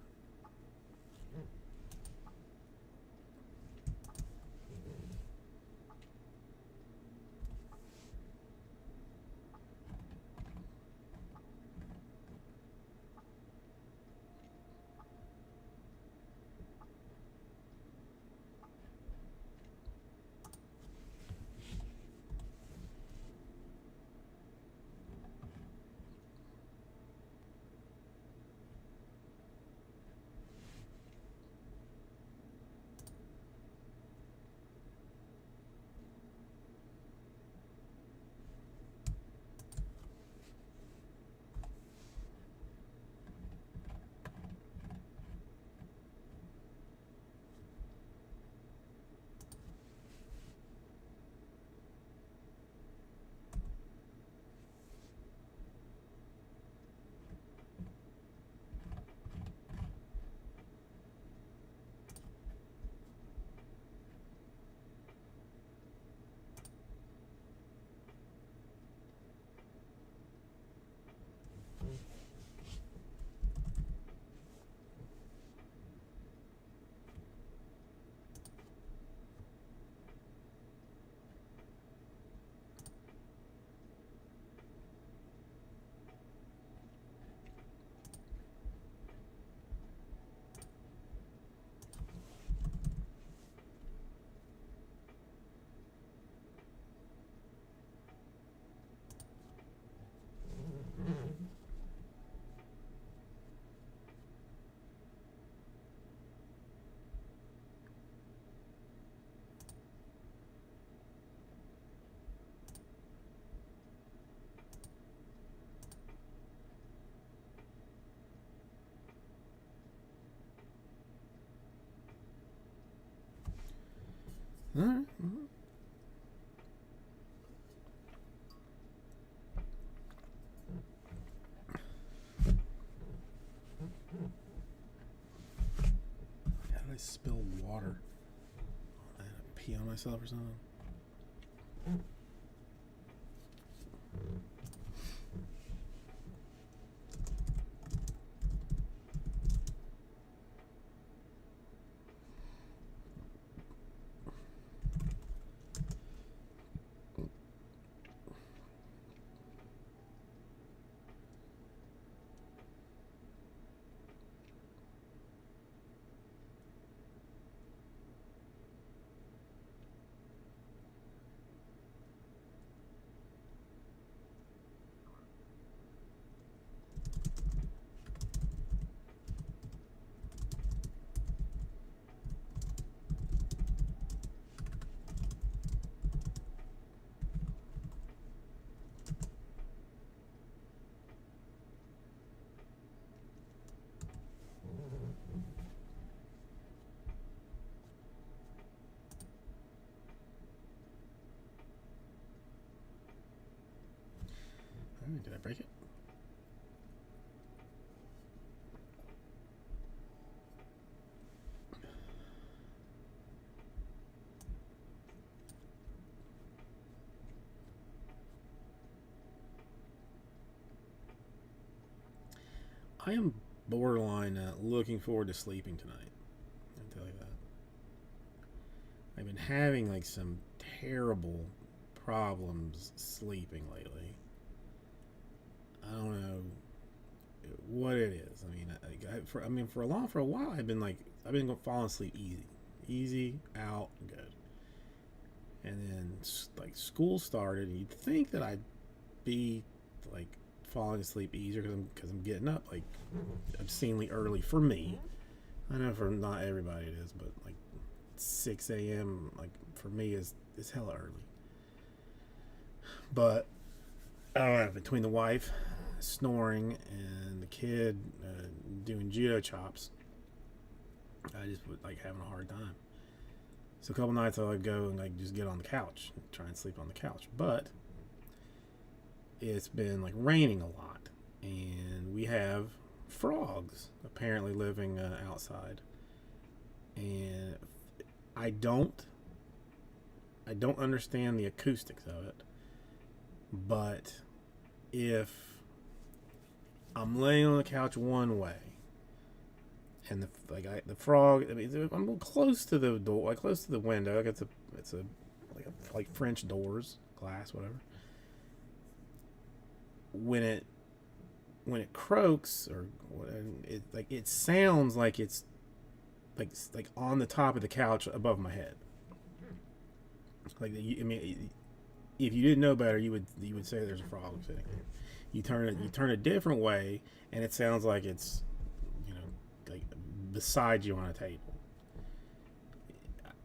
All right. How did I spill water? I had to pee on myself or something. Did I break it? I am borderline looking forward to sleeping tonight. I'll tell you that. I've been having like some terrible problems sleeping lately. I don't know what it is. I mean, for a while, I've been falling asleep easy out, good. And then like school started, and you'd think that I'd be like falling asleep easier because I'm getting up like obscenely early for me. I know for not everybody it is, but like 6 a.m. like for me is hella early. But I don't know, between the wife snoring and the kid doing judo chops, I just would like having a hard time. So a couple nights I would go and like just get on the couch and try and sleep on the couch. But it's been like raining a lot, and we have frogs apparently living outside, and I don't understand the acoustics of it, but if I'm laying on the couch one way, and the frog, I mean, I'm close to the door, like close to the window, like it's a like French doors, glass, whatever. When it croaks, or it sounds like it's like on the top of the couch above my head. Like I mean, if you didn't know better, you would say there's a frog sitting there. You turn a different way, and it sounds like it's, you know, like beside you on a table.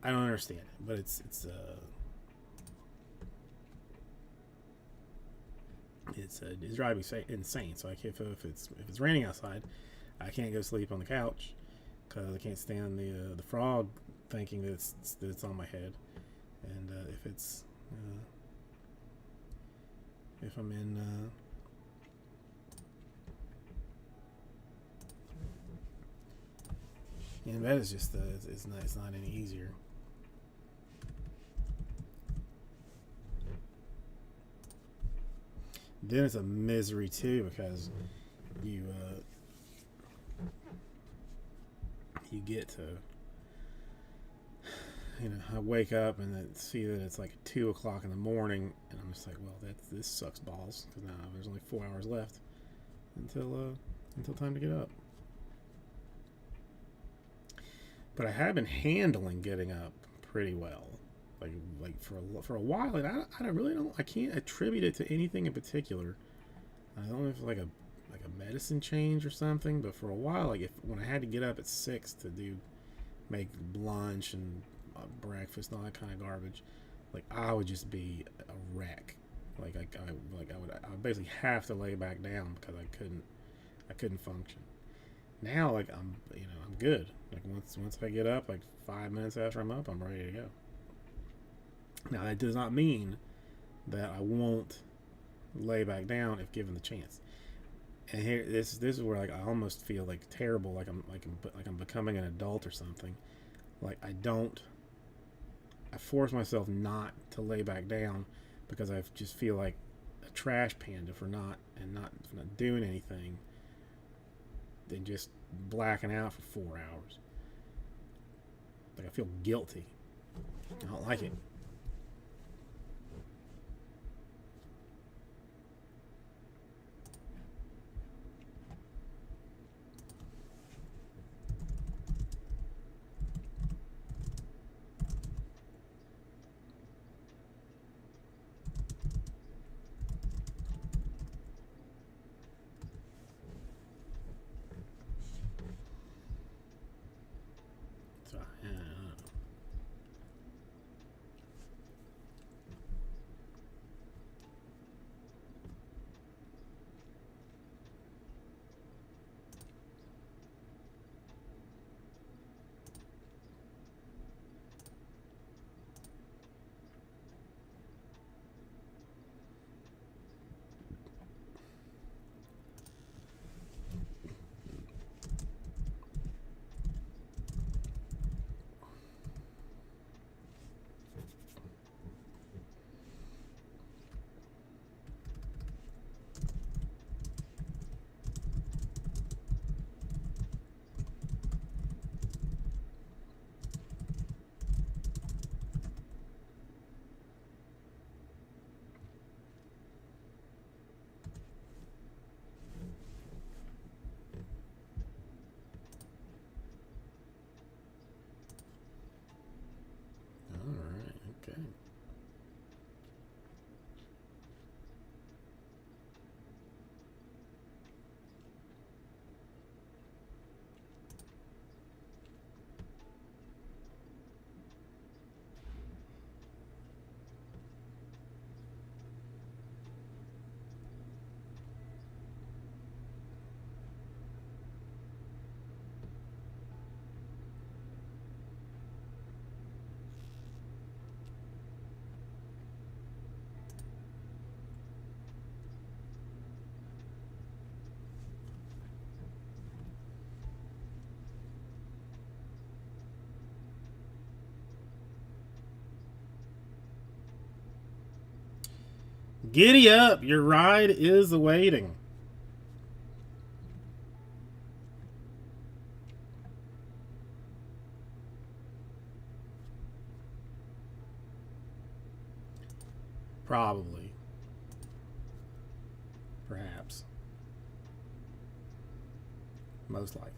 I don't understand it, but it's driving me insane. So if it's raining outside, I can't go sleep on the couch because I can't stand the frog thinking that it's on my head. And if I'm in bed, it's just it's not any easier. Then it's a misery too, because you get to, you know, I wake up and then see that it's like 2 o'clock in the morning, and I'm just like, well, this sucks balls, because now there's only 4 hours left until time to get up. But I have been handling getting up pretty well, like for a while, and I can't attribute it to anything in particular. I don't know if it's like a medicine change or something, but for a while, like when I had to get up at 6 to make lunch and breakfast and all that kind of garbage, like I would just be a wreck. I would basically have to lay back down because I couldn't function. Now, like I'm good. Like once I get up, like 5 minutes after I'm up, I'm ready to go. Now that does not mean that I won't lay back down if given the chance. And here, this is where like I almost feel like terrible, like I'm becoming an adult or something. Like I force myself not to lay back down because I just feel like a trash panda for not doing anything, than just blacking out for 4 hours. Like I feel guilty. I don't like it. So, Giddy up! Your ride is awaiting. Probably. Perhaps. Most likely.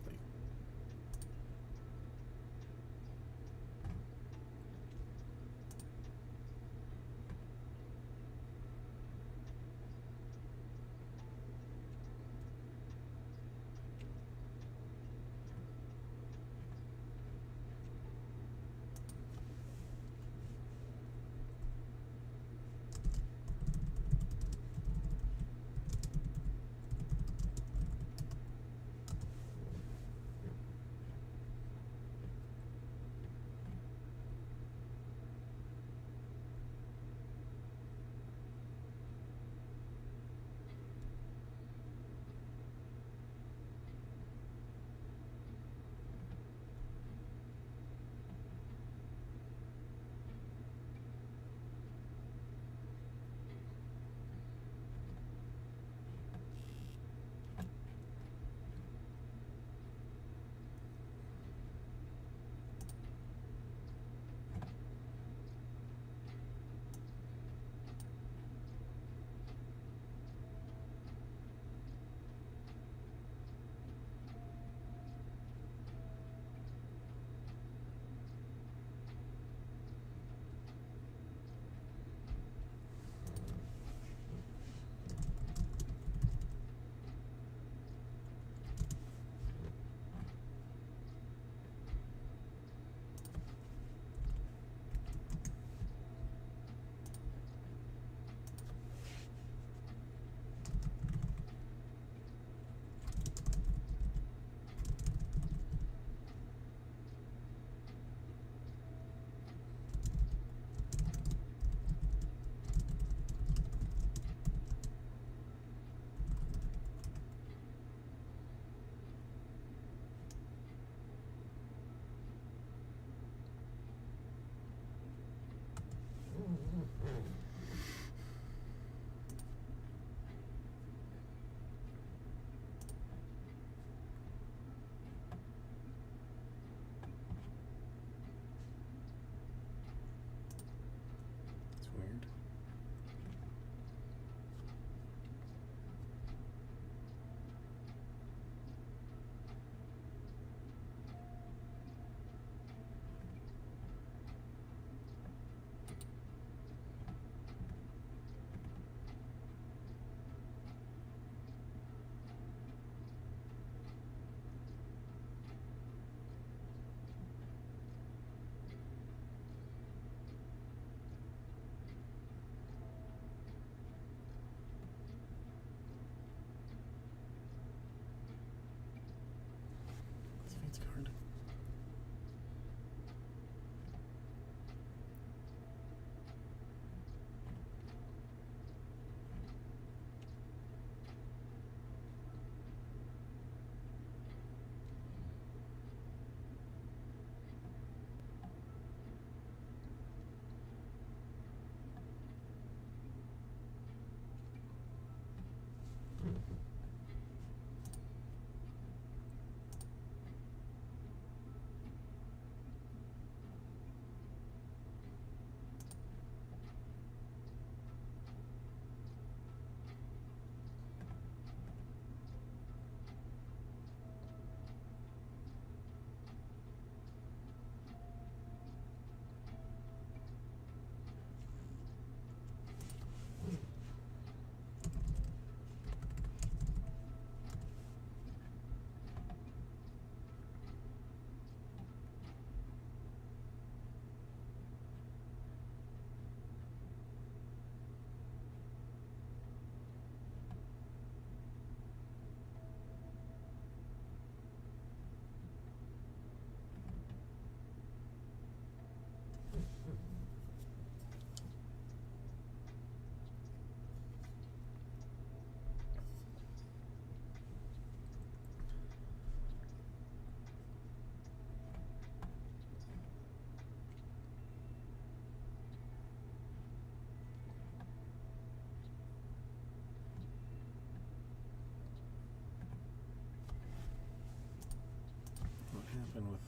happen with.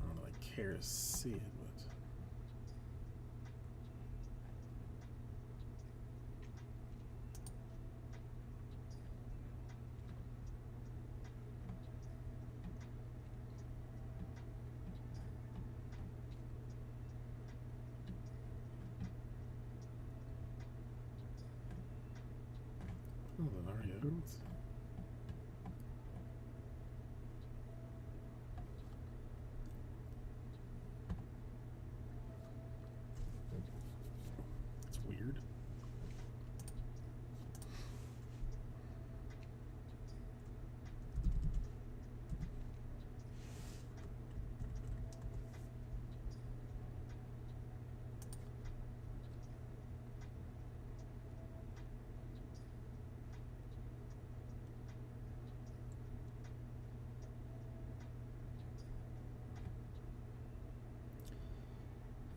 I don't really care to see it, but. Oh, the Arios. It's weird.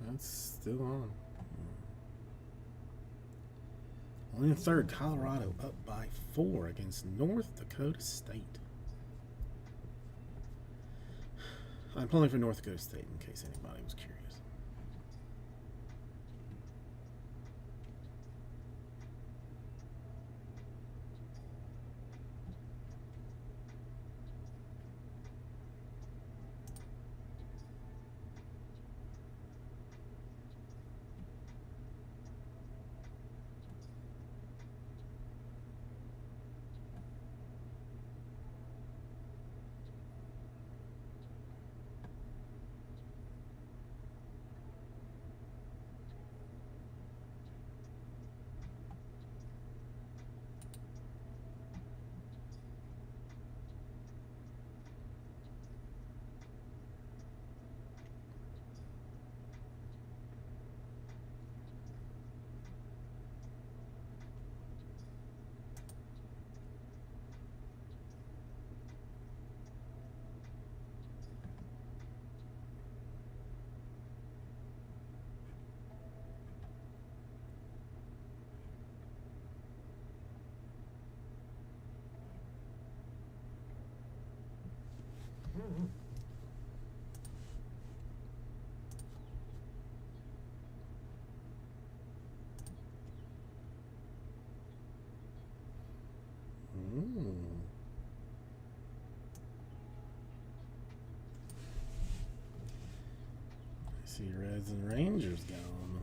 That's still on. Only in third, Colorado up by 4 against North Dakota State. I'm pulling for North Dakota State in case anybody was curious. I see Reds and Rangers going.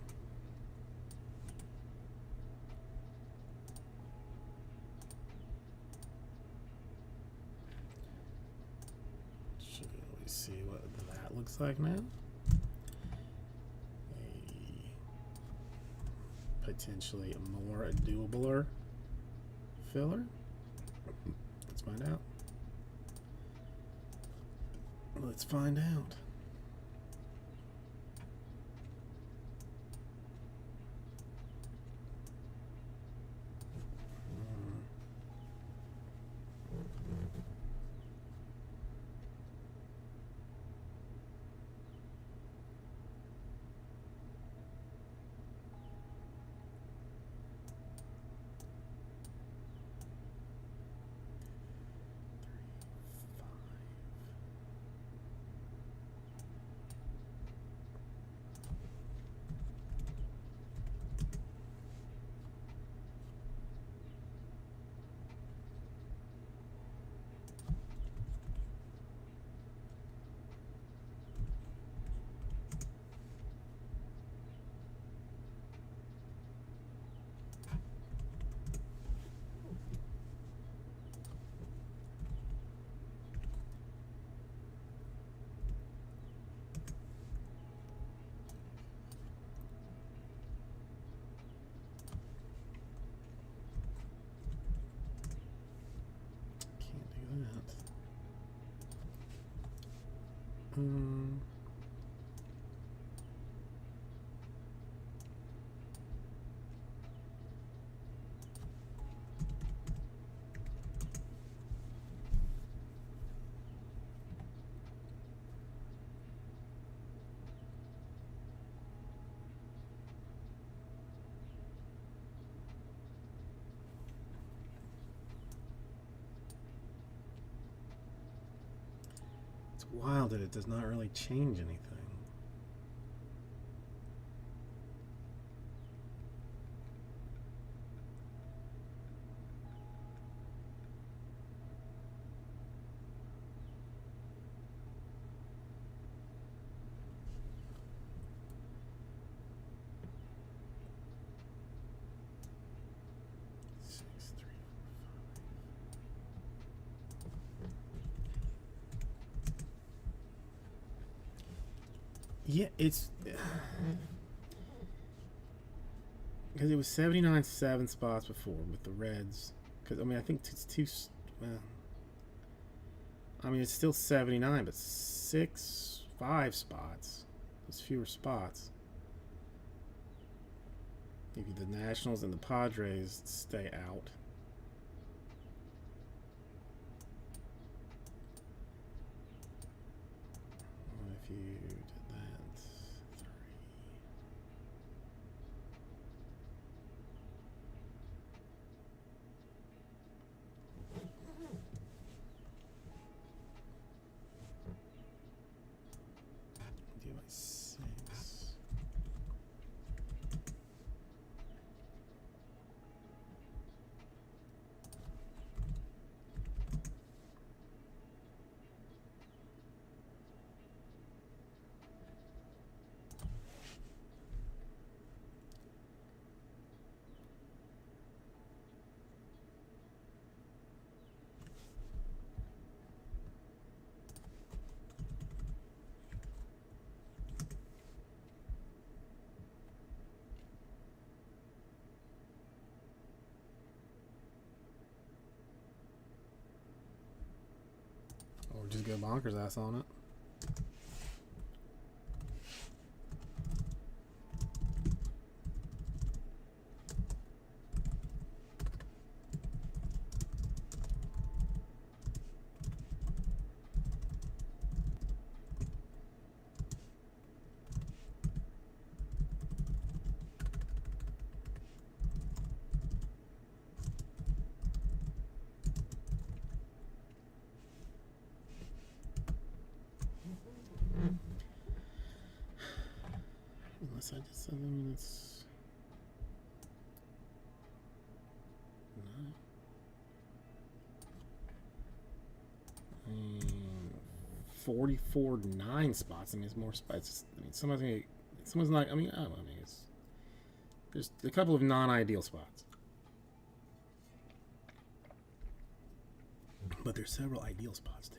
Should we see what that looks like now? A potentially more doabler filler. Let's find out. Let's find out. that. It's wild that it does not really change anything. Six, three, yeah, it's because it was 79 7 spots before with the Reds. Because I mean, I think it's two. Well, I mean, it's still 79, but 5 spots. There's fewer spots. Maybe the Nationals and the Padres stay out. What if you did that? 3. Do my 6. Or just go bonkers ass on it. Unless I did 7 minutes. No. 44 9 spots. I mean, it's more spots. I mean, someone's not. I mean, I don't know. I mean, there's a couple of non-ideal spots, but there's several ideal spots too.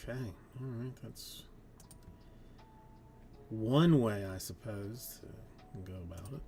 Okay, alright, that's one way, I suppose, to go about it.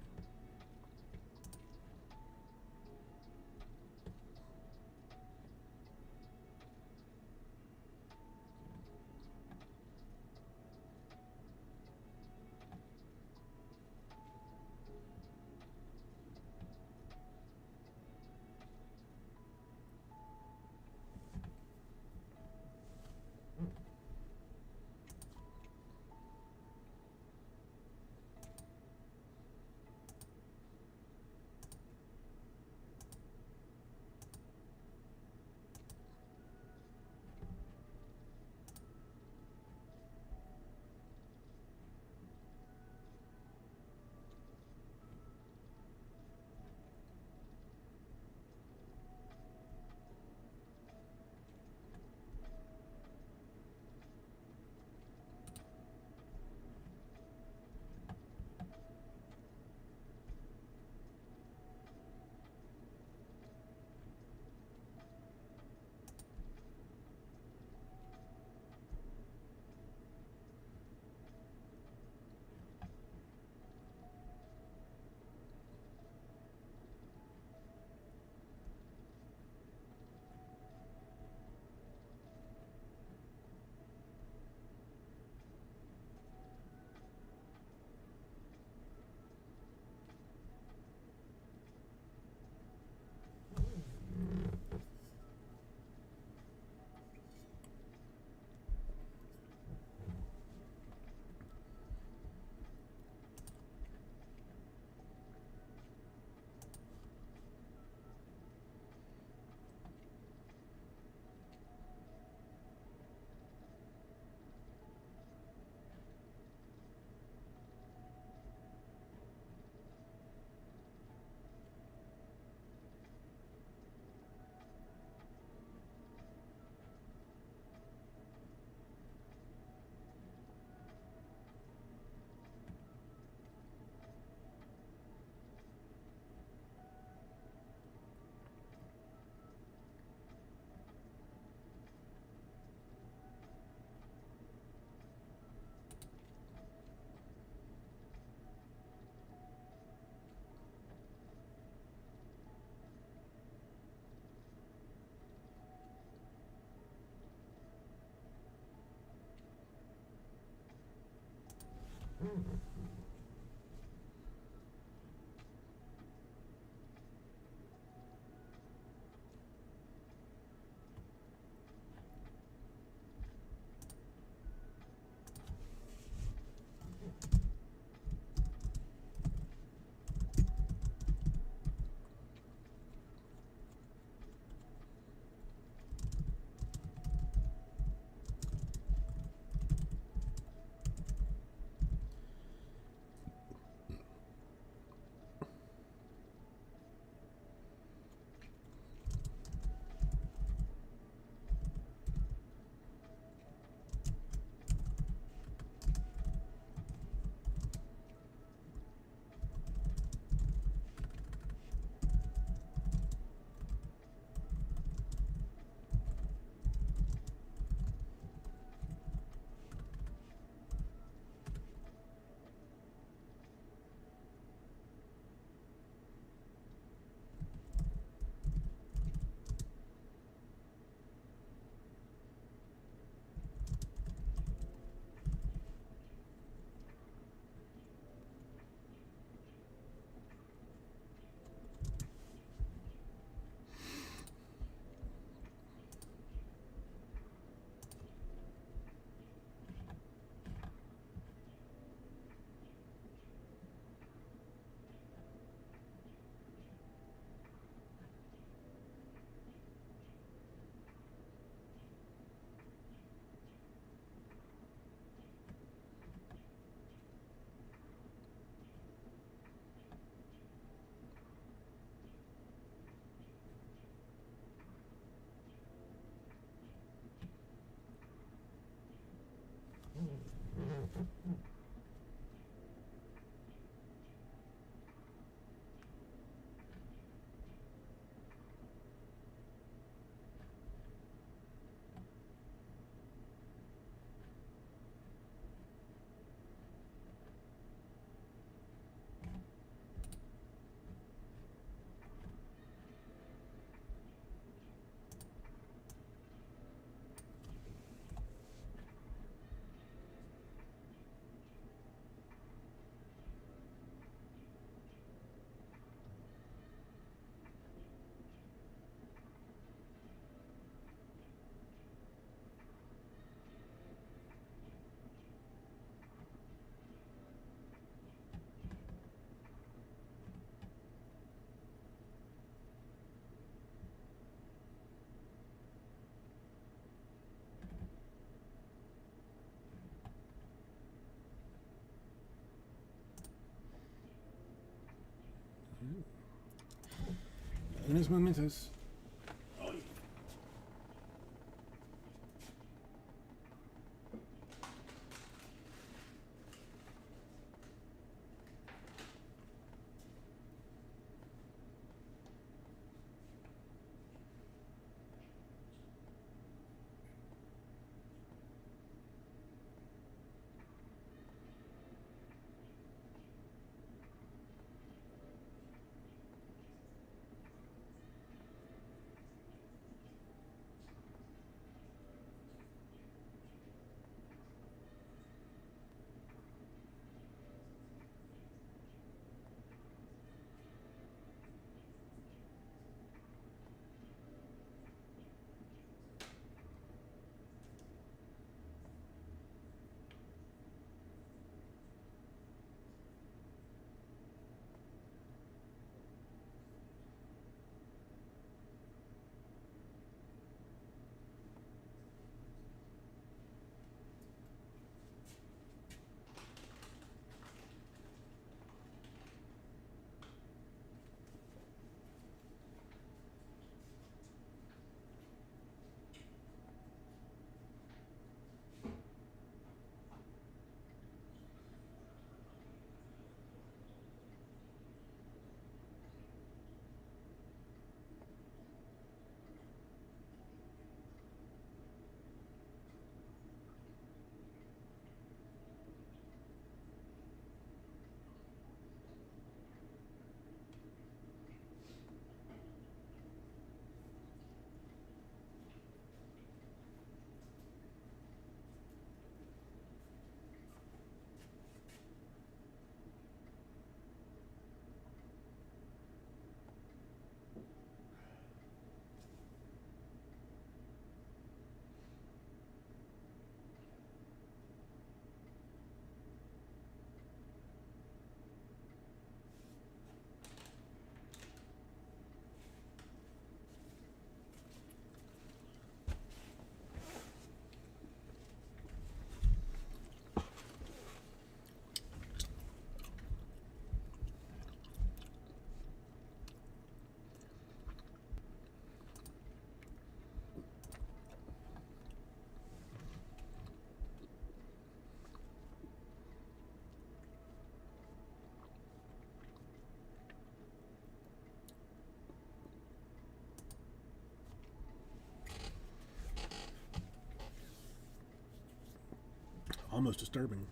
Unos momentos. Almost disturbing.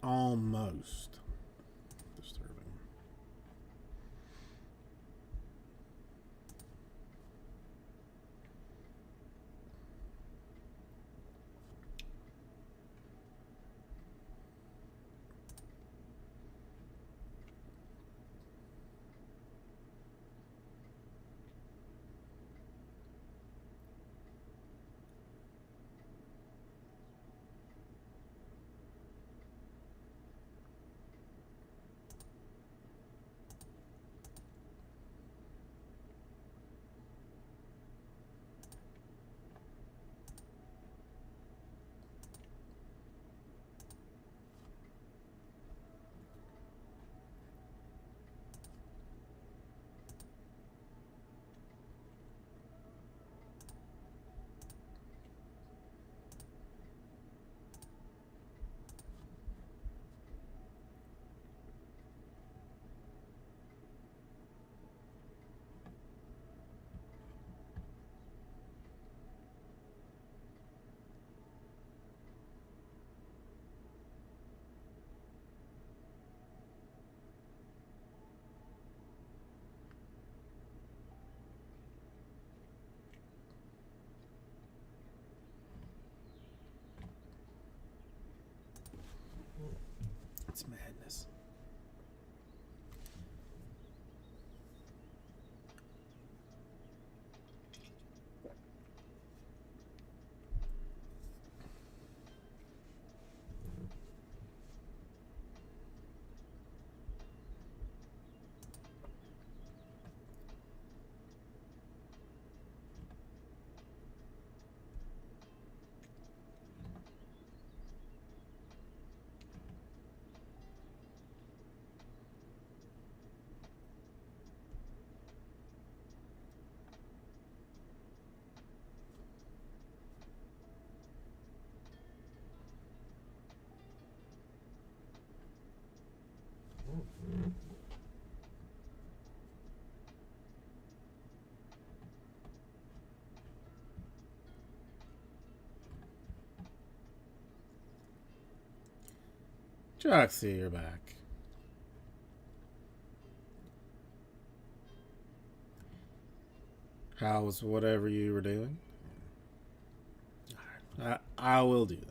Almost disturbing. Joxy, you're back. How was whatever you were doing? Alright, I will do that.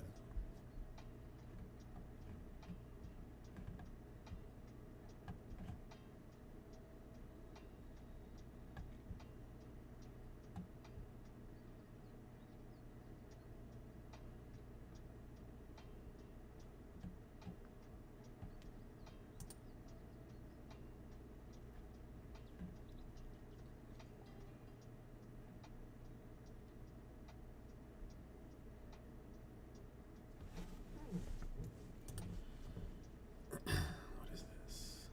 What is this?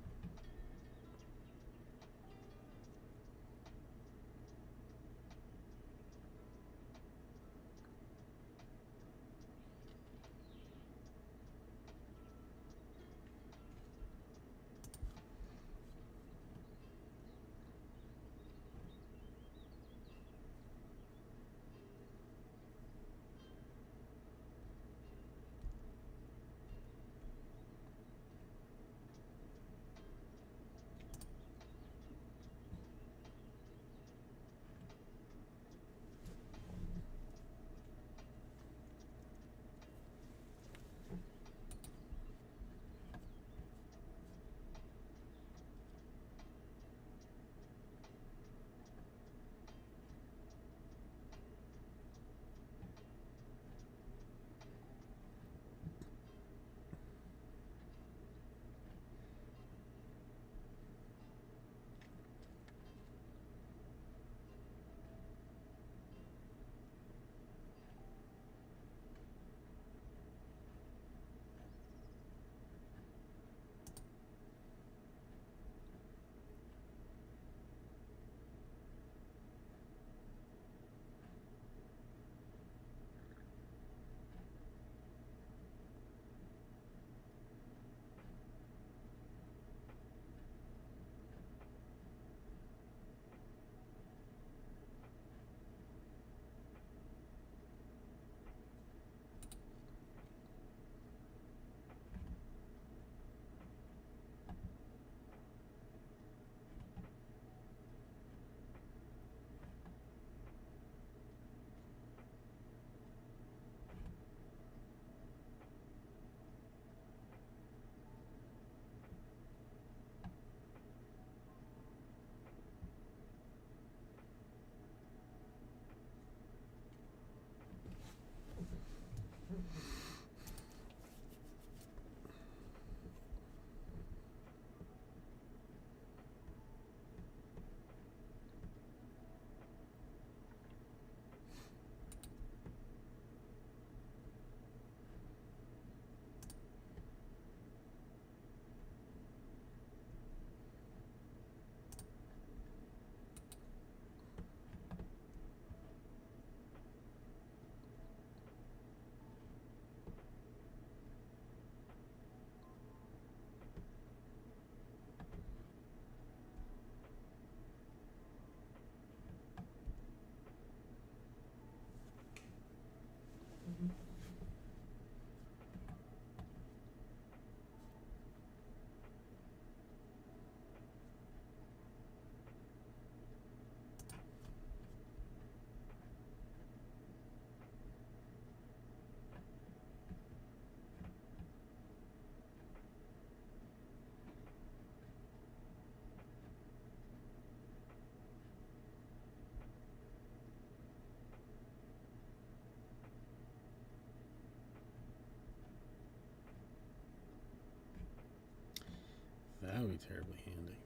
That would be terribly handy.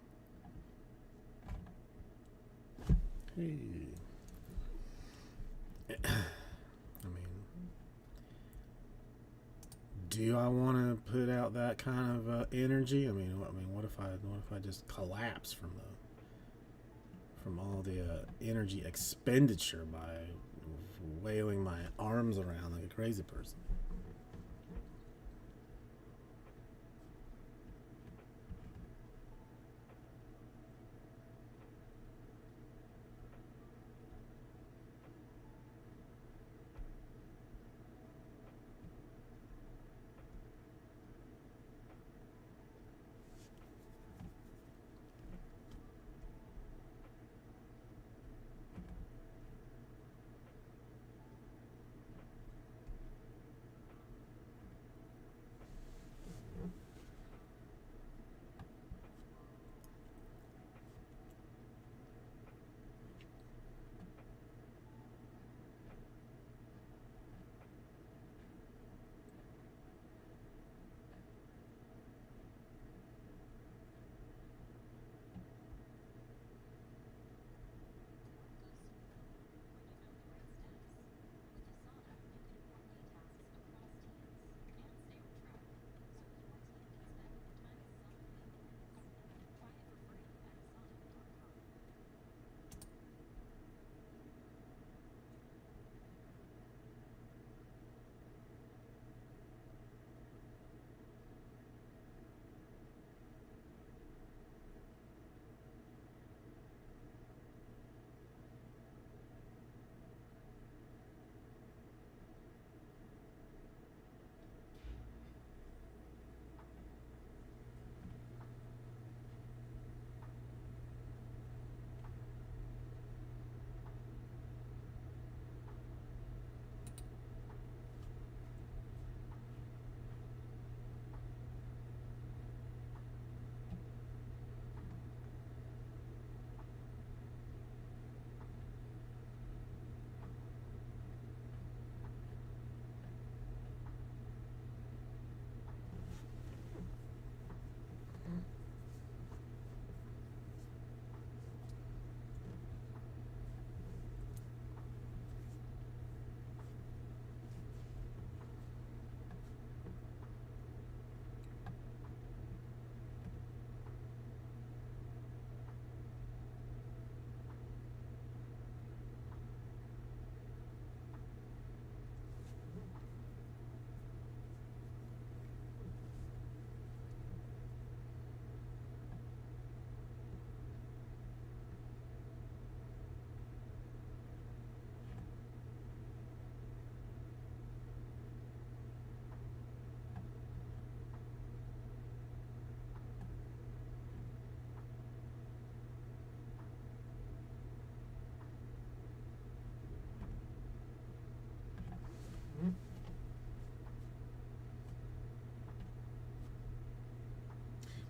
Hey. I mean, do I want to put out that kind of energy? What if I just collapse from all the energy expenditure by wailing my arms around like a crazy person?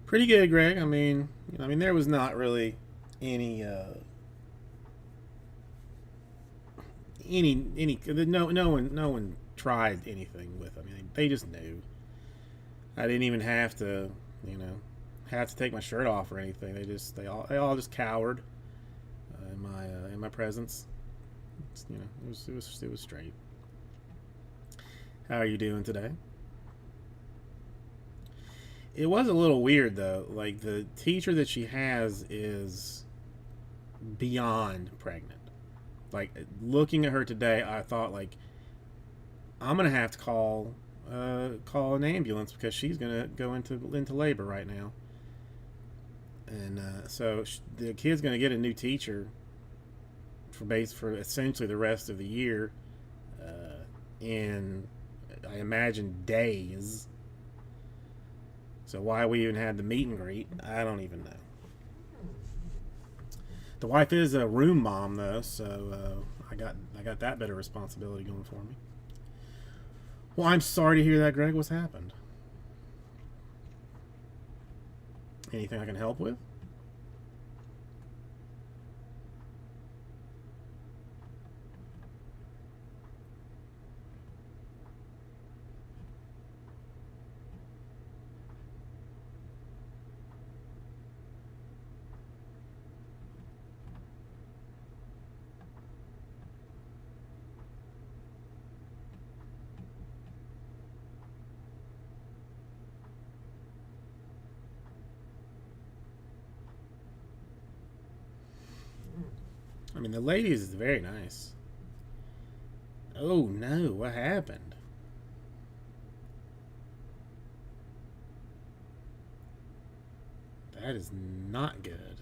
Pretty good, Greg. There was not really any no one tried anything with. They just knew. I didn't even have to, you know, have to take my shirt off or anything. They all just cowered in my presence. It was straight. How are you doing today? It was a little weird though. Like the teacher that she has is beyond pregnant. Like looking at her today, I thought like I'm gonna have to call an ambulance because she's gonna go into labor right now. And the kid's gonna get a new teacher for essentially the rest of the year. In I imagine days. So why we even had the meet and greet, I don't even know. The wife is a room mom though, so I got that bit of responsibility going for me. Well, I'm sorry to hear that, Greg. What's happened? Anything I can help with? The ladies is very nice. Oh no, what happened? That is not good.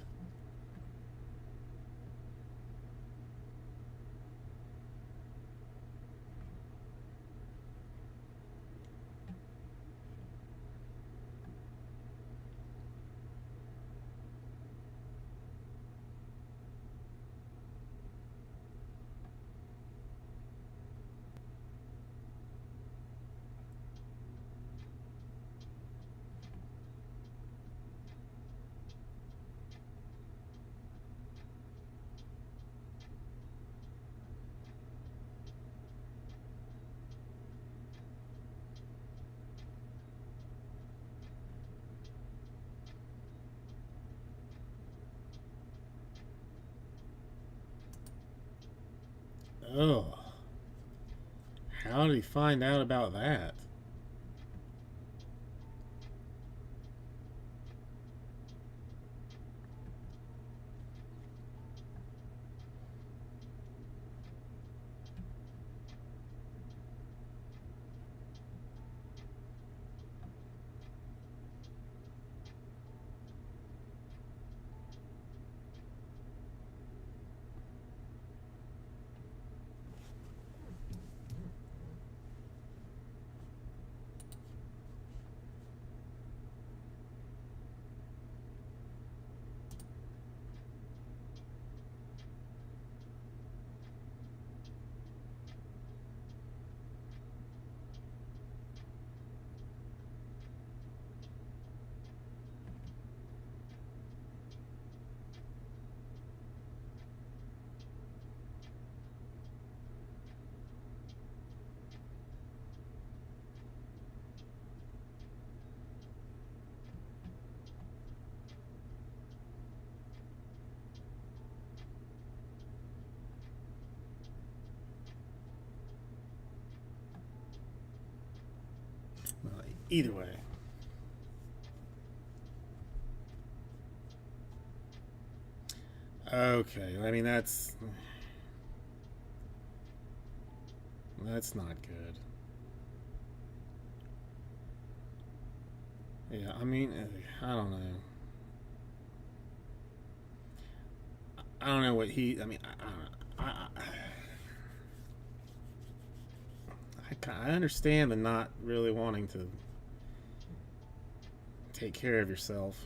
Oh, how did he find out about that? Well, either way. Okay, that's not good. Yeah, I don't know. I don't know what he. I understand the not really wanting to take care of yourself.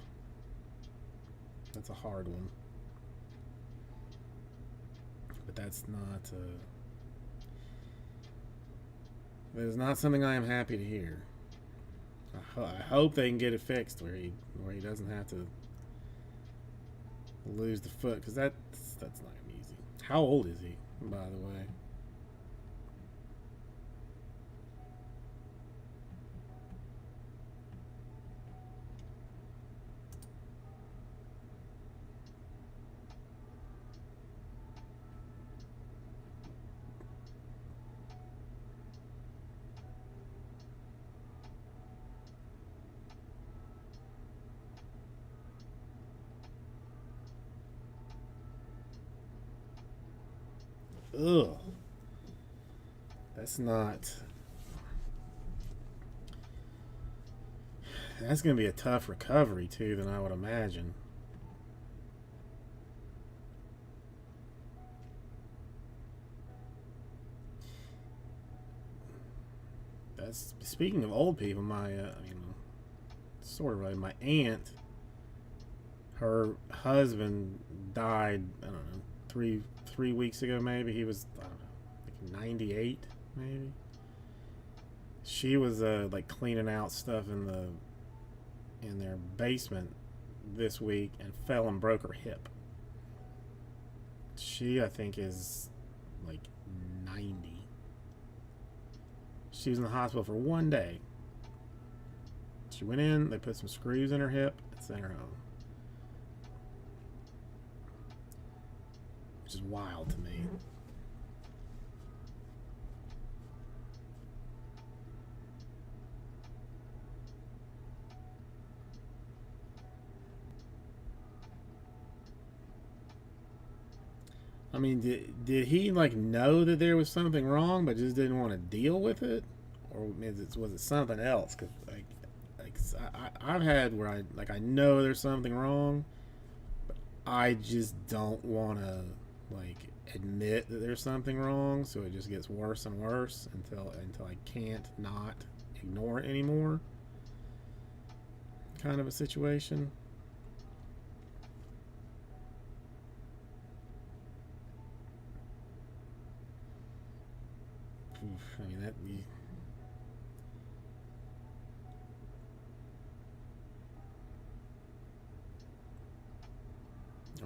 That's a hard one. But that is not something I am happy to hear. I hope they can get it fixed where he doesn't have to lose the foot, because that's not gonna be easy. How old is he, by the way? Ugh. That's not. That's going to be a tough recovery, too, than I would imagine. That's speaking of old people. Sort of like my aunt. Her husband died. I don't know, three weeks ago. Maybe he was, I don't know, like 98. Maybe she was like cleaning out stuff in their basement this week and fell and broke her hip. She, I think, is like 90. She was in the hospital for one day. She went in, they put some screws in her hip, and sent her home. Which is wild to me. I mean, did he like know that there was something wrong, but just didn't want to deal with it, or was it something else? Because I've had where I know there's something wrong, but I just don't want to like admit that there's something wrong, so it just gets worse and worse until I can't not ignore it anymore. Kind of a situation.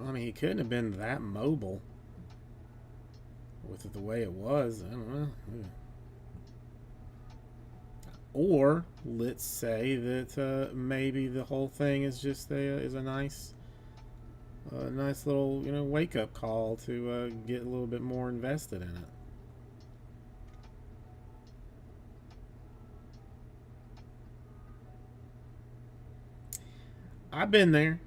I mean, he couldn't have been that mobile with it the way it was. I don't know. Or let's say that maybe the whole thing is just a nice little wake up call to get a little bit more invested in it. I've been there.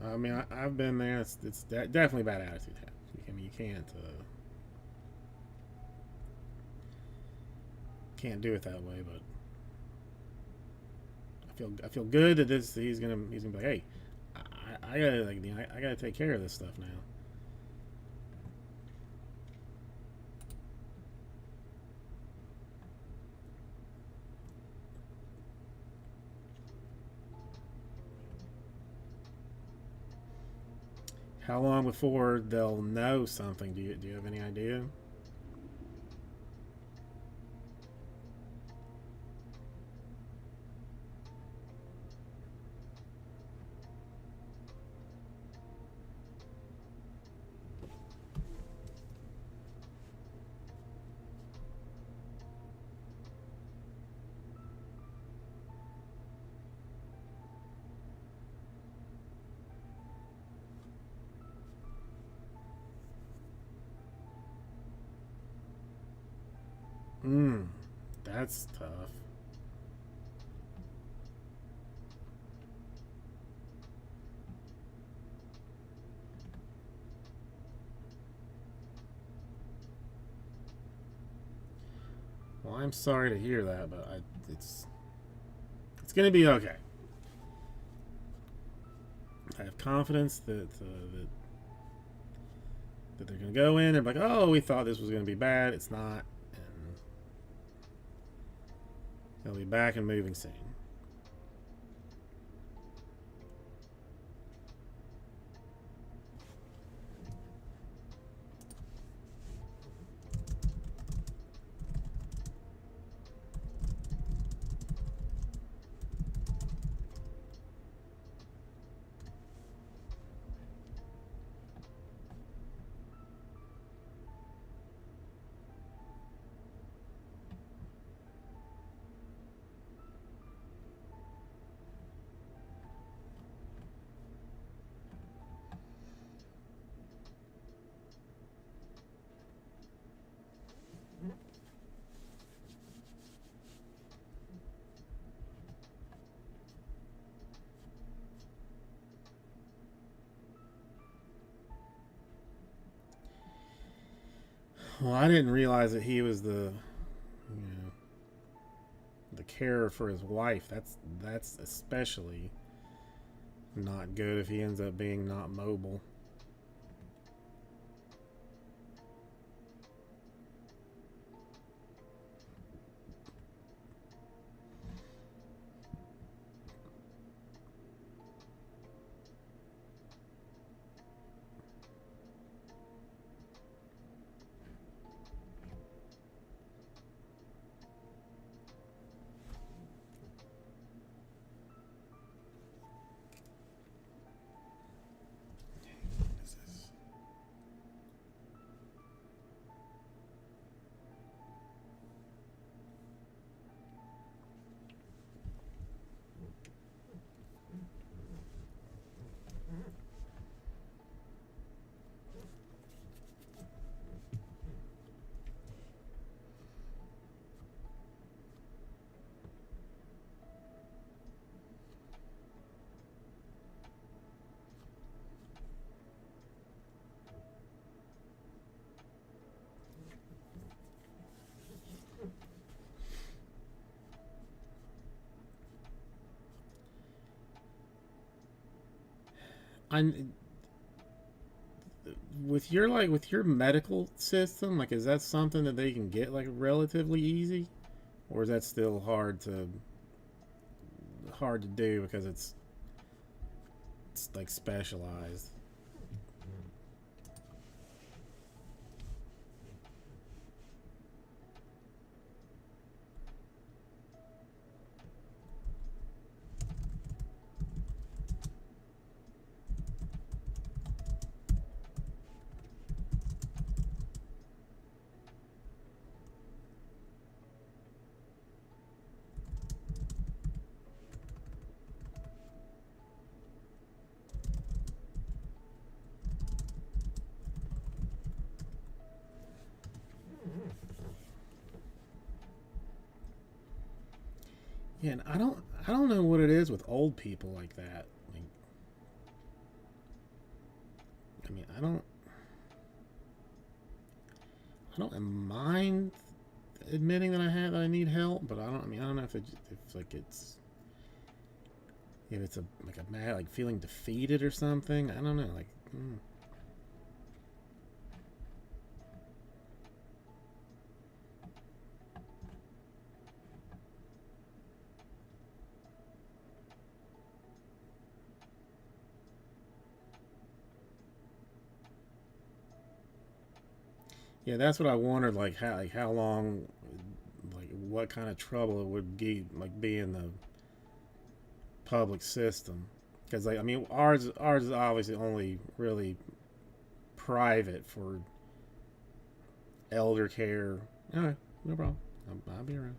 I mean, I've been there. It's definitely a bad attitude to have. I mean, you can't do it that way. But I feel good that he's gonna be like, hey, I gotta I gotta take care of this stuff now. How long before they'll know something? Do you have any idea? That's tough. Well, I'm sorry to hear that, but it's gonna be okay. I have confidence that they're gonna go in. They're like, oh, we thought this was gonna be bad. It's not, and they'll be back and moving soon. Well, I didn't realize that he was the carer for his wife. That's especially not good if he ends up being not mobile. I with your medical system, like is that something that they can get like relatively easy, or is that still hard to do because it's like specialized? Yeah, and I don't know what it is with old people like that. Like, I mean, I don't mind admitting that I need help, but I don't know if like if it's a like a mad like feeling defeated or something. I don't know. Like, yeah, that's what I wondered. Like how long, like what kind of trouble it would be in the public system. Because like I mean, ours is obviously only really private for elder care. All right, no problem. I'll be around.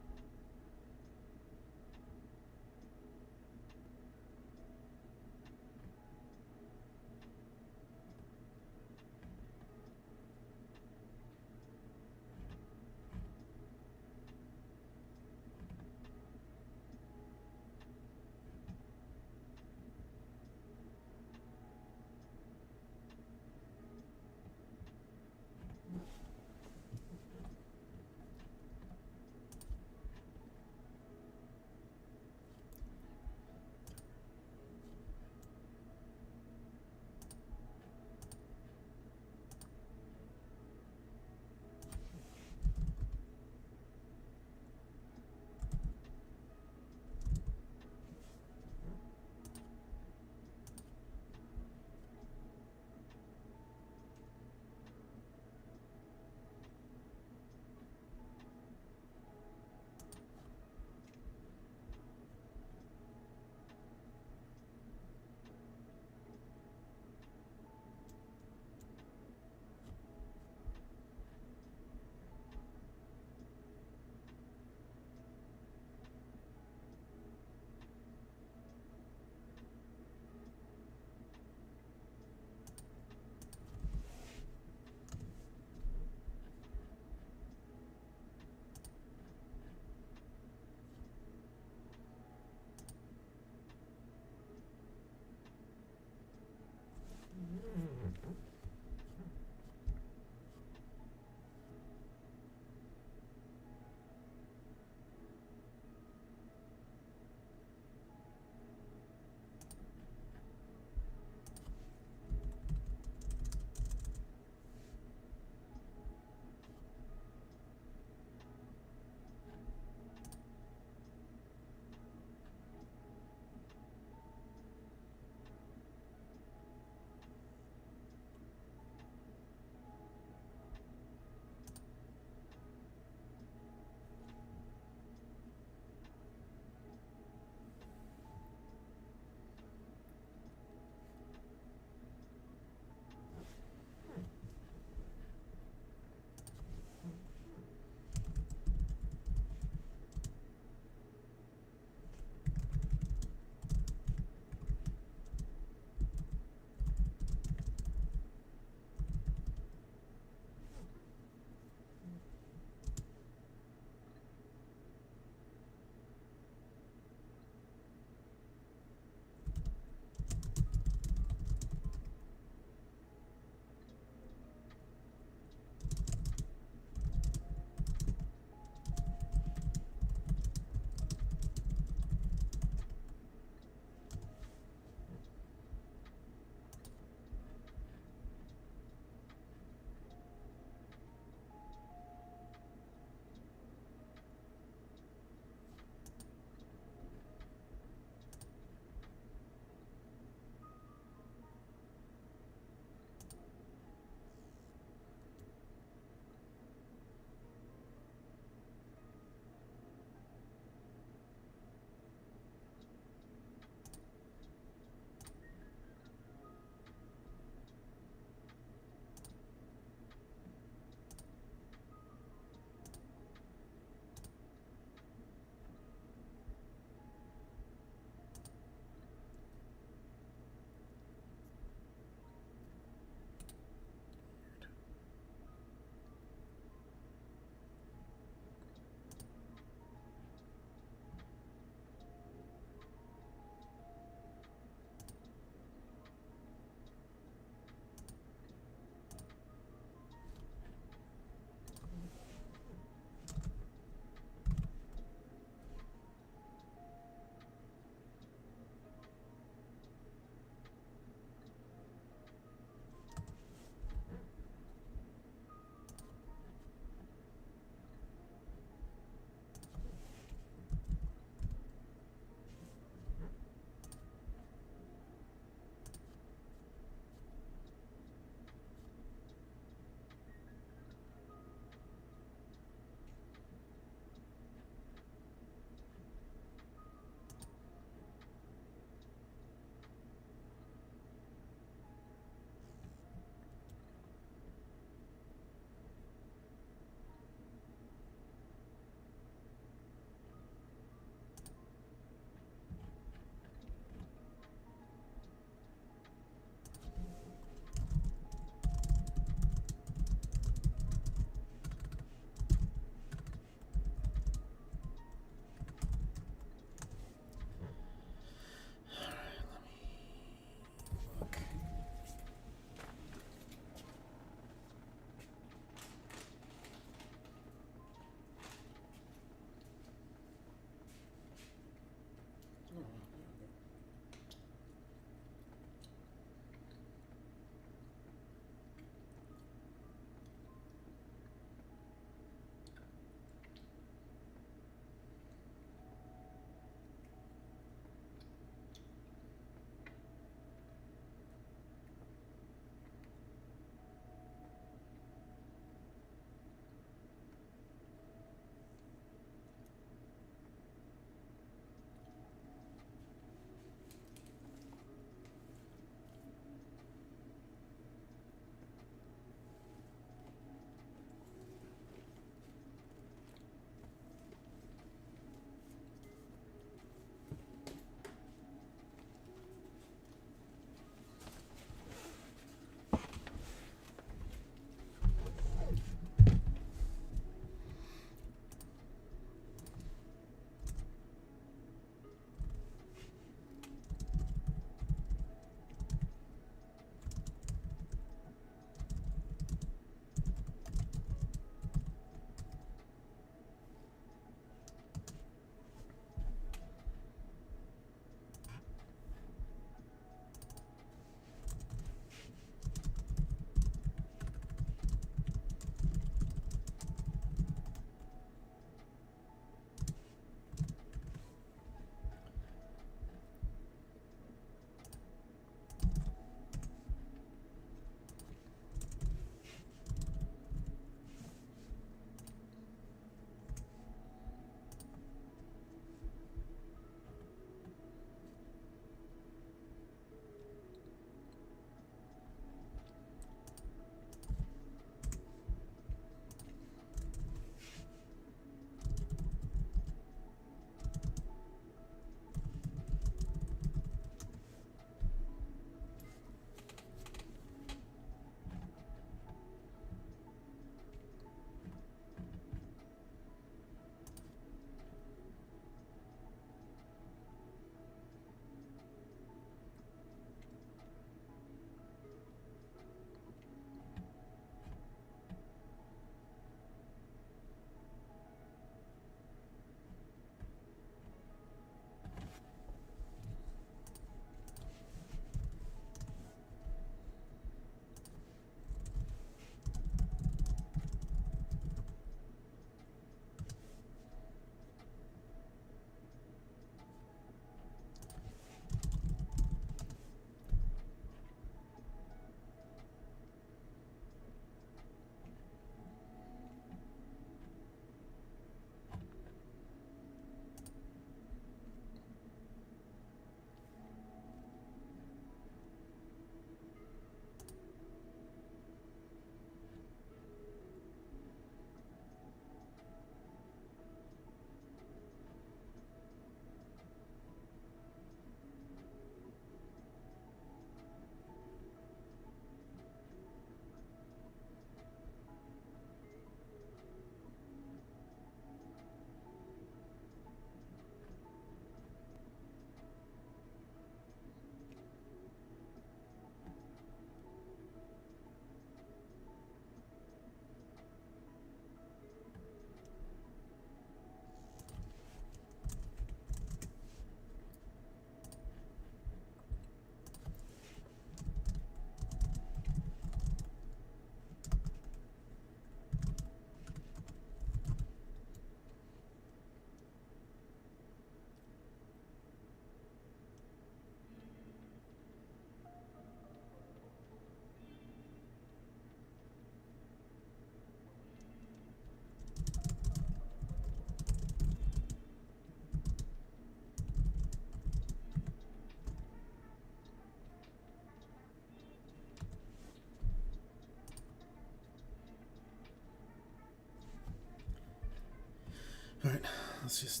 let's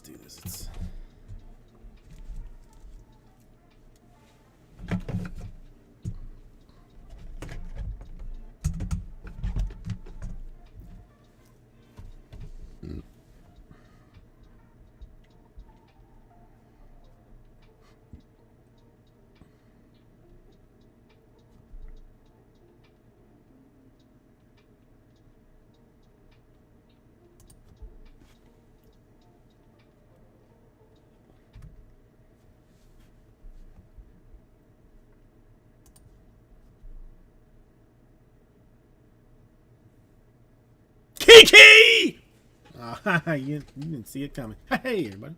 do this. It's Kiki! You didn't see it coming. Hey, everybody.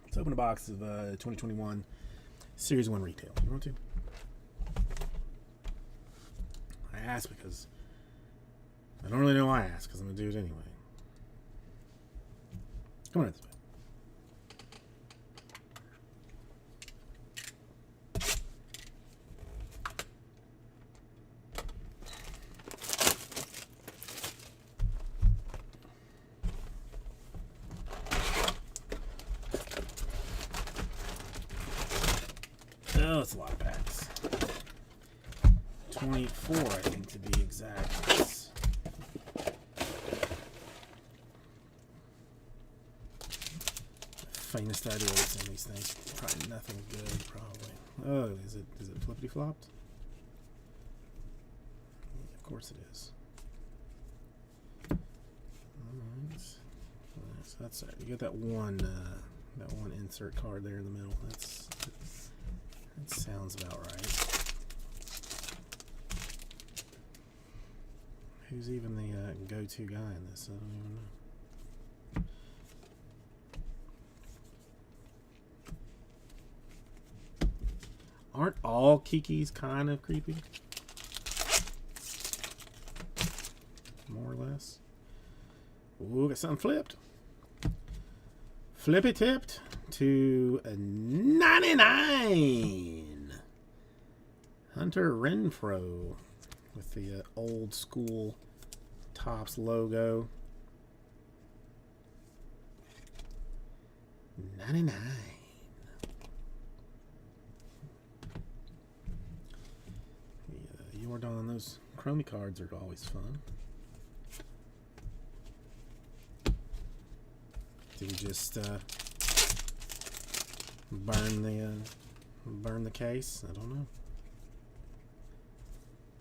Let's open a box of 2021 Series 1 retail. You want to? I asked because I don't really know why I asked, because I'm going to do it anyway. Come on this way. Oh, it's a lot of packs. 24, I think, to be exact. It's faintest idea what's in these things. Probably nothing good, probably. Oh, is it flippity flopped? Of course it is. Alright. So that's right. You get that one insert card there in the middle. That sounds about right. Who's even the go-to guy in this? I don't even know. Aren't all Kikis kind of creepy? More or less. Ooh, got something flipped. Flippy tipped to a 99. Hunter Renfrow with the old school Topps logo. 99. Jordan, those Chromie cards are always fun. Did he just burn the case? I don't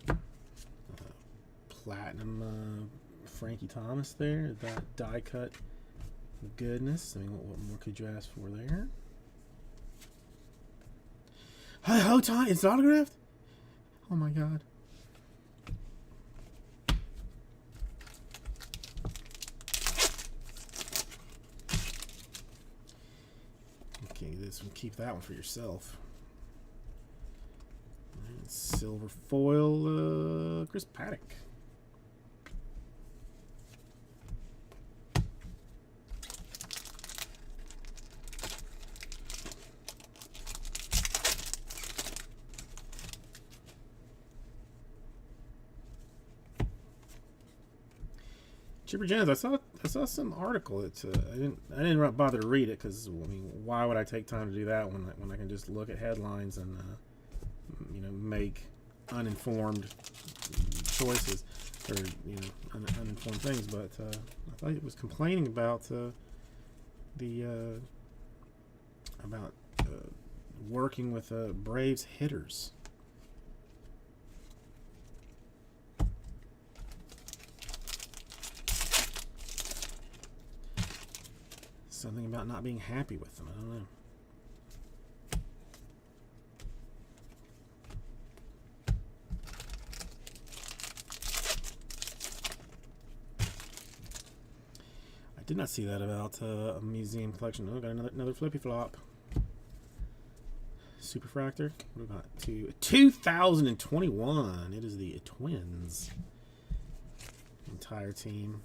know. Platinum Frankie Thomas there. That die cut goodness. I mean, what more could you ask for there? Hi, Hotai, it's autographed? Oh my god. Okay, this one, keep that one for yourself. Right, silver foil, Chris Paddock. Chipper Jones, I saw some article. I didn't bother to read it because I mean, why would I take time to do that when I can just look at headlines and make uninformed choices or uninformed things. But I thought it was complaining about working with Braves hitters. Something about not being happy with them. I don't know. I did not see that about a museum collection. Oh, got another flippy flop. Superfractor. What about 2021? It is the Twins. Entire team.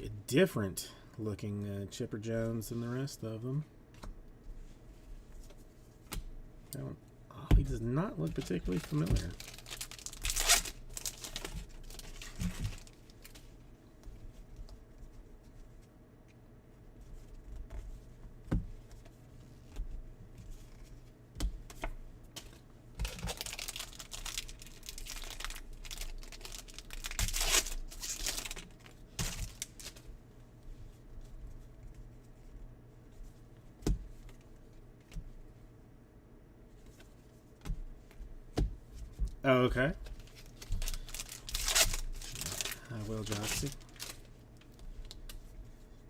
a different looking Chipper Jones than the rest of them. He does not look particularly familiar. Oh, okay. I will, Joxy.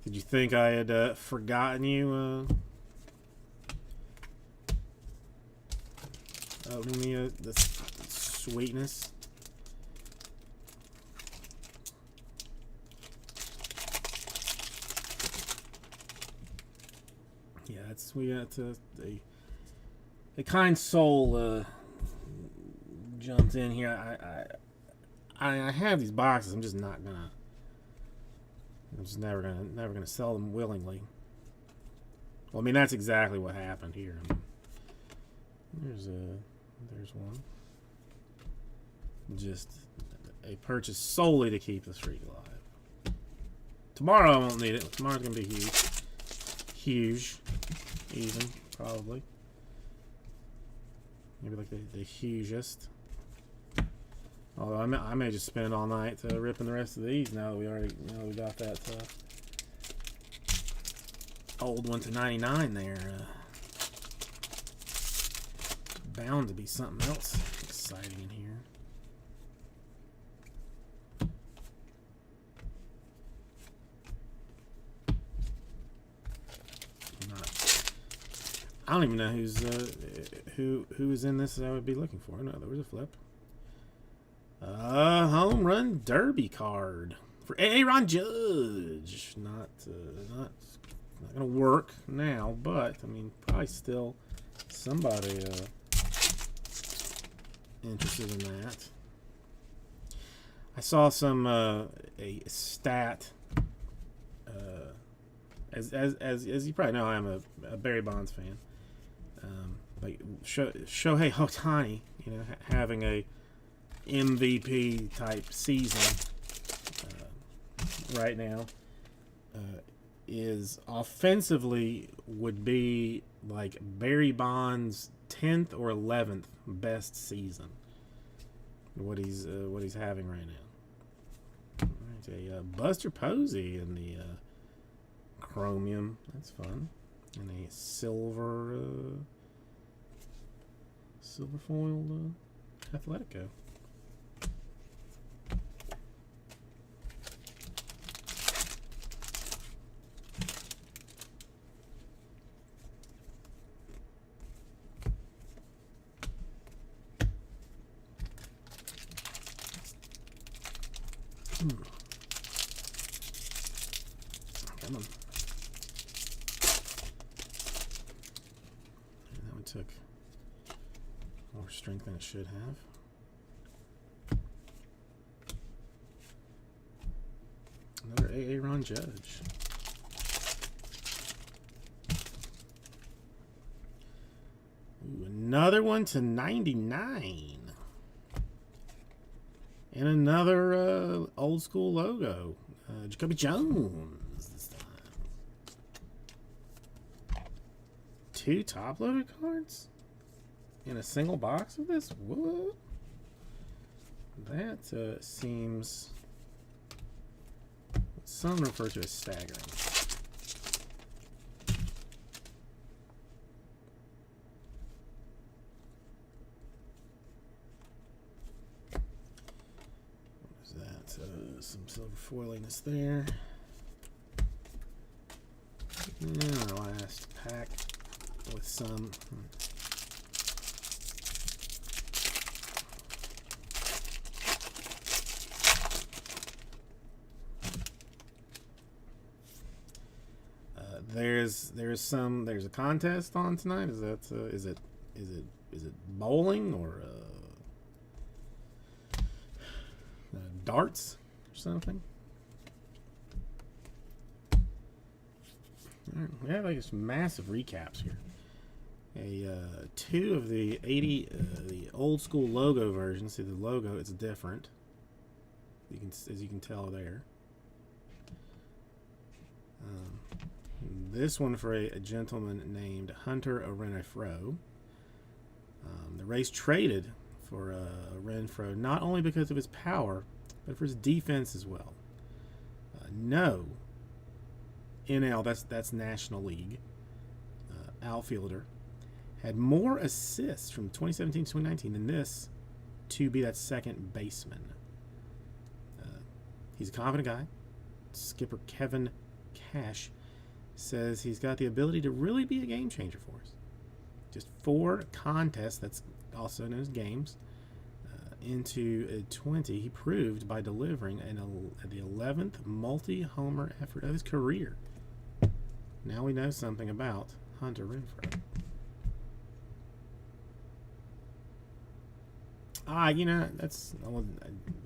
Did you think I had forgotten you? Opening me the sweetness. Yeah, we got a kind soul. Jumped in here. I have these boxes. I'm just not gonna. I'm just never gonna sell them willingly. Well, I mean that's exactly what happened here. There's one. Just a purchase solely to keep the streak alive. Tomorrow I won't need it. Tomorrow's gonna be huge, even probably. Maybe like the hugest. Although I may just spend all night ripping the rest of these now that we got that old one to 99 there. Bound to be something else exciting in here. I don't even know who is in this that I would be looking for. No, there was a flip. Home run derby card for Aaron Judge. Not gonna work now, but I mean probably still somebody interested in that. I saw some a stat. As you probably know, I'm a Barry Bonds fan. Like Shohei Ohtani, having a MVP type season right now is offensively would be like Barry Bonds' 10th or 11th best season. What he's having right now. All right, Buster Posey in the chromium. That's fun. And a silver foiled Athletico. Come on. That one took more strength than it should have. Another Aaron Judge. Ooh, another one to 99. And another old school logo. Jacoby Jones this time. 2 top-loaded cards? In a single box of this? What? That seems what some refer to as staggering. Some silver foiliness there. And our last pack with some. There's a contest on tonight. Is that is it bowling or darts or something? We have like this massive recaps here. Two of the the old school logo versions. See the logo, it's different. As you can tell there. This one for a gentleman named Hunter Renfro. The race traded for Renfro not only because of his power, but for his defense as well. No NL, that's National League outfielder had more assists from 2017 to 2019 than this to be that second baseman. He's a confident guy. Skipper Kevin Cash says he's got the ability to really be a game changer for us. Just 4 contests, that's also known as games, into 20, he proved by delivering the 11th multi-homer effort of his career. Now we know something about Hunter Renfroe. That's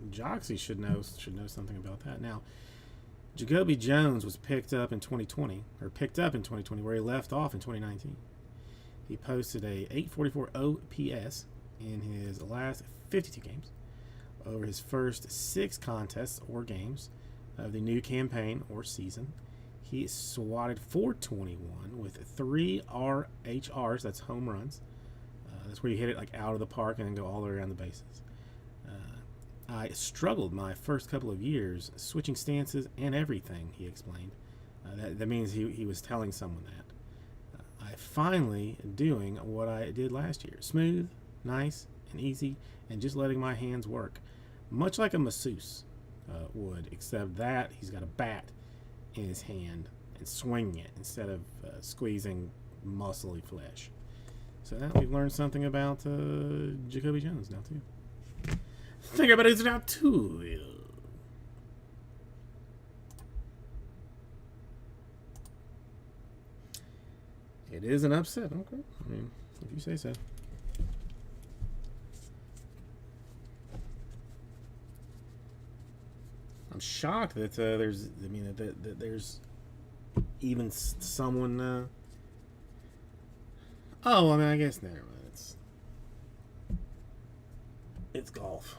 Joxy should know something about that. Now, Jacoby Jones was picked up in 2020, where he left off in 2019. He posted a .844 OPS in his last 52 games over his first 6 contests or games of the new campaign or season. He swatted .421 with 3 RHRs, that's home runs. That's where you hit it like out of the park and then go all the way around the bases. I struggled my first couple of years switching stances and everything, he explained. That means he was telling someone that. I finally doing what I did last year. Smooth, nice, and easy, and just letting my hands work. Much like a masseuse would, except that he's got a bat in his hand and swinging it instead of squeezing muscly flesh. So now we've learned something about Jacoby Jones now too. Think about it now too. It is an upset. Okay, I mean, if you say so. I'm shocked that there's. I mean that there's even someone. Oh, I mean, I guess never mind. It's golf.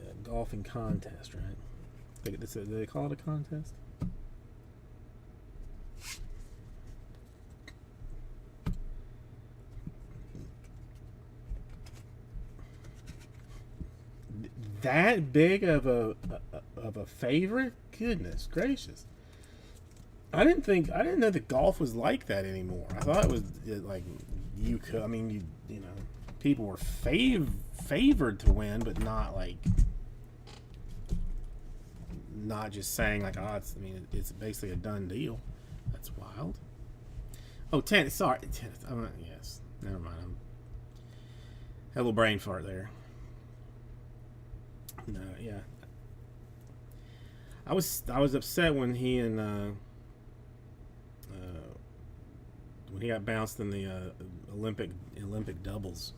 A golfing contest, right? Do they call it a contest? That big of a favorite? Goodness gracious! I didn't know that golf was like that anymore. I thought it was like you could. I mean, you know, people were favored to win, but not like not just saying like, oh, it's basically a done deal. That's wild. Oh, tennis. Sorry, tennis. Yes, never mind. Had a little brain fart there. No, yeah. I was upset when he and when he got bounced in the Olympic doubles.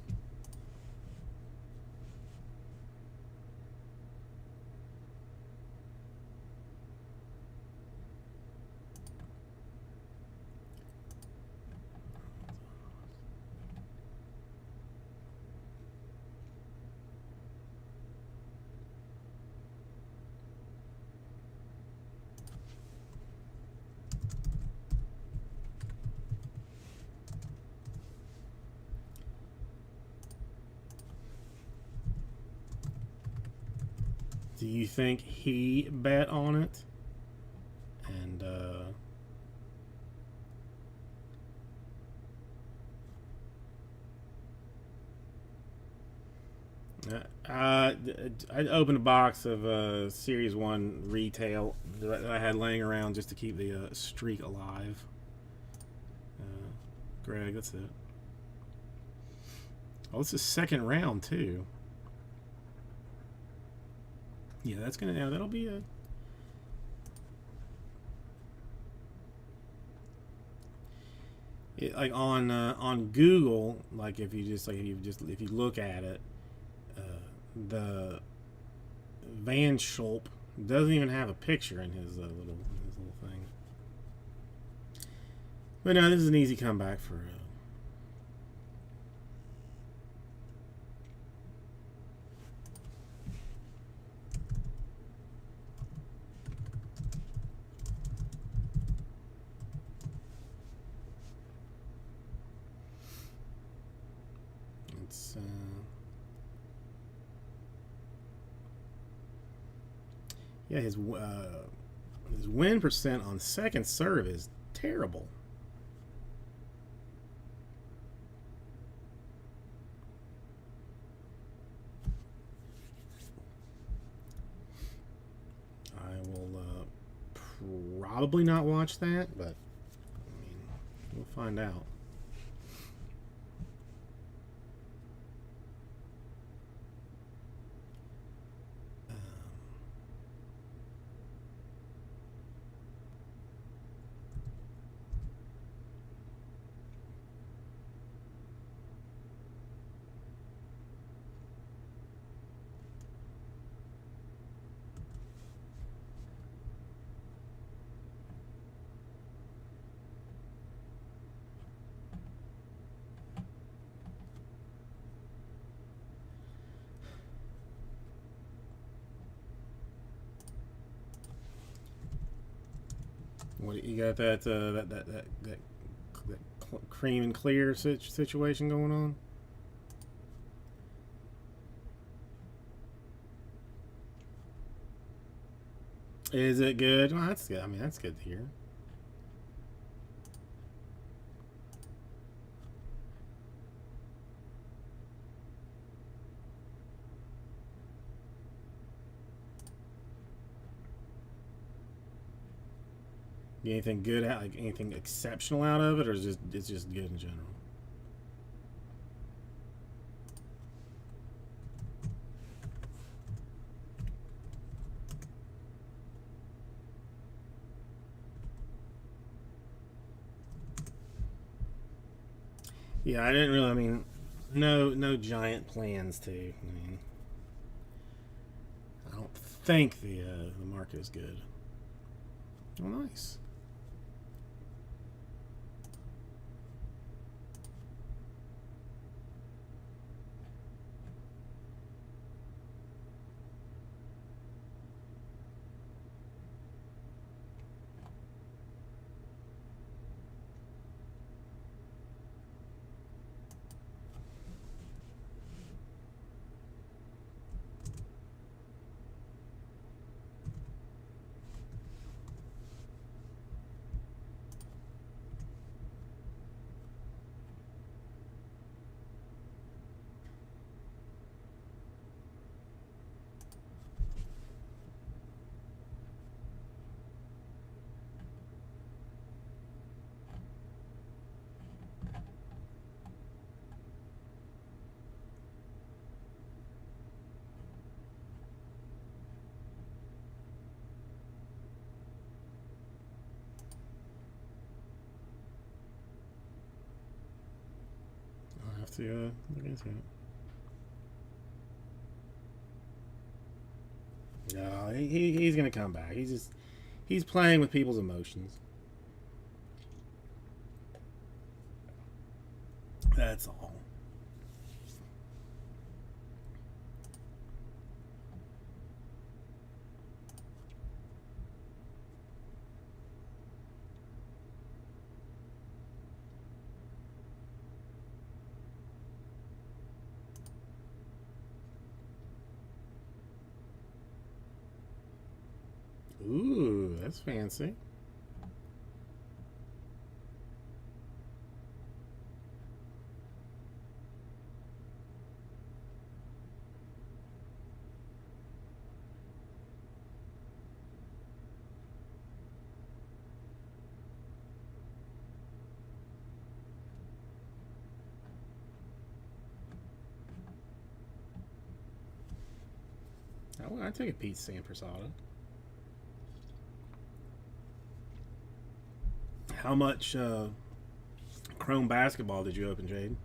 Do you think he bet on it? And I opened a box of Series 1 retail that I had laying around just to keep the streak alive. Greg, that's it. Oh, it's the second round too. Yeah, that's gonna. Now that'll be a. like on Google, like if you look at it, the Van Schulp doesn't even have a picture in his little thing. But no, this is an easy comeback for. It's yeah, his win percent on second serve is terrible. I will probably not watch that, but I mean, we'll find out. What you got that cream and clear situation going on? Is it good? Well, that's good. I mean, that's good to hear. Anything good out, like anything exceptional out of it, or is it's just good in general? Yeah, I didn't really. I mean, no giant plans to. I mean, I don't think the market is good. Oh, nice. I'll have to look into it. No, he's gonna come back. He's playing with people's emotions. That's all. Ooh, that's fancy. I take a Pete Samprasada. How much Chrome Basketball did you open, Jade?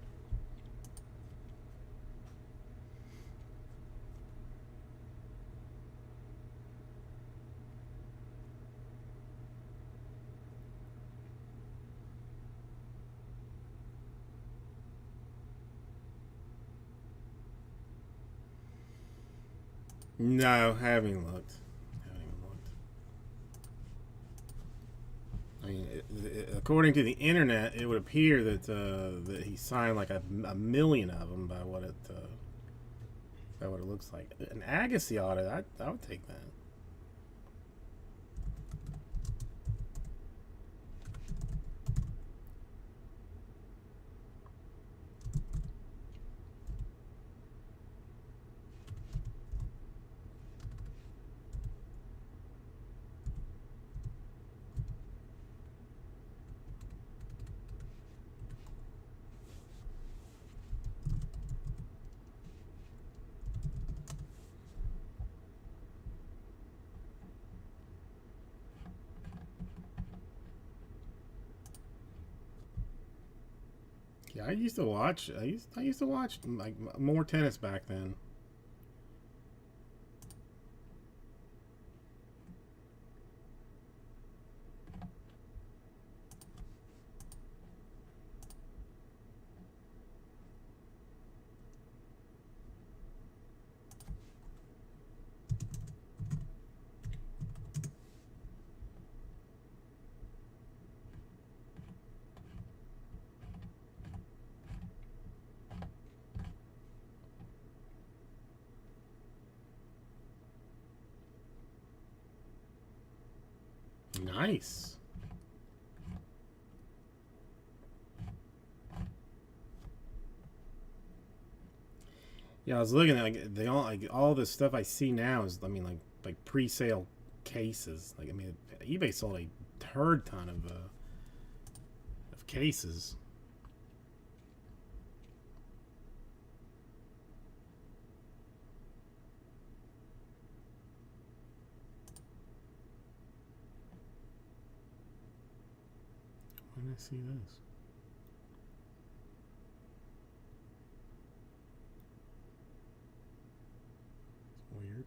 No, haven't even looked. Haven't even looked. I mean, according to the internet, it would appear that he signed like a million of them by what it looks like. An Agassi auto, I would take that. Yeah, I used to watch. I used to watch like more tennis back then. Nice. Yeah, I was looking at like all the stuff I see now is, I mean, like pre-sale cases. Like, I mean, eBay sold a turd ton of cases. Why did I see this? It's weird.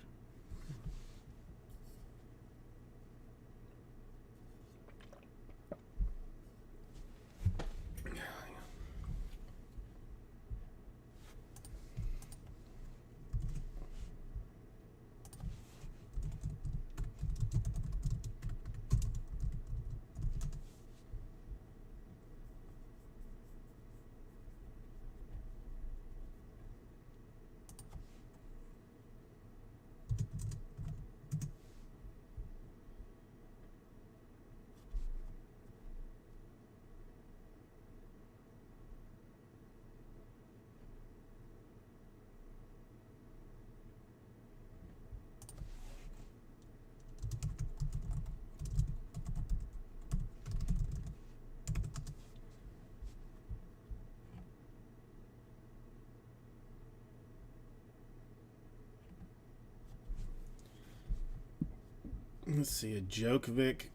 Let's see, a Djokovic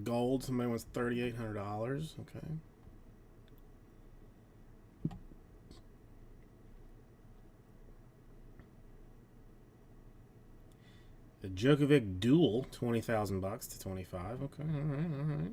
gold. Somebody wants $3,800. Okay. The Djokovic duel, $20,000 to 25. Okay, all right, all right.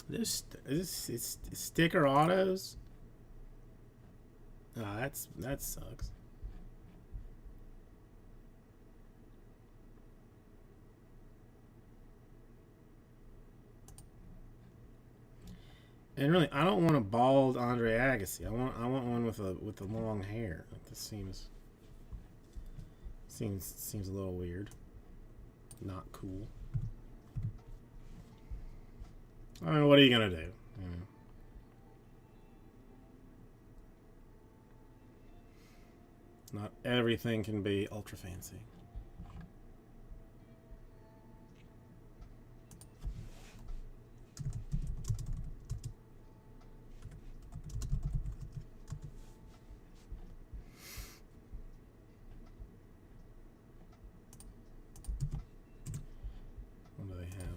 This sticker autos. Oh, that sucks. And really, I don't want a bald Andre Agassi. I want one with the long hair. This seems a little weird. Not cool. I mean, what are you gonna do? You know? Not everything can be ultra fancy. What do they have?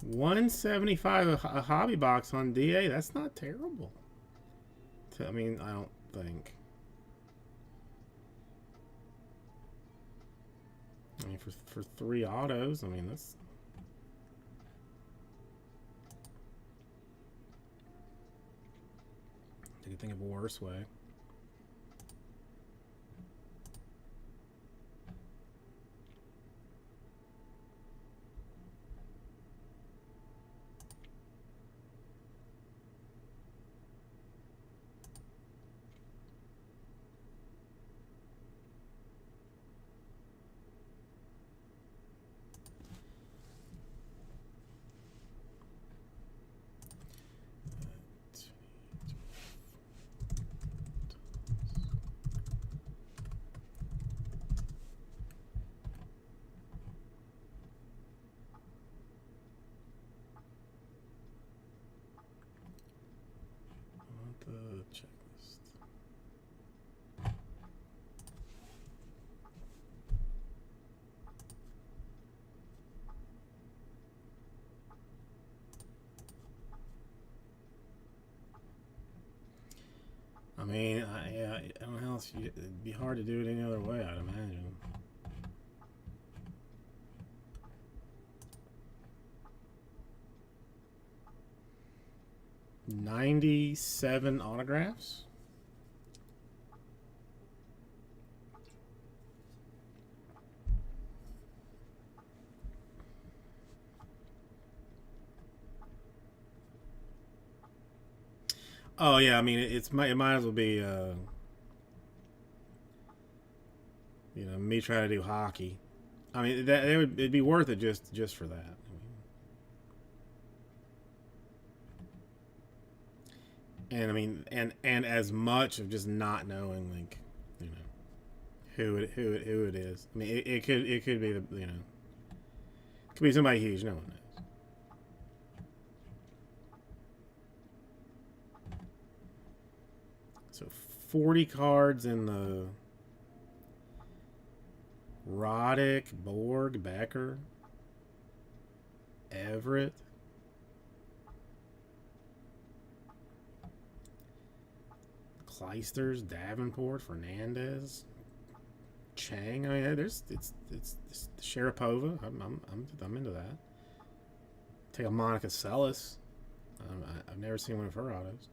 $175 a hobby box on DA. That's not terrible. I mean, I don't think. I mean, for 3 autos, I mean that's. I could think of a worse way. The checklist. I mean, yeah, I don't know how else. It'd be hard to do it any other way, I'd imagine. $97 autographs. Oh yeah, I mean it might as well be me trying to do hockey. I mean it'd be worth it just for that. And I mean and as much of just not knowing like who it is. I mean it could be it could be somebody huge. No one knows. So 40 cards in the Roddick, Borg, Becker, Everett, Kleisters, Davenport, Fernandez, Chang. I mean, it's Sharapova. I'm into that. Take a Monica Seles. I've never seen one of her autos.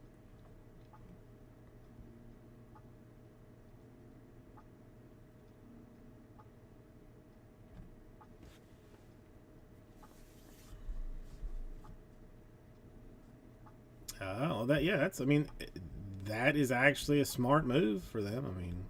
Oh, that's. I mean, that is actually a smart move for them. I mean,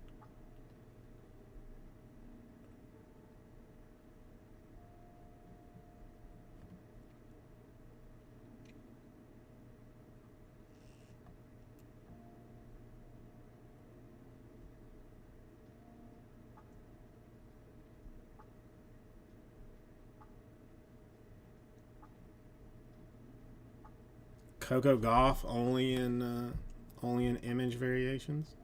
Coco Gauff only in image variations.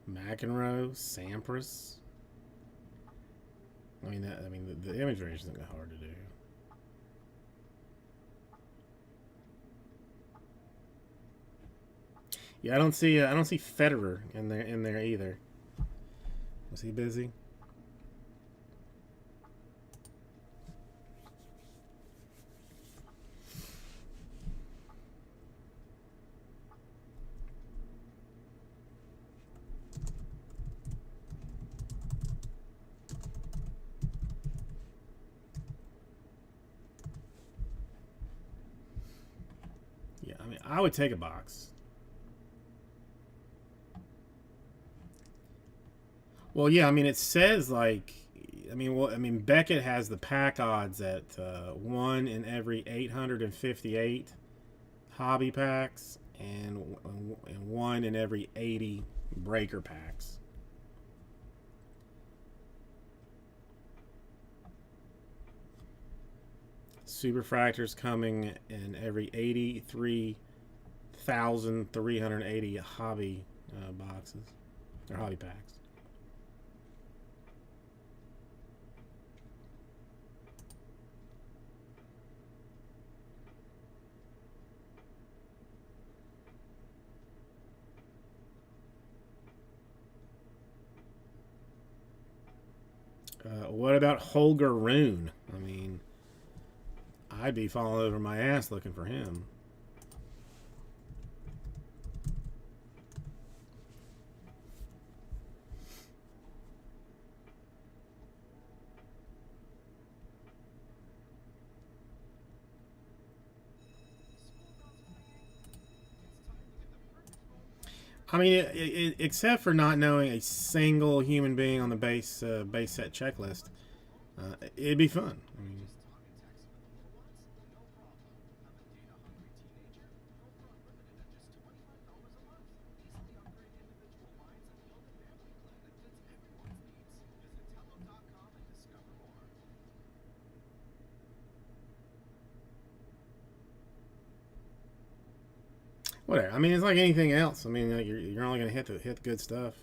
McEnroe, Sampras. I mean, the image variations isn't hard to do. Yeah, I don't see Federer in there either. Was he busy? Yeah, I mean, I would take a box. Well, yeah, I mean, it says like, I mean, Beckett has the pack odds at 1 in every 858 hobby packs and 1 in every 80 breaker packs. Superfractors coming in every 83,380 hobby boxes or hobby packs. What about Holger Rune? I mean, I'd be falling over my ass looking for him. I mean, except for not knowing a single human being on the base set checklist, it'd be fun. I mean, whatever. I mean, it's like anything else. I mean, like you're only gonna hit the good stuff,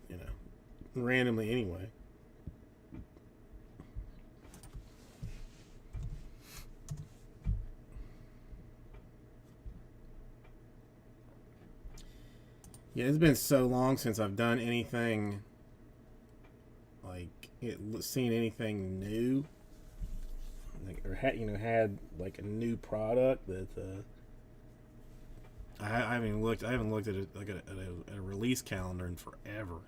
you know, randomly anyway. Yeah, it's been so long since I've done anything like seen anything new, like, or had like a new product that I haven't looked. I haven't looked at a release calendar in forever.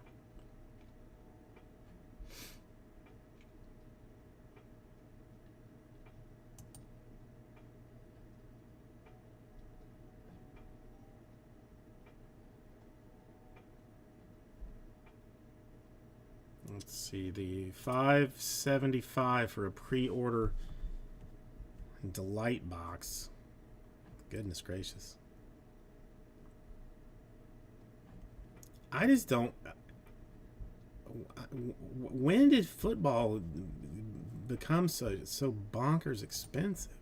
Let's see, the 575 for a pre-order delight box. Goodness gracious. I just don't. When did football become so bonkers expensive?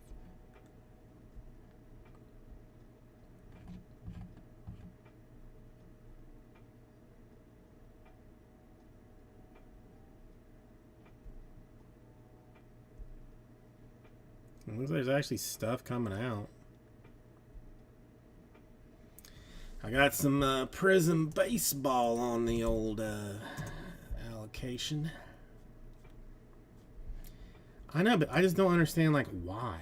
It looks like there's actually stuff coming out. I got some Prism baseball on the old allocation. I know, but I just don't understand like why.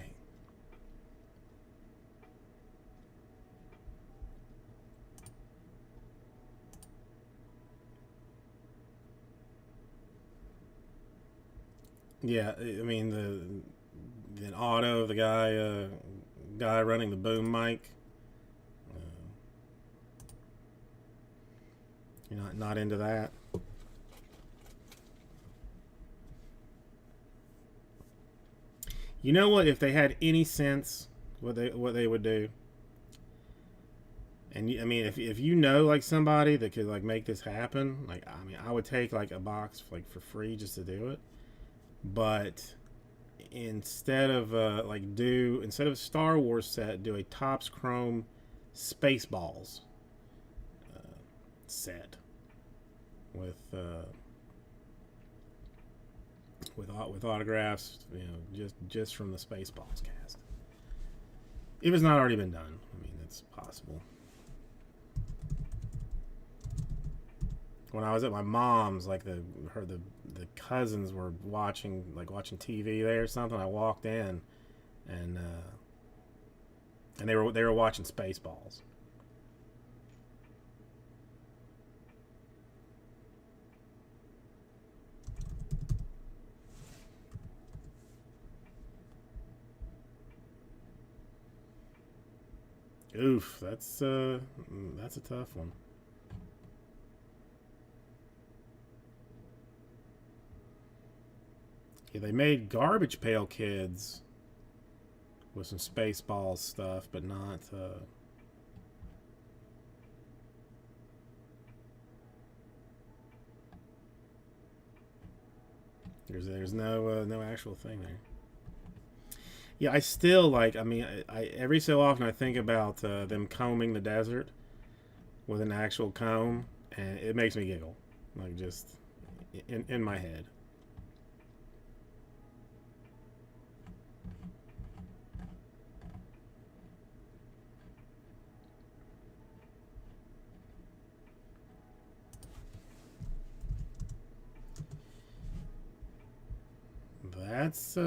Yeah, I mean the auto, the guy running the boom mic. You're not into that. You know what? If they had any sense, what they would do. And I mean, if you know like somebody that could like make this happen, like I mean, I would take like a box like for free just to do it. But instead of instead of Star Wars set, do a Topps Chrome Spaceballs set with autographs, you know, just from the Spaceballs cast. If it's not already been done. I mean, it's possible. When I was at my mom's, like the cousins were watching TV there or something. I walked in, and they were watching Spaceballs. Oof, that's a tough one. Yeah, they made Garbage Pail Kids with some Spaceballs stuff, but not. There's no actual thing there. Yeah, I still like. I mean, I every so often I think about them combing the desert with an actual comb, and it makes me giggle, like just in my head. That's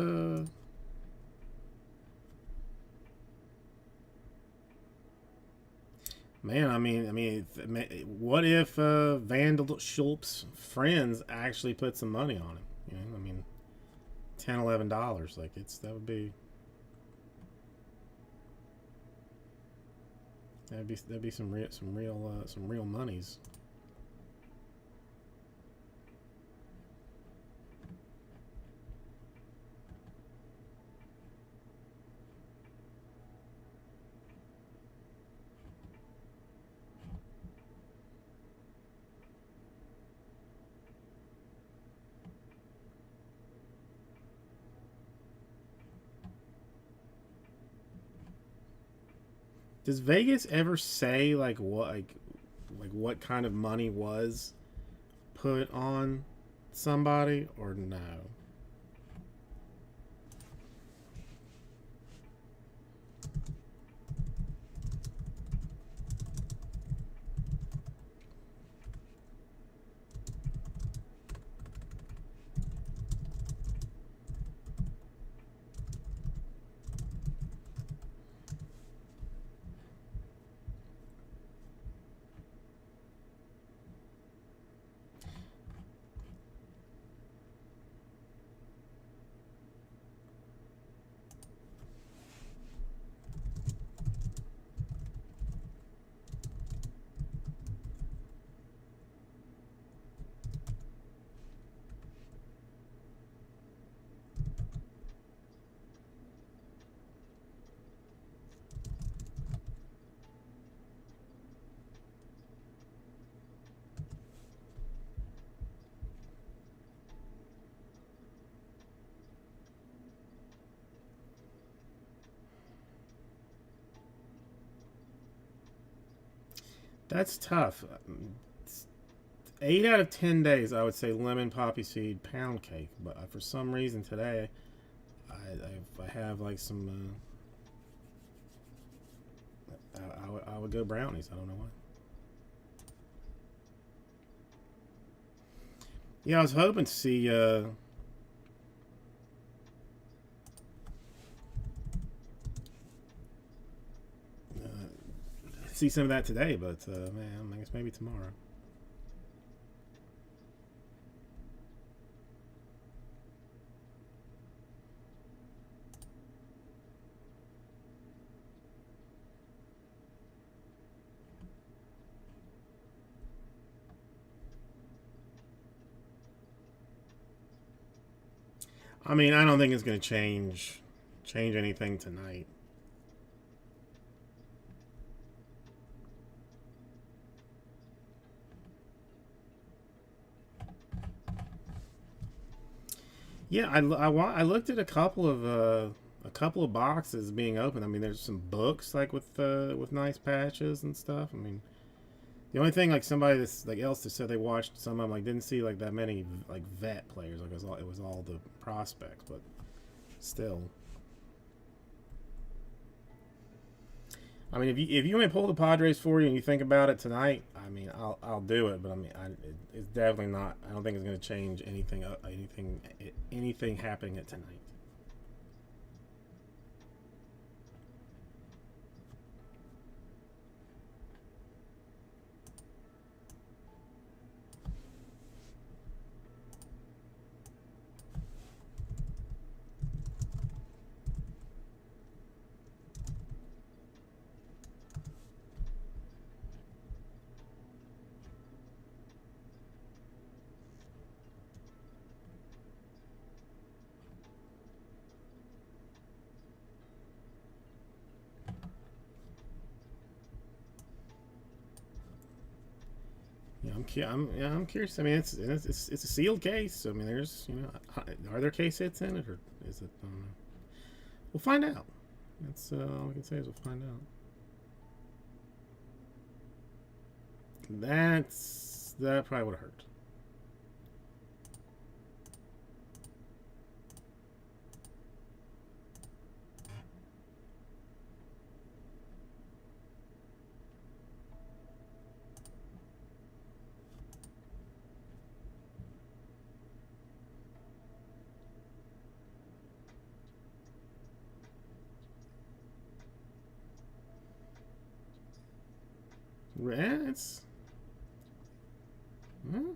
man. What if Vandal Schulp's friends actually put some money on him? You know, I mean, $10, $11. Like that would be that'd be some real monies. Does Vegas ever say like what kind of money was put on somebody or no? That's tough. 8 out of 10 days, I would say lemon poppy seed pound cake. But for some reason today, I have like some. I would go brownies. I don't know why. Yeah, I was hoping to see. See some of that today, but man, I guess maybe tomorrow. I mean, I don't think it's going to change anything tonight. Yeah, I looked at a couple of boxes being open. I mean, there's some books like with nice patches and stuff. I mean, the only thing like somebody that's like else that said they watched some of them like didn't see like that many like vet players. Like it was all the prospects, but still. I mean, if you want me to pull the Padres for you and you think about it tonight, I mean, I'll do it. But I mean, it's definitely not. I don't think it's going to change anything happening at tonight. I'm curious. I mean, it's a sealed case. So, I mean, there's are there case hits in it, or is it? We'll find out. That's all we can say is we'll find out. That probably would have hurt. It's. Hmm?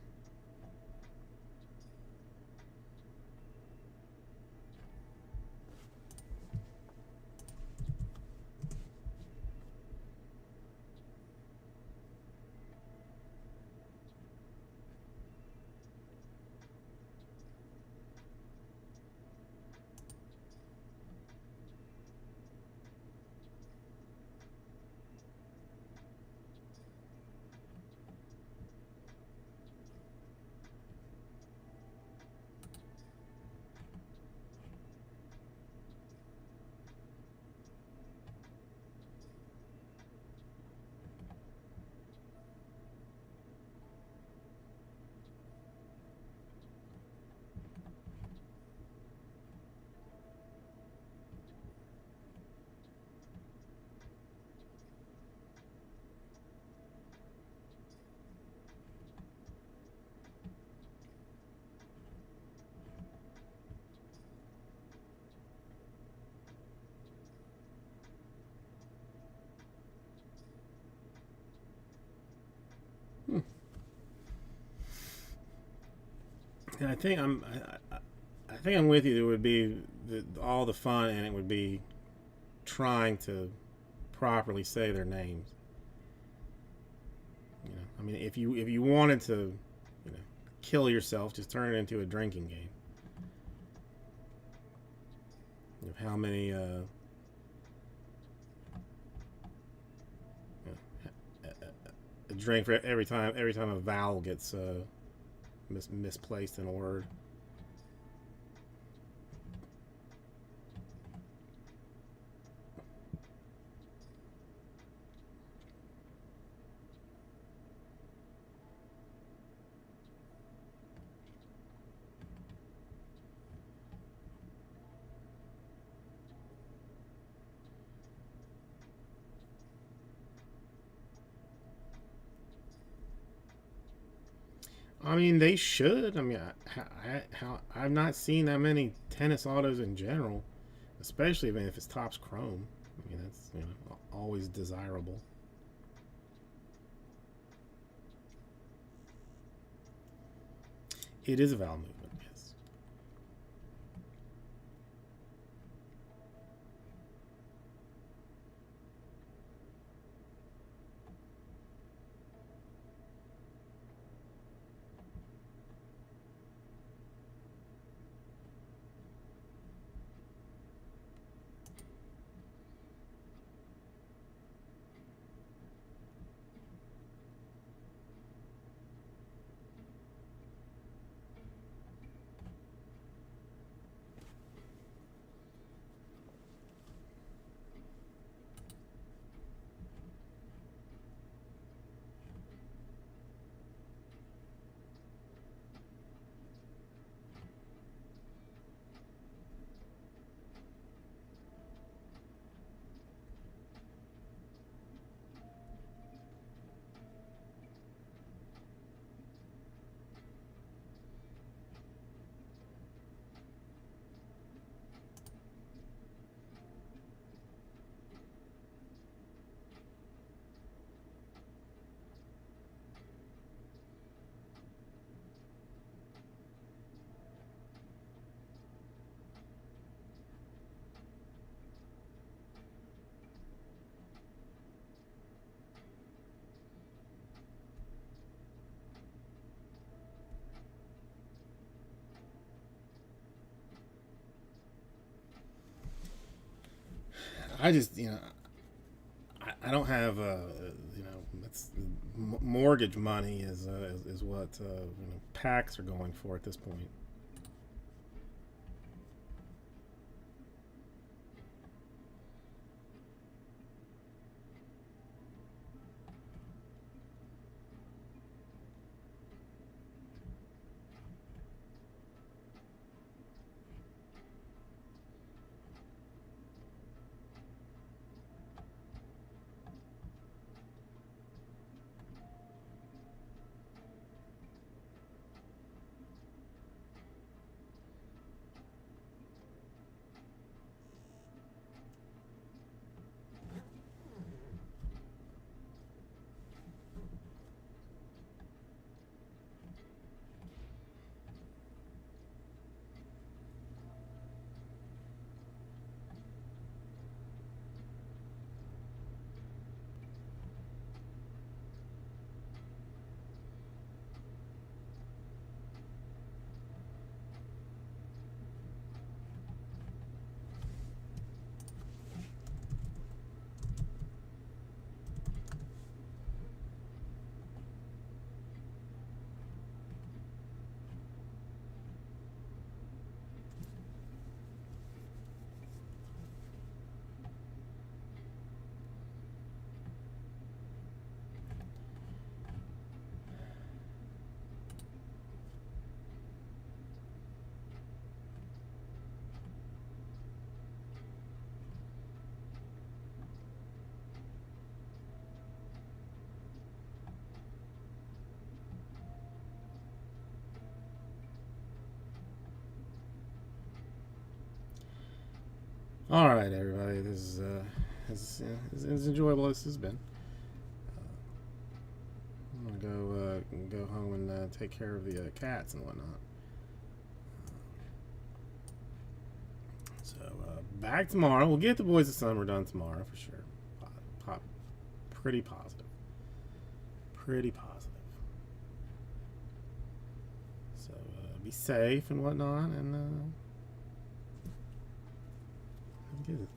I think I think I'm with you. It would be all the fun, and it would be trying to properly say their names. I mean, if you wanted to, kill yourself, just turn it into a drinking game. Of how many a drink for every time a vowel gets misplaced in a word. I mean, they should. I mean, I've not seen that many tennis autos in general, especially if it's Topps Chrome. I mean, that's always desirable. It is a vowel movement, yes. I just, I don't have, that's mortgage money is what PACs are going for at this point. All right, everybody. This is as enjoyable as this has been. I'm gonna go home and take care of the cats and whatnot. So back tomorrow. We'll get the Boys of Summer done tomorrow for sure. Pretty positive. Pretty positive. So be safe and whatnot, and have a good.